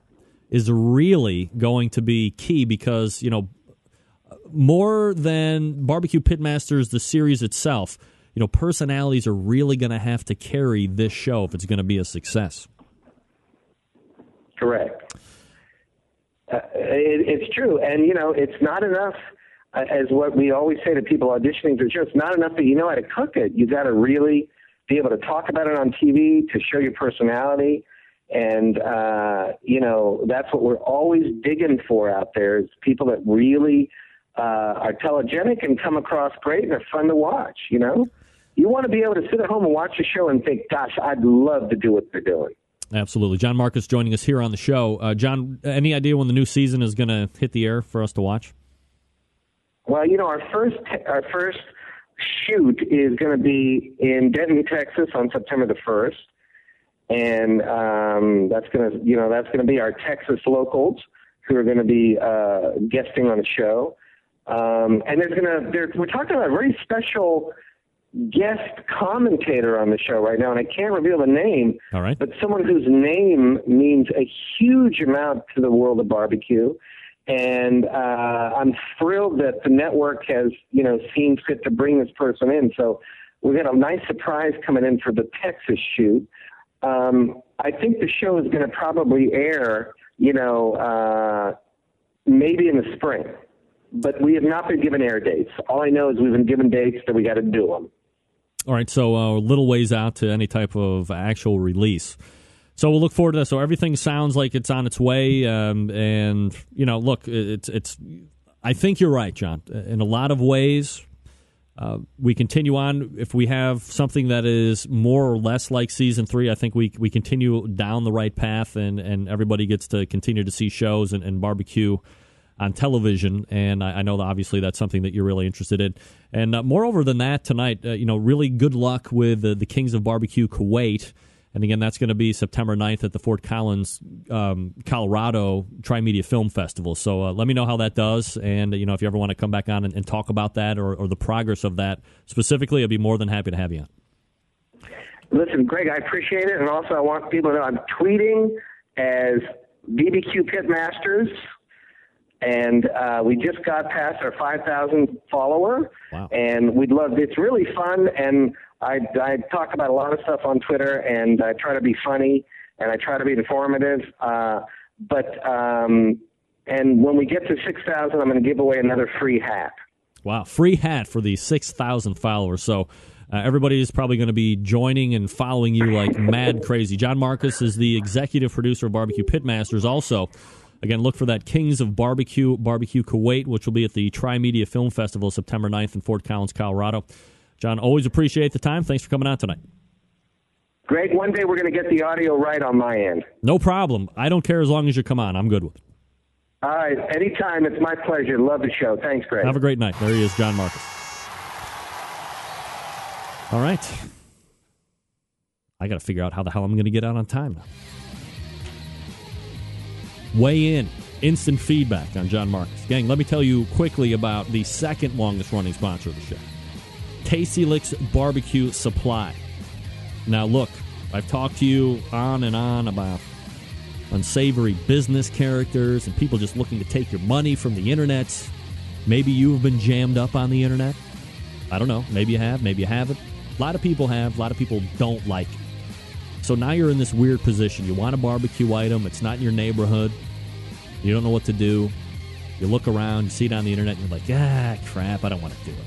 Speaker 3: is really going to be key because, more than Barbecue Pitmasters, the series itself, personalities are really going to have to carry this show if it's going to be a success.
Speaker 11: Correct. It's true. And, it's not enough, as what we always say to people auditioning for the show, it's not enough that you know how to cook it. You got to really be able to talk about it on TV, to show your personality. And, that's what we're always digging for out there is people that really are telegenic and come across great and are fun to watch, You want to be able to sit at home and watch a show and think, gosh, I'd love to do what they're doing.
Speaker 3: Absolutely. John Marcus joining us here on the show. John, any idea when the new season is going to hit the air for us to watch?
Speaker 11: Well, our first shoot is going to be in Denton, Texas on September the 1st. And that's going to be our Texas locals who are going to be guesting on the show. And we're talking about a very special guest commentator on the show right now, and I can't reveal the name.
Speaker 3: All right.
Speaker 11: But someone whose name means a huge amount to the world of barbecue. And I'm thrilled that the network has, seen fit to bring this person in. So we've got a nice surprise coming in for the Texas shoot. I think the show is going to probably air, maybe in the spring. But we have not been given air dates. All I know is we've been given dates that we got to do them.
Speaker 3: All right, so a little ways out to any type of actual release. So we'll look forward to that. So everything sounds like it's on its way. And, look, it's. I think you're right, John. In a lot of ways, we continue on. If we have something that is more or less like Season 3, I think we continue down the right path, and everybody gets to continue to see shows and barbecue on television, and I know that obviously that's something that you're really interested in. And moreover than that, tonight, really good luck with the Kings of Barbecue Kuwait. And again, that's going to be September 9th at the Fort Collins, Colorado Tri-Media Film Festival. So let me know how that does, and if you ever want to come back on and talk about that or the progress of that specifically, I'd be more than happy to have you on.
Speaker 11: Listen, Greg, I appreciate it, and also I want people to know I'm tweeting as BBQ Pitmasters. And we just got past our 5,000 follower, and we'd love. It's really fun, and I talk about a lot of stuff on Twitter, and I try to be funny, and I try to be informative. And when we get to 6,000, I'm going to give away another free hat.
Speaker 3: Wow, free hat for the 6,000 followers. So everybody is probably going to be joining and following you like mad crazy. John Marcus is the executive producer of Barbecue Pitmasters. Also, again, look for that Kings of Barbecue Kuwait, which will be at the Tri-Media Film Festival September 9th in Fort Collins, Colorado. John, always appreciate the time. Thanks for coming out tonight.
Speaker 11: Greg, one day we're going to get the audio right on my end.
Speaker 3: No problem. I don't care as long as you come on. I'm good with it.
Speaker 11: All right. Anytime. It's my pleasure. Love the show. Thanks, Greg.
Speaker 3: Have a great night. There he is, John Marcus. All right. I got to figure out how the hell I'm going to get out on time now. Weigh in. Instant feedback on John Marcus. Gang, let me tell you quickly about the second longest running sponsor of the show, Tasty Licks Barbecue Supply. Now, look, I've talked to you on and on about unsavory business characters and people just looking to take your money from the internet. Maybe you've been jammed up on the internet. I don't know. Maybe you have. Maybe you haven't. A lot of people have. A lot of people don't like it. So now you're in this weird position. You want a barbecue item. It's not in your neighborhood. You don't know what to do. You look around, you see it on the internet, and you're like, crap, I don't want to do it.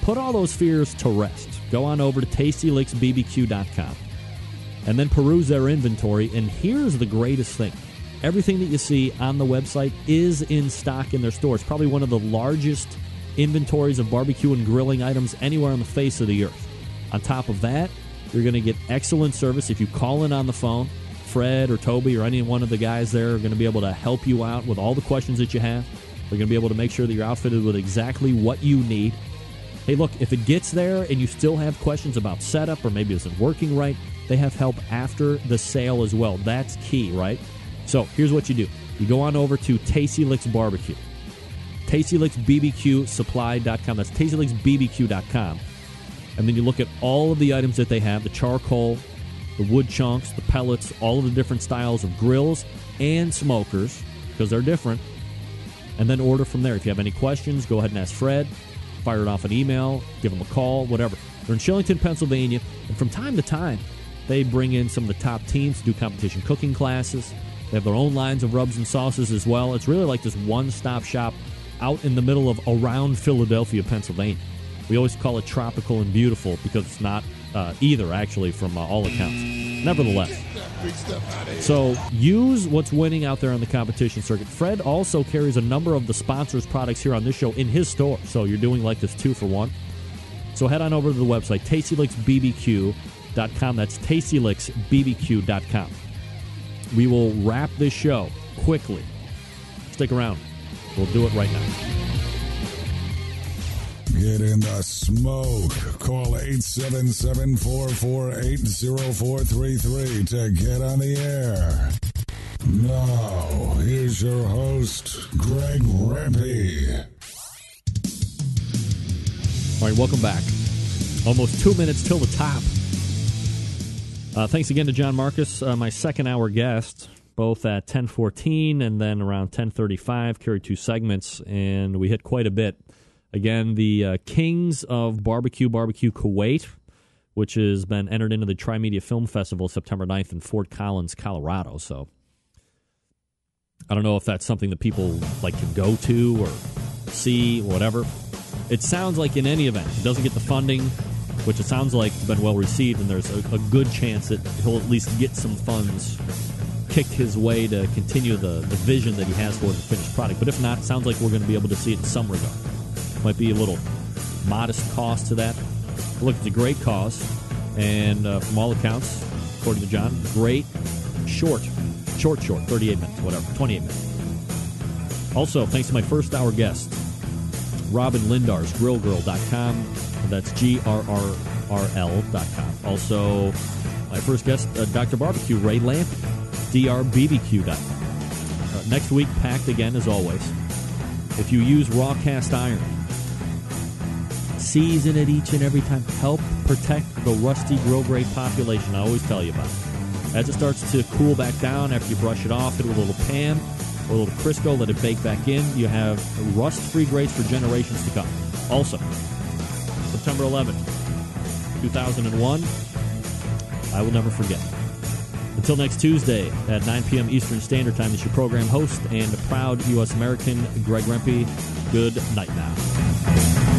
Speaker 3: Put all those fears to rest. Go on over to tastylicksbbq.com and then peruse their inventory. And here's the greatest thing. Everything that you see on the website is in stock in their store. It's probably one of the largest inventories of barbecue and grilling items anywhere on the face of the earth. On top of that, you're going to get excellent service. If you call in on the phone, Fred or Toby or any one of the guys there are going to be able to help you out with all the questions that you have. They're going to be able to make sure that you're outfitted with exactly what you need. Hey, look, if it gets there and you still have questions about setup or maybe it isn't working right, they have help after the sale as well. That's key, right? So here's what you do. You go on over to Tasty Licks Barbecue, tastylicksbbqsupply.com. That's tastylicksbbq.com. And then you look at all of the items that they have, the charcoal, the wood chunks, the pellets, all of the different styles of grills and smokers, because they're different, and then order from there. If you have any questions, go ahead and ask Fred, fire it off an email, give them a call, whatever. They're in Shillington, Pennsylvania, and from time to time, they bring in some of the top teams to do competition cooking classes. They have their own lines of rubs and sauces as well. It's really like this one-stop shop out in the middle of around Philadelphia, Pennsylvania. We always call it tropical and beautiful because it's not either, actually, from all accounts. Nevertheless. So use what's winning out there on the competition circuit. Fred also carries a number of the sponsors' products here on this show in his store. So you're doing like this 2-for-1. So head on over to the website, tastylicksbbq.com. That's tastylicksbbq.com. We will wrap this show quickly. Stick around. We'll do it right now.
Speaker 4: Get in the smoke. Call 877-448-0433 to get on the air. Now, here's your host, Greg Rempe.
Speaker 3: All right, welcome back. Almost 2 minutes till the top. Thanks again to John Marcus, my second hour guest, both at 10:14 and then around 10:35. Carried 2 segments, and we hit quite a bit. Again, the Kings of Barbecue Kuwait, which has been entered into the Tri-Media Film Festival September 9th in Fort Collins, Colorado. So I don't know if that's something that people like can go to or see, whatever. It sounds like in any event, it doesn't get the funding, which it sounds like it's been well received, and there's a good chance that he'll at least get some funds kicked his way to continue the vision that he has for the finished product. But if not, it sounds like we're going to be able to see it in some regard. Might be a little modest cost to that. But look, it's a great cause, and from all accounts, according to John, great short, 38 minutes, whatever, 28 minutes. Also, thanks to my first hour guest, Robyn Lindars, grrrl.com. That's GRRRL.com. Also, my first guest, Dr. Barbecue, Ray Lampe, DRBBQ.com. Next week, packed again, as always. If you use raw cast iron, season it each and every time. Help protect the rusty grill grate population I always tell you about. As it starts to cool back down after you brush it off, hit it with a little Pam or a little Crisco, let it bake back in. You have rust-free grates for generations to come. Also, September 11th, 2001, I will never forget. Until next Tuesday at 9 p.m. Eastern Standard Time, this is your program host and proud U.S. American, Greg Rempe. Good night now.